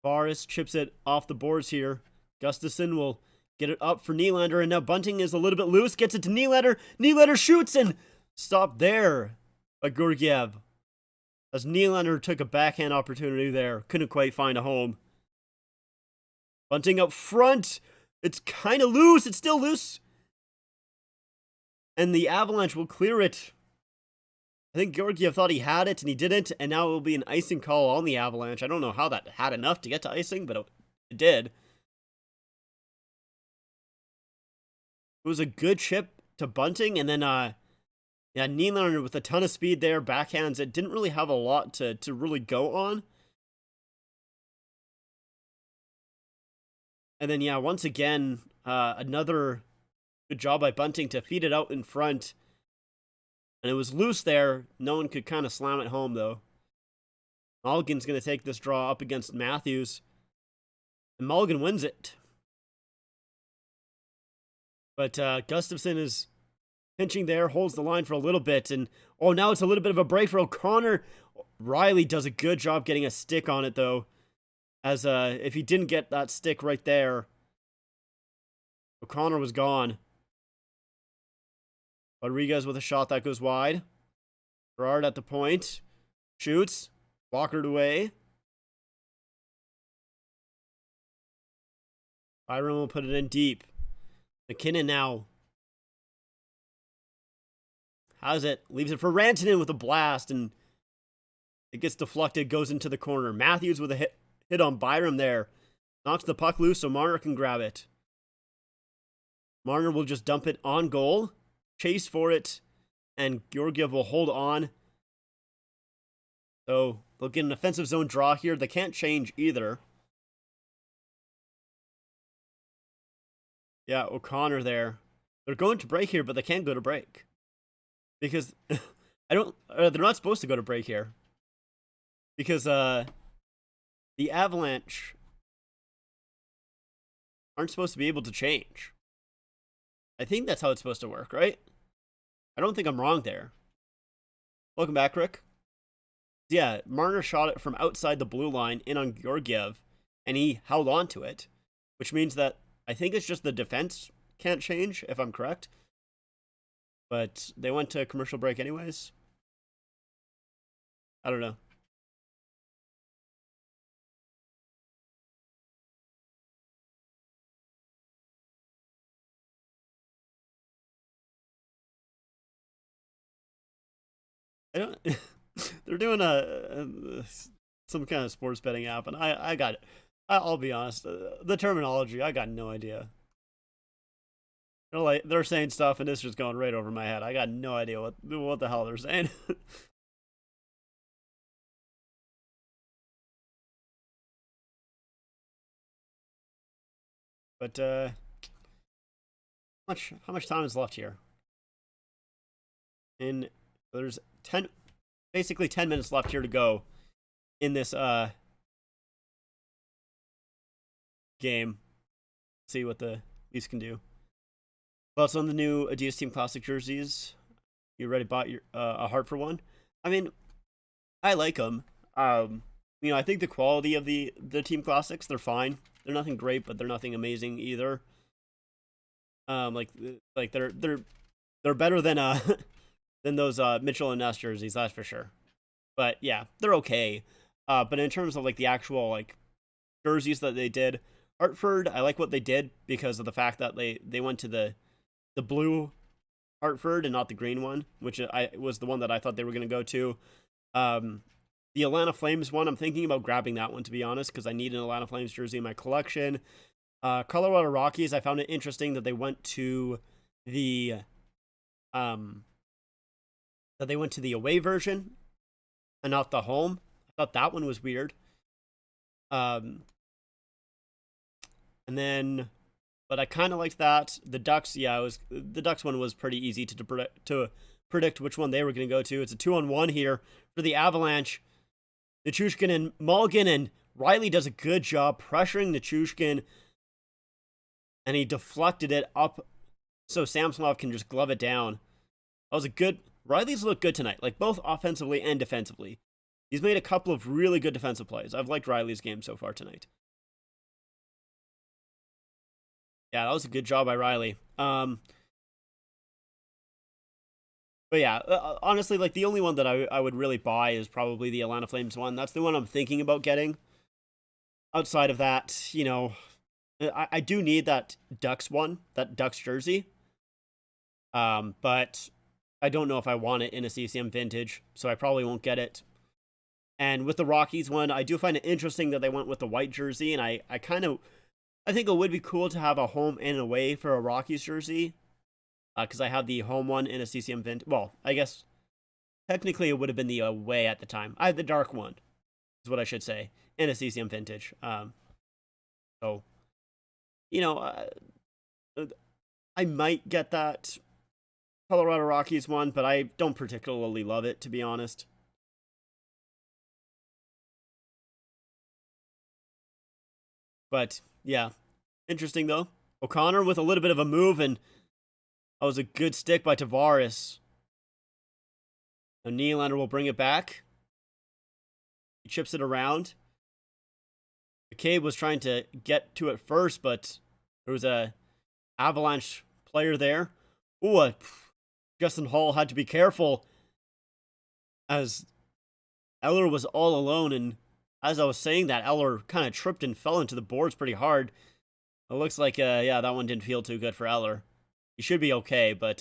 S1: Boris chips it off the boards here. Gustafsson will get it up for Nylander, and now Bunting is a little bit loose. Gets it to Nylander. Nylander shoots, and stopped there by Georgiev. As Nylander took a backhand opportunity there. Couldn't quite find a home. Bunting up front. It's kind of loose. It's still loose. And the Avalanche will clear it. I think Georgiev thought he had it, and he didn't. And now it will be an icing call on the Avalanche. I don't know how that had enough to get to icing, but it did. It was a good chip to Bunting, and then Nylander with a ton of speed there, backhands. It didn't really have a lot to really go on. And then, once again, another good job by Bunting to feed it out in front. And it was loose there. No one could kind of slam it home, though. Mulligan's going to take this draw up against Matthews. And Mulligan wins it. But Gustafsson is pinching there, holds the line for a little bit. And, now it's a little bit of a break for O'Connor. Riley does a good job getting a stick on it, though. As if he didn't get that stick right there, O'Connor was gone. Rodriguez with a shot that goes wide. Gerard at the point. Shoots. Walkered away. Byron will put it in deep. McKinnon now has it. Leaves it for Rantanen with a blast. And it gets deflected. Goes into the corner. Matthews with a hit on Byram there. Knocks the puck loose so Marner can grab it. Marner will just dump it on goal. Chase for it. And Georgiev will hold on. So they'll get an offensive zone draw here. They can't change either. Yeah, O'Connor there. They're going to break here, but they can't go to break. Because they're not supposed to go to break here. Because the Avalanche aren't supposed to be able to change. I think that's how it's supposed to work, right? I don't think I'm wrong there. Welcome back, Rick. Yeah, Marner shot it from outside the blue line in on Georgiev, and he held on to it. which means that I think it's just the defense can't change, if I'm correct. But they went to commercial break anyways. I don't know. I don't. They're doing some kind of sports betting app, and I got it. I'll be honest. The terminology, I got no idea. They're saying stuff, and it's just going right over my head. I got no idea what the hell they're saying. But how much time is left here? And there's basically 10 minutes left here to go in this game. See what the Leafs can do. Thoughts on the new Adidas Team Classic jerseys? You already bought your a heart for one? I mean, I like them. I think the quality of the Team Classics, they're fine. They're nothing great, but they're nothing amazing either. Like they're better than than those Mitchell and Ness jerseys, that's for sure. But yeah, they're okay. But in terms of like the actual like jerseys that they did, Hartford, I like what they did because of the fact that they went to the blue Hartford and not the green one, which was the one that I thought they were going to go to. The Atlanta Flames one, I'm thinking about grabbing that one, to be honest, because I need an Atlanta Flames jersey in my collection. Colorado Rockies, I found it interesting that they went to the away version and not the home. I thought that one was weird. And then, but I kind of liked that. The Ducks, the Ducks one was pretty easy to predict which one they were going to go to. It's a 2-on-1 here for the Avalanche. Nichushkin and Mulligan, and Riley does a good job pressuring Nichushkin, and he deflected it up so Samsonov can just glove it down. That was a good... Riley's looked good tonight, like both offensively and defensively. He's made a couple of really good defensive plays. I've liked Riley's game so far tonight. Yeah, that was a good job by Riley. But yeah, honestly, like the only one that I would really buy is probably the Atlanta Flames one. That's the one I'm thinking about getting. Outside of that, I do need that Ducks one, that Ducks jersey. But I don't know if I want it in a CCM vintage, so I probably won't get it. And with the Rockies one, I do find it interesting that they went with the white jersey, and I think it would be cool to have a home and away for a Rockies jersey. Because I have the home one in a CCM vintage. Well, I guess technically it would have been the away at the time. I had the dark one, is what I should say, in a CCM vintage. So, I might get that Colorado Rockies one, but I don't particularly love it, to be honest. But, yeah, interesting though. O'Connor with a little bit of a move, and that was a good stick by Tavares. Now Nylander will bring it back. He chips it around. McCabe was trying to get to it first, but there was a Avalanche player there. Ooh, Justin Hall had to be careful as Eller was all alone, and as I was saying that, Eller kind of tripped and fell into the boards pretty hard. It looks like, that one didn't feel too good for Eller. He should be okay, but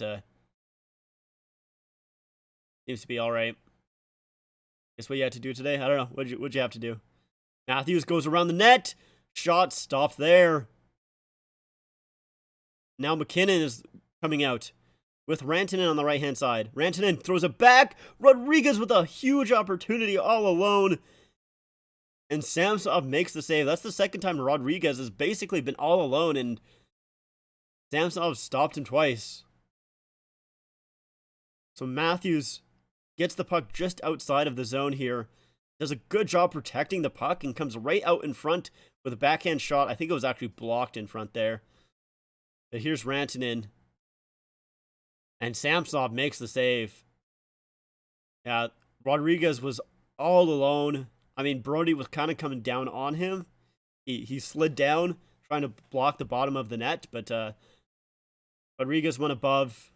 S1: seems to be all right. Guess what you had to do today? I don't know. What'd you have to do? Matthews goes around the net. Shot stopped there. Now McKinnon is coming out with Rantanen on the right-hand side. Rantanen throws it back. Rodriguez with a huge opportunity all alone. And Samsonov makes the save. That's the second time Rodriguez has basically been all alone, and Samsonov stopped him twice. So Matthews gets the puck just outside of the zone here. Does a good job protecting the puck and comes right out in front with a backhand shot. I think it was actually blocked in front there. But here's Rantanen. And Samsonov makes the save. Yeah, Rodriguez was all alone. I mean, Brody was kind of coming down on him. He slid down, trying to block the bottom of the net, but Rodriguez went above.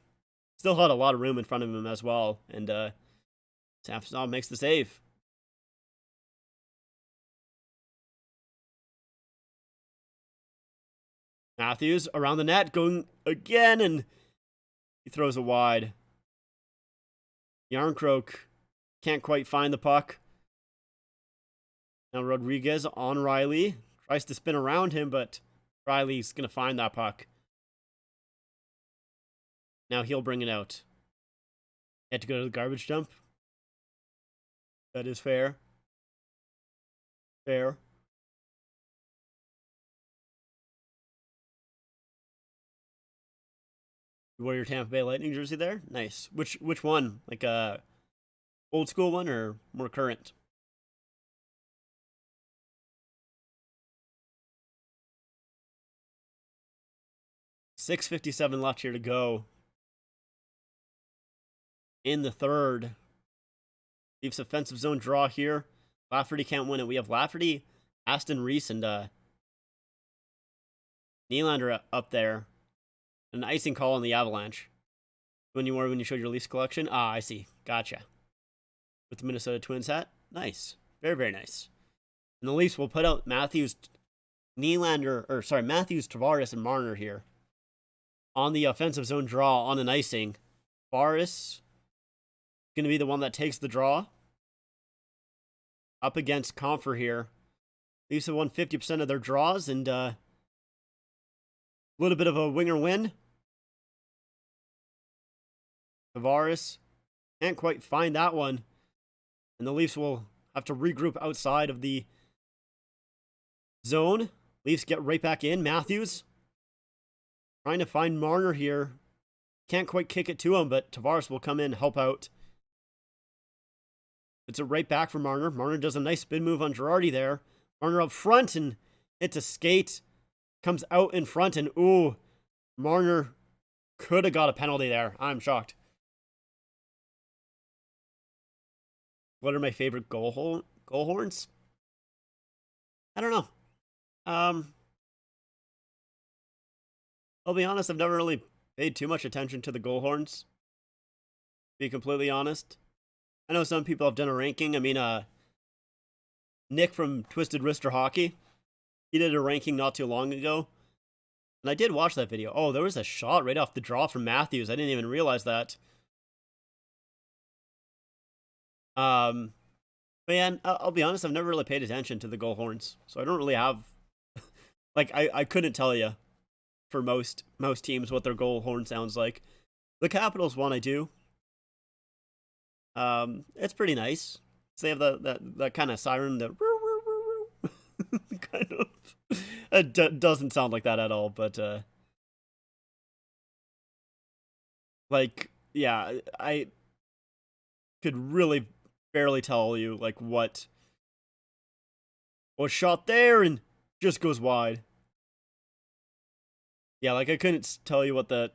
S1: Still had a lot of room in front of him as well, and Samsonov makes the save. Matthews around the net, going again, and he throws it wide. Yarncroke can't quite find the puck. Now Rodriguez on Riley. Tries to spin around him, but Riley's going to find that puck. Now he'll bring it out. Had to go to the garbage dump. That is fair. Fair. You wore your Tampa Bay Lightning jersey there? Nice. Which one? Like a old school one or more current? .657 left here to go in the third. Leafs offensive zone draw here. Lafferty can't win it. We have Lafferty, Aston Reese, and Nylander up there. An icing call on the Avalanche. When you showed your Leafs collection? Ah, I see. Gotcha. With the Minnesota Twins hat? Nice. Very, very nice. And the Leafs will put out Matthews, Tavares, and Marner here. On the offensive zone draw on an icing. Tavares going to be the one that takes the draw. Up against Comfer here. Leafs have won 50% of their draws, and a little bit of a winger win. Tavares can't quite find that one. And the Leafs will have to regroup outside of the zone. Leafs get right back in. Matthews trying to find Marner here. Can't quite kick it to him, but Tavares will come in, help out. It's a right back for Marner. Marner does a nice spin move on Girardi there. Marner up front and hits a skate. Comes out in front and ooh, Marner could have got a penalty there. I'm shocked. What are my favorite goal horns? I don't know. I'll be honest, I've never really paid too much attention to the goal horns. To be completely honest. I know some people have done a ranking. I mean, Nick from Twisted Wrister Hockey, he did a ranking not too long ago. And I did watch that video. Oh, there was a shot right off the draw from Matthews. I didn't even realize that. But yeah, I'll be honest, I've never really paid attention to the goal horns. So I don't really have, like, I couldn't tell you for most teams what their goal horn sounds like. The Capitals one I do. It's pretty nice. So they have that kind of siren that kind of. It doesn't sound like that at all, but like, yeah, I could really barely tell you like what was shot there and just goes wide. Yeah, like I couldn't tell you what the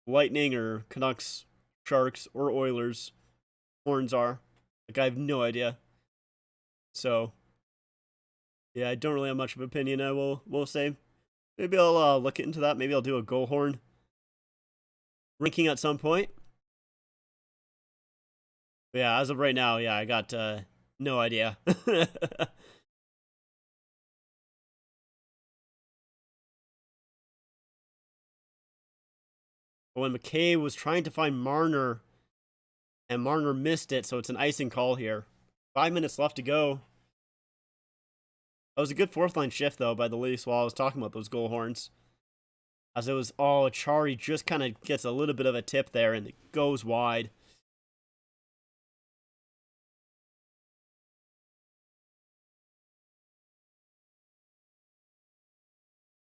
S1: Lightning or Canucks, Sharks, or Oilers horns are. Like I have no idea. So yeah, I don't really have much of an opinion. I will say. Maybe I'll look into that. Maybe I'll do a goal horn ranking at some point. But yeah, as of right now, yeah, I got no idea. When McKay was trying to find Marner, and Marner missed it, so it's an icing call here. 5 minutes left to go. That was a good fourth line shift, though, by the Leafs while I was talking about those goal horns. As it was, Chari just kind of gets a little bit of a tip there, and it goes wide.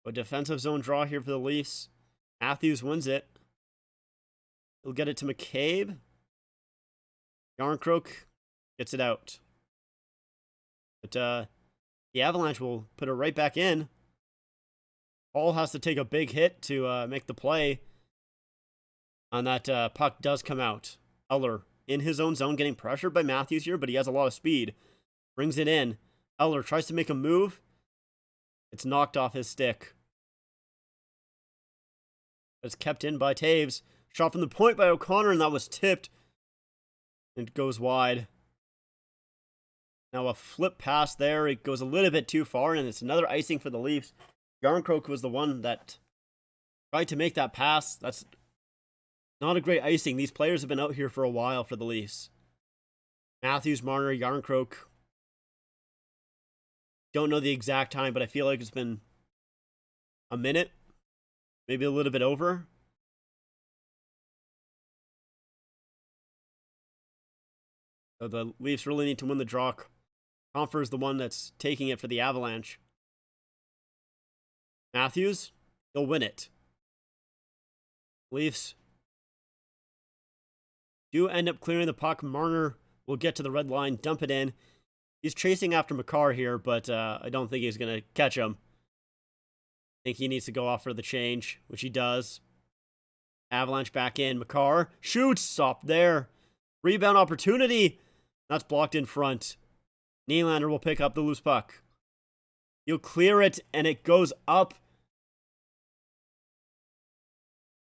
S1: A defensive zone draw here for the Leafs. Matthews wins it. He'll get it to McCabe. Yarncroke gets it out. But the Avalanche will put it right back in. Paul has to take a big hit to make the play. And that puck does come out. Eller in his own zone, getting pressured by Matthews here, but he has a lot of speed. Brings it in. Eller tries to make a move. It's knocked off his stick. It's kept in by Taves. Shot from the point by O'Connor, and that was tipped. It goes wide. Now a flip pass there. It goes a little bit too far, and it's another icing for the Leafs. Yarncroke was the one that tried to make that pass. That's not a great icing. These players have been out here for a while for the Leafs. Matthews, Marner, Yarncroke. Don't know the exact time, but I feel like it's been a minute. Maybe a little bit over. So the Leafs really need to win the draw. Compher is the one that's taking it for the Avalanche. Matthews, he'll win it. Leafs do end up clearing the puck. Marner will get to the red line, dump it in. He's chasing after Makar here, but I don't think he's going to catch him. I think he needs to go off for the change, which he does. Avalanche back in. Makar shoots. Stop there. Rebound opportunity. That's blocked in front. Nylander will pick up the loose puck. He'll clear it, and it goes up.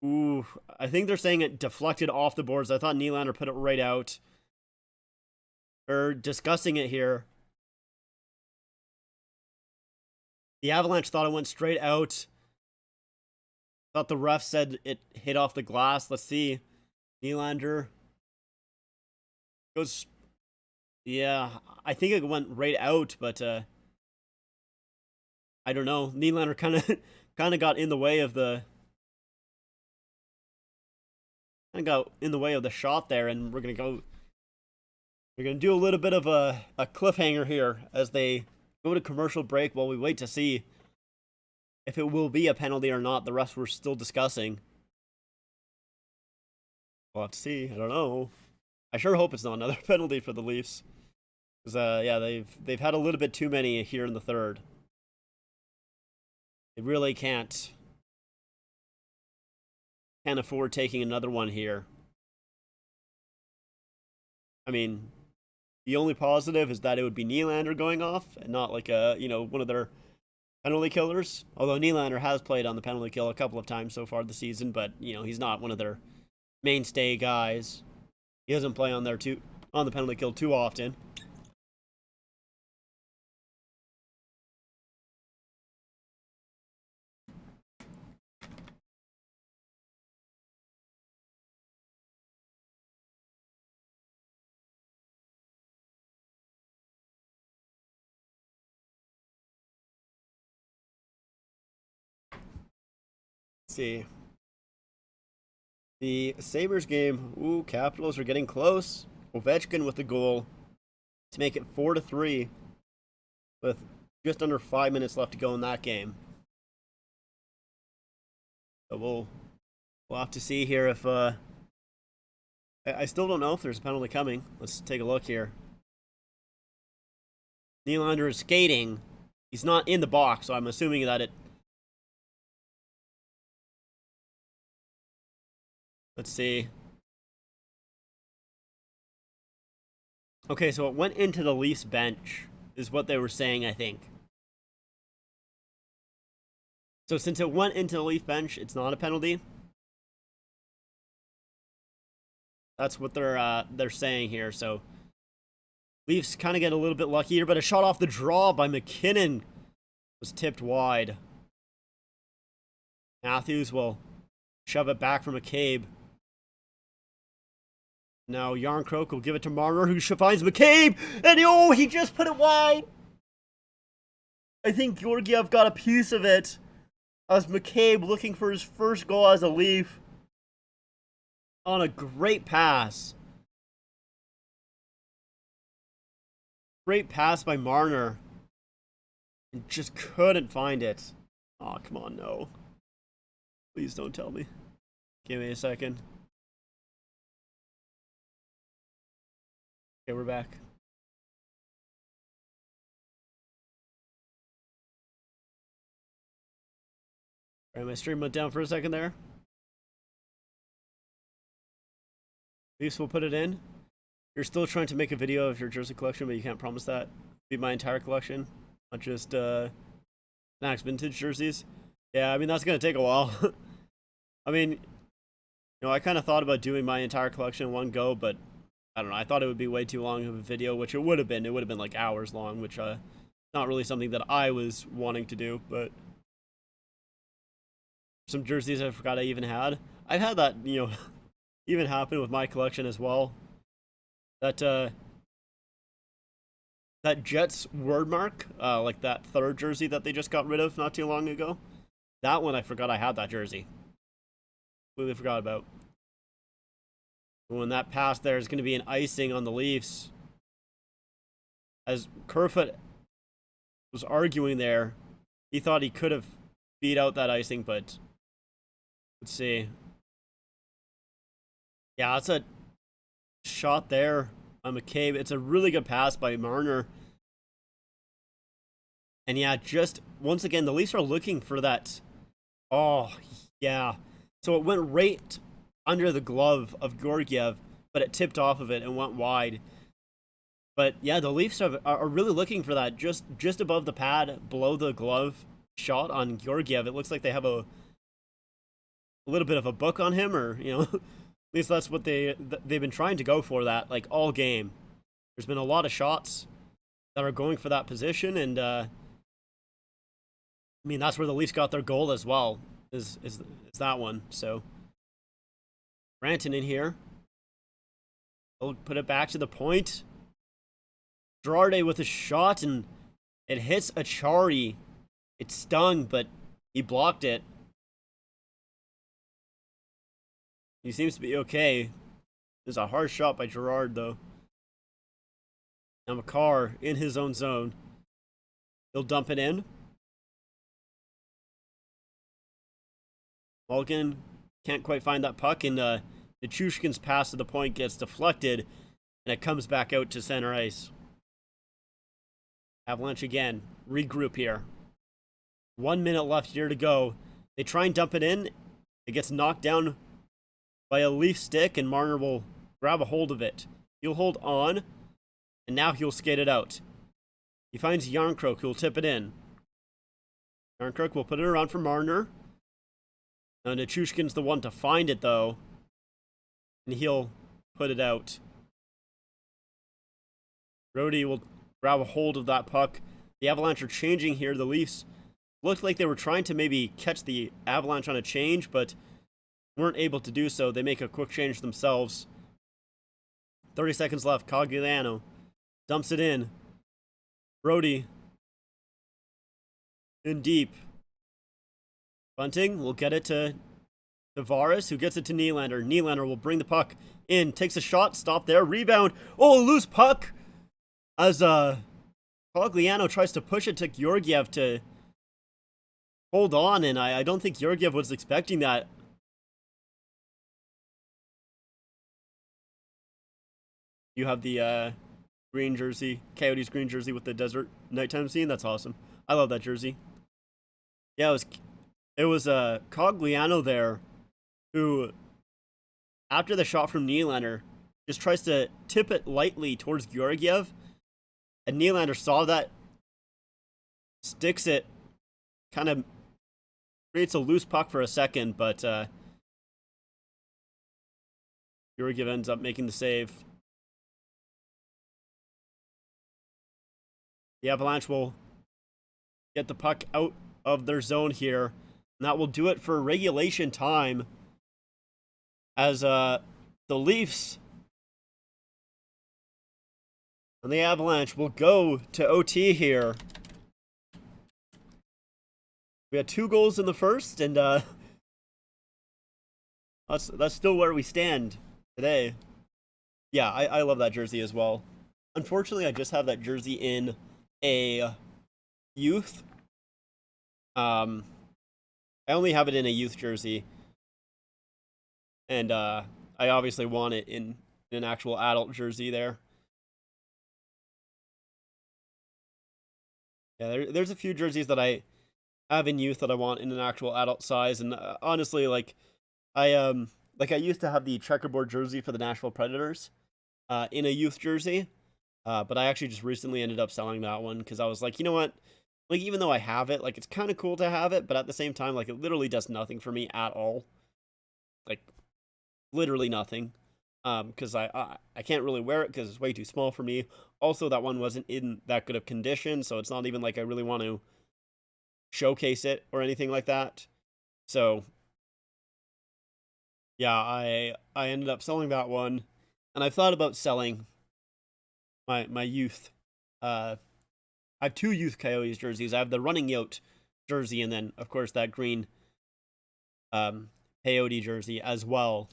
S1: Ooh, I think they're saying it deflected off the boards. I thought Nylander put it right out. They're discussing it here. The Avalanche thought it went straight out. Thought the ref said it hit off the glass. Let's see. Nylander goes... Yeah, I think it went right out, but I don't know. Nylander kind of got in the way of the shot there, and we're gonna do a little bit of a cliffhanger here as they go to commercial break while we wait to see if it will be a penalty or not. The refs were still discussing. We'll have to see. I don't know. I sure hope it's not another penalty for the Leafs. Because, yeah, they've had a little bit too many here in the third. They really can't afford taking another one here. I mean, the only positive is that it would be Nylander going off and not like one of their penalty killers. Although Nylander has played on the penalty kill a couple of times so far this season, but he's not one of their mainstay guys. He doesn't play on the penalty kill too often. See the Sabres game. Ooh, Capitals are getting close. Ovechkin with the goal to make it 4-3 with just under 5 minutes left to go in that game. So we'll have to see here if I still don't know if there's a penalty coming. Let's take a look here. Nylander is skating. He's not in the box, so I'm assuming that it... Let's see. Okay, so it went into the Leafs bench, is what they were saying, I think. So since it went into the Leaf bench, it's not a penalty. That's what they're saying here. So Leafs kind of get a little bit lucky here, but a shot off the draw by McKinnon was tipped wide. Matthews will shove it back from McCabe. Now Yarncroke will give it to Marner, who finds McCabe, and he just put it wide. I think Georgiev got a piece of it as McCabe looking for his first goal as a Leaf on a great pass. Great pass by Marner. And just couldn't find it. Oh, come on, no. Please don't tell me. Give me a second. Okay, we're back. Alright, my stream went down for a second there. Leafs will put it in. You're still trying to make a video of your jersey collection, but you can't promise that. Be my entire collection, not just an Max vintage jerseys. Yeah, I mean, that's going to take a while. I mean, you know, I kind of thought about doing my entire collection in one go, but I don't know. I thought it would be way too long of a video, which it would have been. It would have been like hours long, which not really something that I was wanting to do, but some jerseys I forgot I even had. I've had that, you know, even happen with my collection as well. That Jets word mark, like that third jersey that they just got rid of not too long ago. That one I forgot I had that jersey. Completely forgot about. When that pass there is going to be an icing on the Leafs. As Kerfoot was arguing there, he thought he could have beat out that icing, but let's see. Yeah, that's a shot there on McCabe. It's a really good pass by Marner. And yeah, just once again, the Leafs are looking for that. Oh, yeah. So it went right under the glove of Georgiev, but it tipped off of it and went wide. But yeah, the Leafs are really looking for that just above the pad, below the glove shot on Georgiev. It looks like they have a little bit of a book on him, or, you know, at least that's what they've been trying to go for, that like all game. There's been a lot of shots that are going for that position, and I mean, that's where the Leafs got their goal as well, is that one. So Rantanen here. He'll put it back to the point. Girardi with a shot, and it hits Achari. It stung, but he blocked it. He seems to be okay. There's a hard shot by Girard, though. Now Makar in his own zone. He'll dump it in. Malkin can't quite find that puck, and Nichushkin's pass to the point gets deflected, and it comes back out to center ice. Avalanche again. Regroup here. 1 minute left here to go. They try and dump it in. It gets knocked down by a Leaf stick, and Marner will grab a hold of it. He'll hold on, and now he'll skate it out. He finds Yarncroke, who'll tip it in. Yarncroke will put it around for Marner. Now Nichushkin's the one to find it, though, and he'll put it out. Brody will grab a hold of that puck. The Avalanche are changing here. The Leafs looked like they were trying to maybe catch the Avalanche on a change, but weren't able to do so. They make a quick change themselves. 30 seconds left. Cogliano dumps it in. Brody in deep. Bunting will get it to Tavares, who gets it to Nylander. Nylander will bring the puck in, takes a shot, stop there, rebound. Oh, loose puck! As Cogliano tries to push it to Georgiev to hold on, and I don't think Georgiev was expecting that. You have the green jersey, Coyotes green jersey with the desert nighttime scene. That's awesome. I love that jersey. Yeah, it was Cogliano there, who, after the shot from Nylander, just tries to tip it lightly towards Georgiev, and Nylander saw that, sticks it, kind of creates a loose puck for a second, but Georgiev ends up making the save. The Avalanche will get the puck out of their zone here, and that will do it for regulation time, as the Leafs and the Avalanche will go to OT here. We had 2 goals in the first, and that's still where we stand today. Yeah, I love that jersey as well. Unfortunately, I just have that jersey in a youth. I only have it in a youth jersey, and I obviously want it in an actual adult jersey there. Yeah, there's a few jerseys that I have in youth that I want in an actual adult size, and honestly, like I used to have the checkerboard jersey for the Nashville Predators in a youth jersey, but I actually just recently ended up selling that one because I was like, you know what, Like, even though I have it, like, it's kind of cool to have it, but at the same time, like, it literally does nothing for me at all. Like, literally nothing. Because I can't really wear it because it's way too small for me. Also, that one wasn't in that good of condition, so it's not even like I really want to showcase it or anything like that. So, yeah, I ended up selling that one, and I've thought about selling my youth. I have two youth Coyotes jerseys. I have the Running Yote jersey, and then of course that green Coyote jersey as well.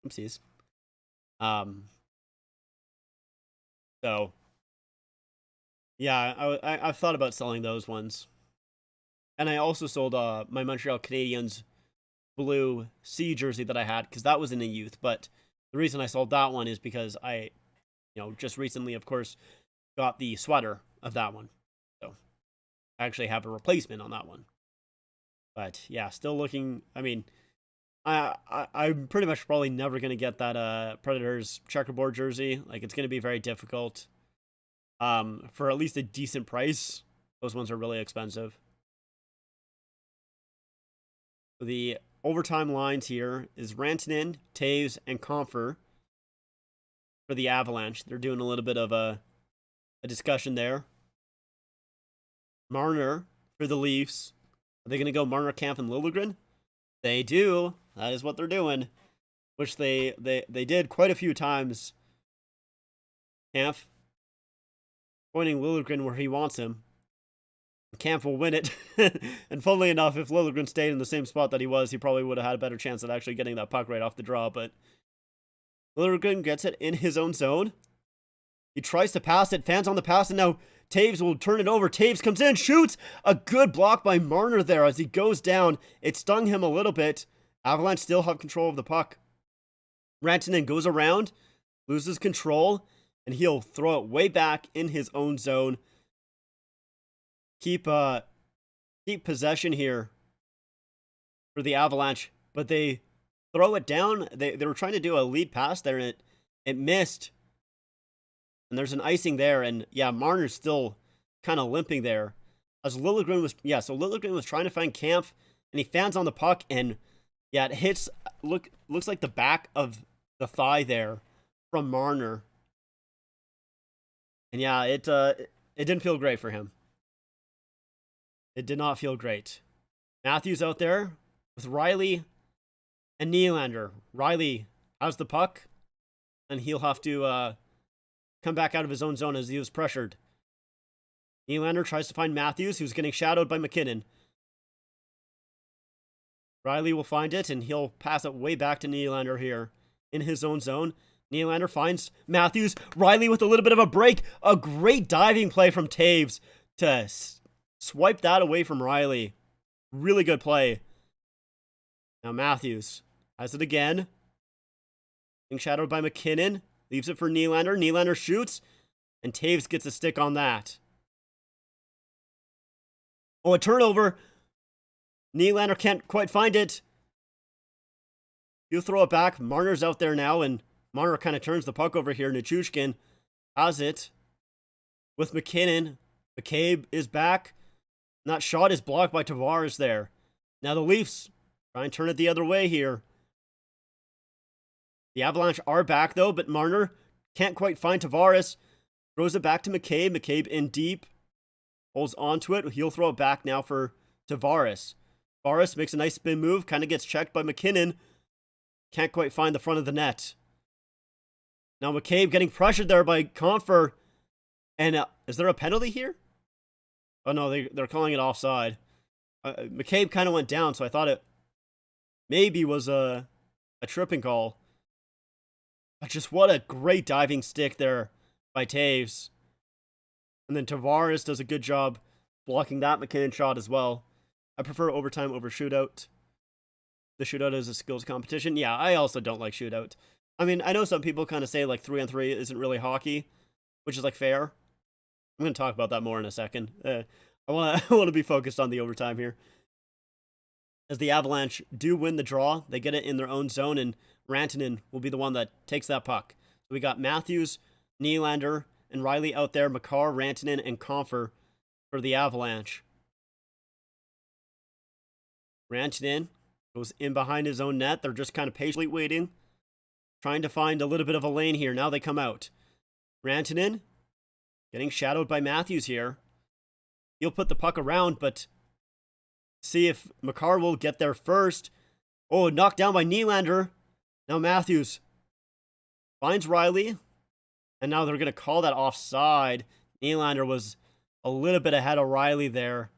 S1: Oopsies. So yeah, I've thought about selling those ones, and I also sold my Montreal Canadiens blue C jersey that I had because that was in the youth. But the reason I sold that one is because I, just recently, of course, got the sweater of that one, so I actually have a replacement on that one. But yeah, still looking. I mean, I'm pretty much probably never gonna get that Predators checkerboard jersey. Like, it's gonna be very difficult. For at least a decent price. Those ones are really expensive. The overtime lines here is Rantanen, Taves, and Comfer for the Avalanche. They're doing a little bit of a discussion there. Marner for the Leafs. Are they going to go Marner, Kampf, and Liljegren? They do. That is what they're doing. Which they did quite a few times. Kampf pointing Liljegren where he wants him. Kampf will win it. And funnily enough, if Liljegren stayed in the same spot that he was, he probably would have had a better chance at actually getting that puck right off the draw. But Liljegren gets it in his own zone. He tries to pass it. Fans on the pass, and now Taves will turn it over. Taves comes in, shoots. A good block by Marner there as he goes down. It stung him a little bit. Avalanche still have control of the puck. Rantanen goes around, loses control, and he'll throw it way back in his own zone. Keep possession here for the Avalanche, but they throw it down. They were trying to do a lead pass there, and it missed. And there's an icing there, and yeah, Marner's still kind of limping there. As Liljegren was trying to find Kampf, and he fans on the puck, and yeah, it hits, looks like the back of the thigh there from Marner. And yeah, it didn't feel great for him. It did not feel great. Matthews out there with Riley and Nylander. Riley has the puck, and he'll have to come back out of his own zone as he was pressured. Nylander tries to find Matthews, who's getting shadowed by McKinnon. Riley will find it, and he'll pass it way back to Nylander here in his own zone. Nylander finds Matthews. Riley with a little bit of a break. A great diving play from Taves to swipe that away from Riley. Really good play. Now Matthews has it again. Being shadowed by McKinnon. Leaves it for Nylander. Nylander shoots. And Taves gets a stick on that. Oh, a turnover. Nylander can't quite find it. He'll throw it back. Marner's out there now, and Marner kind of turns the puck over here. Nichushkin has it with McKinnon. McCabe is back. And that shot is blocked by Tavares there. Now the Leafs try and turn it the other way here. The Avalanche are back, though, but Marner can't quite find Tavares. Throws it back to McCabe. McCabe in deep. Holds onto it. He'll throw it back now for Tavares. Tavares makes a nice spin move. Kind of gets checked by McKinnon. Can't quite find the front of the net. Now McCabe getting pressured there by Confer. And is there a penalty here? Oh no, they're calling it offside. McCabe kind of went down, so I thought it maybe was a tripping call. But just what a great diving stick there by Taves. And then Tavares does a good job blocking that McKinnon shot as well. I prefer overtime over shootout. The shootout is a skills competition. Yeah, I also don't like shootout. I mean, I know some people kind of say like 3-on-3 isn't really hockey, which is like fair. I'm going to talk about that more in a second. I want to be focused on the overtime here. As the Avalanche do win the draw, they get it in their own zone, and Rantanen will be the one that takes that puck. So we got Matthews, Nylander, and Riley out there, Makar, Rantanen, and Confer for the Avalanche. Rantanen goes in behind his own net. They're just kind of patiently waiting, trying to find a little bit of a lane here. Now they come out. Rantanen getting shadowed by Matthews here. He'll put the puck around, but see if Makar will get there first. Oh, knocked down by Nylander. Now Matthews finds Riley, and now they're going to call that offside. Nylander was a little bit ahead of Riley there.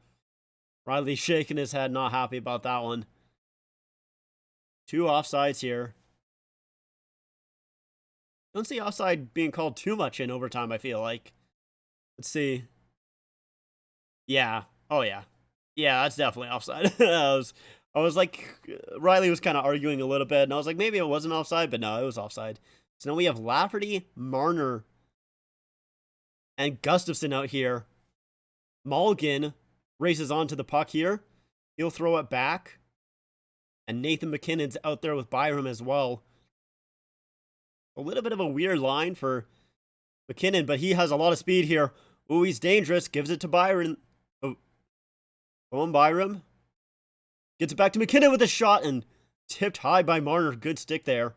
S1: Riley shaking his head, not happy about that one. 2 offsides here. Don't see offside being called too much in overtime, I feel like. Let's see. Yeah. Oh, yeah. Yeah, that's definitely offside. I was like, Riley was kind of arguing a little bit, and I was like, maybe it wasn't offside, but no, it was offside. So now we have Lafferty, Marner, and Gustafsson out here. Mulligan races onto the puck here. He'll throw it back. And Nathan McKinnon's out there with Byram as well. A little bit of a weird line for McKinnon, but he has a lot of speed here. Ooh, he's dangerous. Gives it to Byron. Oh, on Byram. Gets it back to McKinnon with a shot and tipped high by Marner. Good stick there.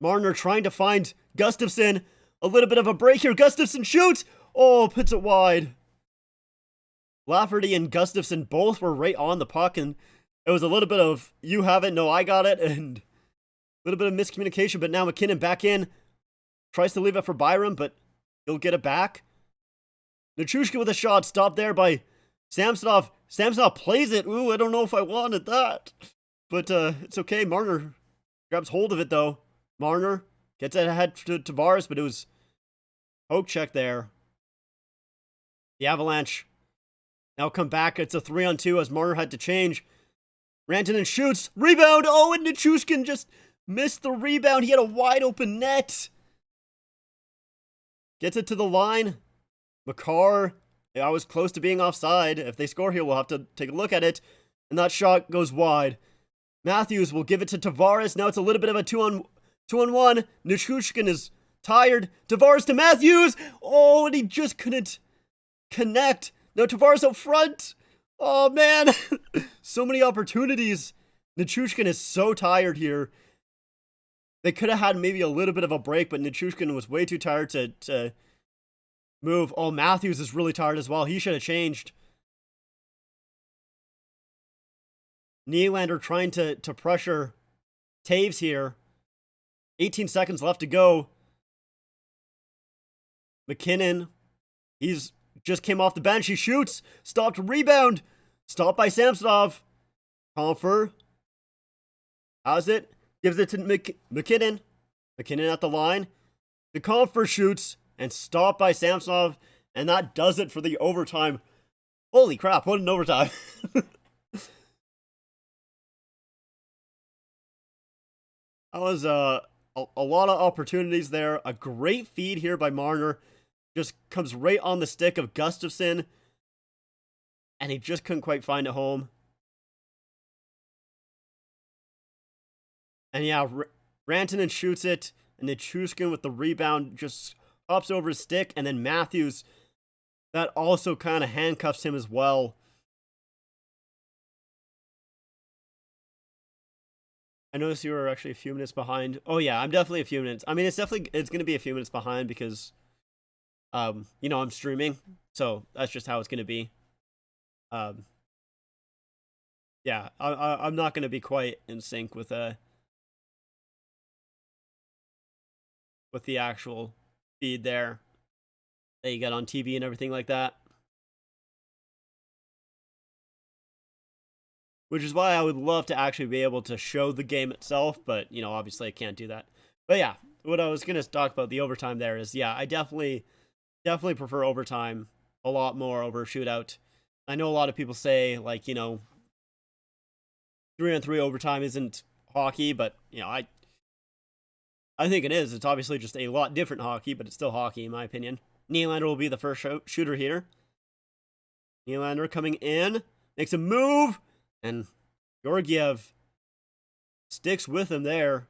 S1: Marner trying to find Gustafsson. A little bit of a break here. Gustafsson shoots. Oh, puts it wide. Lafferty and Gustafsson both were right on the puck, and it was a little bit of, you have it, no, I got it, and a little bit of miscommunication, but now McKinnon back in. Tries to leave it for Byram, but he'll get it back. Nichushkin with a shot, stopped there by Samsonov. Samsonov plays it. Ooh, I don't know if I wanted that. But it's okay. Marner grabs hold of it, though. Marner gets it ahead to Tavares, but it was poke check there. The Avalanche now come back. It's a 3-on-2 as Marner had to change. Rantanen shoots. Rebound. Oh, and Nichushkin just missed the rebound. He had a wide open net. Gets it to the line. Makar, I was close to being offside. If they score here, we'll have to take a look at it. And that shot goes wide. Matthews will give it to Tavares. Now it's a little bit of a 2-on-1. Nichushkin is tired. Tavares to Matthews. Oh, and he just couldn't connect. Now Tavares out front. Oh, man. So many opportunities. Nichushkin is so tired here. They could have had maybe a little bit of a break, but Nichushkin was way too tired to move. Oh, Matthews is really tired as well. He should have changed. Nylander trying to pressure Taves here. 18 seconds left to go. McKinnon, he's just came off the bench. He shoots. Stopped. Rebound. Stopped by Samsonov. Comfer has it. Gives it to McKinnon. McKinnon at the line. The Comfer shoots. And stopped by Samsonov. And that does it for the overtime. Holy crap, what an overtime. That was a lot of opportunities there. A great feed here by Marner. Just comes right on the stick of Gustafsson. And he just couldn't quite find it home. And yeah, Rantanen shoots it. And Nichushkin with the rebound just hops over his stick. And then Matthews, that also kind of handcuffs him as well. I noticed you were actually a few minutes behind. Oh yeah, I'm definitely a few minutes. I mean, it's going to be a few minutes behind because, you know, I'm streaming. So that's just how it's going to be. Yeah, I'm not going to be quite in sync with the actual feed there that you get on TV and everything like that. Which is why I would love to actually be able to show the game itself, but, you know, obviously I can't do that. But yeah, what I was going to talk about the overtime there is, yeah, I definitely prefer overtime a lot more over shootout. I know a lot of people say, like, you know, 3-on-3 overtime isn't hockey, but, you know, I think it is. It's obviously just a lot different hockey, but it's still hockey in my opinion. Nylander will be the first shooter here. Nylander coming in, makes a move. And Georgiev sticks with him there.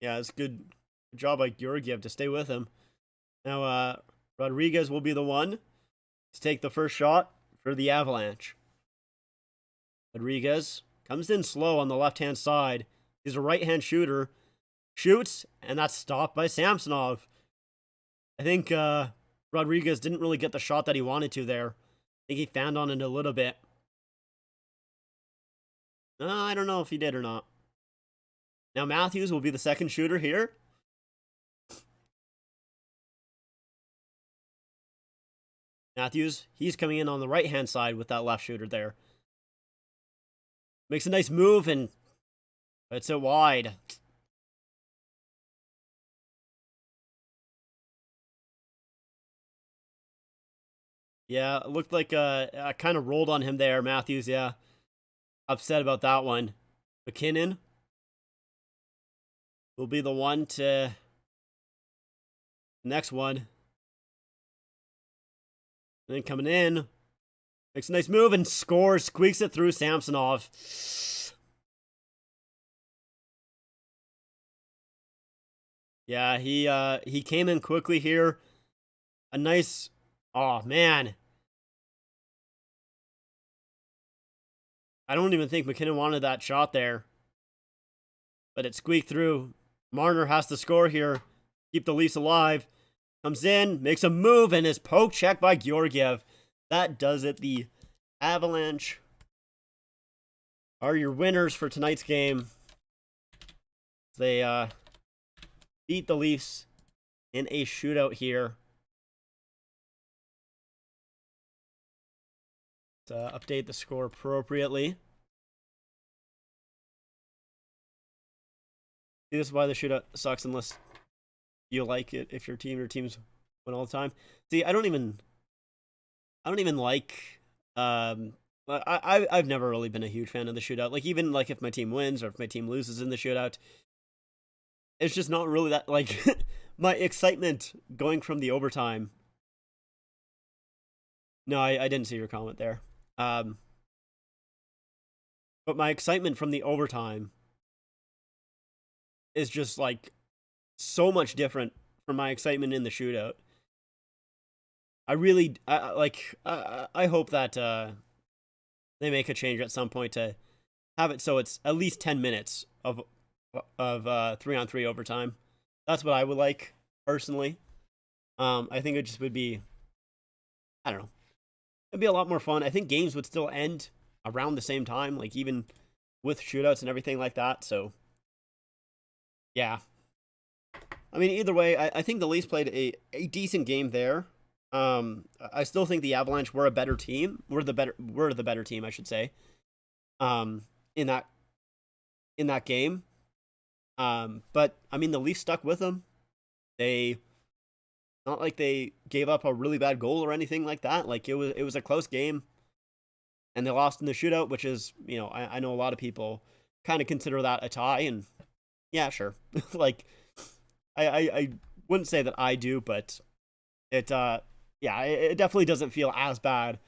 S1: Yeah, it's good job by Georgiev to stay with him. Now, Rodriguez will be the one to take the first shot for the Avalanche. Rodriguez comes in slow on the left-hand side. He's a right-hand shooter. Shoots, and that's stopped by Samsonov. I think Rodriguez didn't really get the shot that he wanted to there. I think he fanned on it a little bit. I don't know if he did or not. Now Matthews will be the second shooter here. Matthews, he's coming in on the right-hand side with that left shooter there. Makes a nice move and puts it wide. Yeah, it looked like I kind of rolled on him there, Matthews, yeah. Upset about that one. McKinnon will be the one to next one. And then coming in, makes a nice move and scores, squeaks it through Samsonov. Yeah, he came in quickly here. A nice, oh man. I don't even think McKinnon wanted that shot there. But it squeaked through. Marner has to score here. Keep the Leafs alive. Comes in, makes a move, and is poke checked by Georgiev. That does it. The Avalanche are your winners for tonight's game. They beat the Leafs in a shootout here. To update the score appropriately. See, this is why the shootout sucks unless you like it if your teams win all the time. See, I don't even like I've never really been a huge fan of the shootout. Like even like if my team wins or if my team loses in the shootout, it's just not really that like my excitement going from the overtime. No, I didn't see your comment there. But my excitement from the overtime is just like so much different from my excitement in the shootout. I really I hope that they make a change at some point to have it so it's at least 10 minutes of 3-on-3 overtime. That's what I would like personally. I think it just would be, I don't know, it'd be a lot more fun. I think games would still end around the same time, like even with shootouts and everything like that. So yeah, I mean, either way, I think the Leafs played a decent game there. I still think the Avalanche were a better team. We're the better team, I should say. In that game. But I mean, the Leafs stuck with them. They not like they gave up a really bad goal or anything like that. Like it was a close game, and they lost in the shootout, which is, you know, I know a lot of people kind of consider that a tie, and yeah, sure. Like I wouldn't say that I do, but it definitely doesn't feel as bad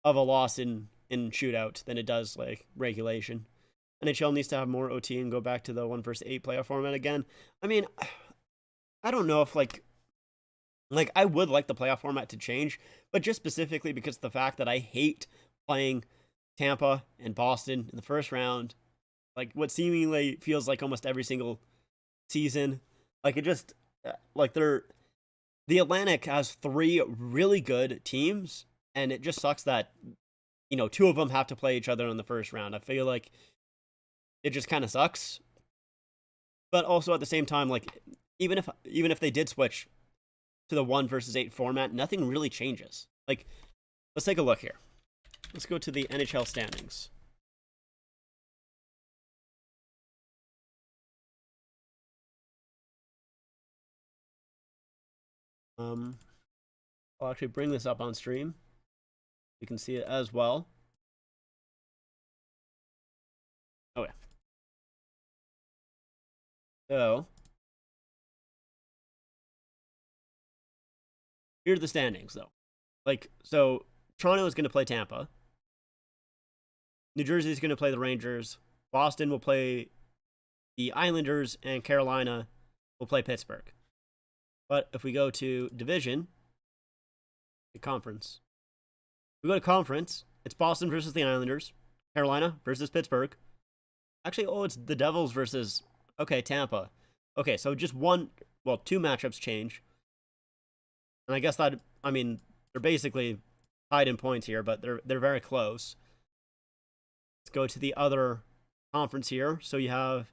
S1: of a loss in shootout than it does like regulation. NHL needs to have more OT and go back to the 1-8 playoff format again. I mean, I don't know if like I would like the playoff format to change, but just specifically because of the fact that I hate playing Tampa and Boston in the first round, like what seemingly feels like almost every single season. Like it just like the Atlantic has 3 really good teams, and it just sucks that, you know, 2 of them have to play each other in the first round. I feel like it just kind of sucks. But also at the same time, like even if they did switch to the 1-8 format, nothing really changes. Like, let's take a look here. Let's go to the NHL standings. I'll actually bring this up on stream. You can see it as well. Oh yeah. So here are the standings, though. Like, so Toronto is going to play Tampa. New Jersey is going to play the Rangers. Boston will play the Islanders, and Carolina will play Pittsburgh. But if we go to division, the conference. If we go to conference, it's Boston versus the Islanders, Carolina versus Pittsburgh. Actually, it's the Devils versus, Tampa. Okay, so just two matchups change. And I guess that, they're basically tied in points here, but they're very close. Let's go to the other conference here. So you have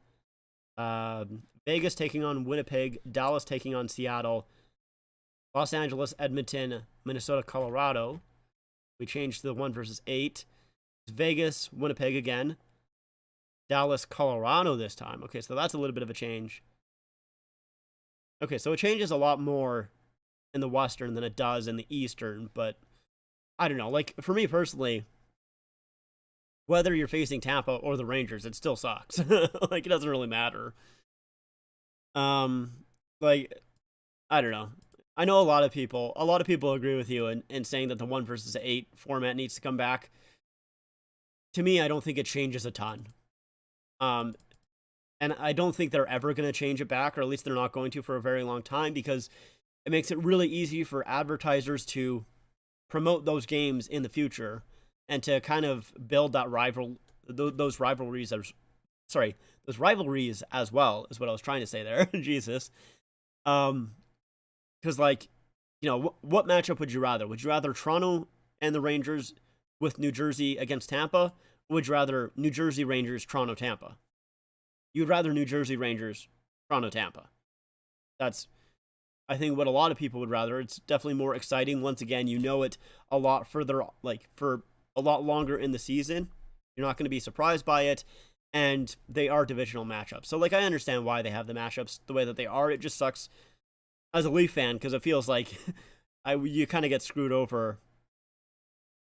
S1: Vegas taking on Winnipeg, Dallas taking on Seattle, Los Angeles, Edmonton, Minnesota, Colorado. We changed to the 1 versus 8. Vegas, Winnipeg again. Dallas, Colorado this time. Okay, so that's a little bit of a change. Okay, so it changes a lot more in the Western than it does in the Eastern, but I don't know. Like, for me personally, whether you're facing Tampa or the Rangers, it still sucks. Like, it doesn't really matter. Like, I don't know. I know a lot of people agree with you in saying that the 1 versus 8 format needs to come back. To me, I don't think it changes a ton. And I don't think they're ever going to change it back, or at least they're not going to for a very long time, because it makes it really easy for advertisers to promote those games in the future and to kind of build that those rivalries as well, is what I was trying to say there. Jesus. Because, like, what matchup would you rather? Would you rather Toronto and the Rangers with New Jersey against Tampa? Or would you rather New Jersey Rangers, Toronto, Tampa? You'd rather New Jersey Rangers, Toronto, Tampa. That's, I think, what a lot of people would rather. It's definitely more exciting. Once again, it a lot further, like, for a lot longer in the season. You're not going to be surprised by it. And they are divisional matchups. So, like, I understand why they have the matchups the way that they are. It just sucks as a Leaf fan, because it feels like you kind of get screwed over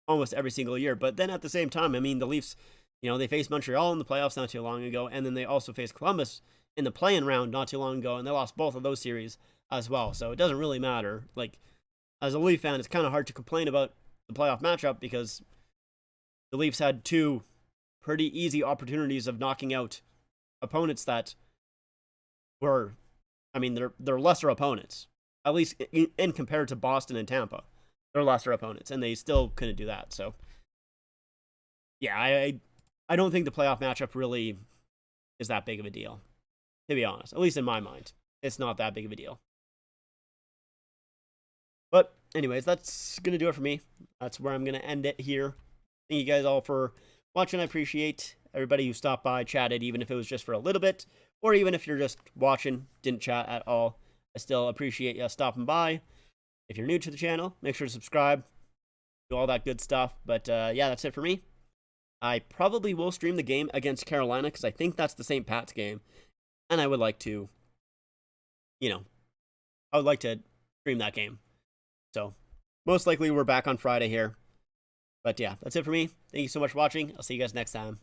S1: almost every single year. But then at the same time, the Leafs, they faced Montreal in the playoffs not too long ago, and then they also faced Columbus in the play-in round not too long ago, and they lost both of those series as well. So it doesn't really matter. Like, as a Leaf fan, it's kind of hard to complain about the playoff matchup, because the Leafs had 2 pretty easy opportunities of knocking out opponents that were, they're lesser opponents, at least in compared to Boston and Tampa. They're lesser opponents, and they still couldn't do that. So, yeah, I don't think the playoff matchup really is that big of a deal, to be honest. At least in my mind, it's not that big of a deal. But anyways, that's going to do it for me. That's where I'm going to end it here. Thank you guys all for watching. I appreciate everybody who stopped by, chatted, even if it was just for a little bit, or even if you're just watching, didn't chat at all. I still appreciate you stopping by. If you're new to the channel, make sure to subscribe, do all that good stuff. But yeah, that's it for me. I probably will stream the game against Carolina, because I think that's the St. Pat's game, and I would like to, I would like to stream that game. So most likely we're back on Friday here. But yeah, that's it for me. Thank you so much for watching. I'll see you guys next time.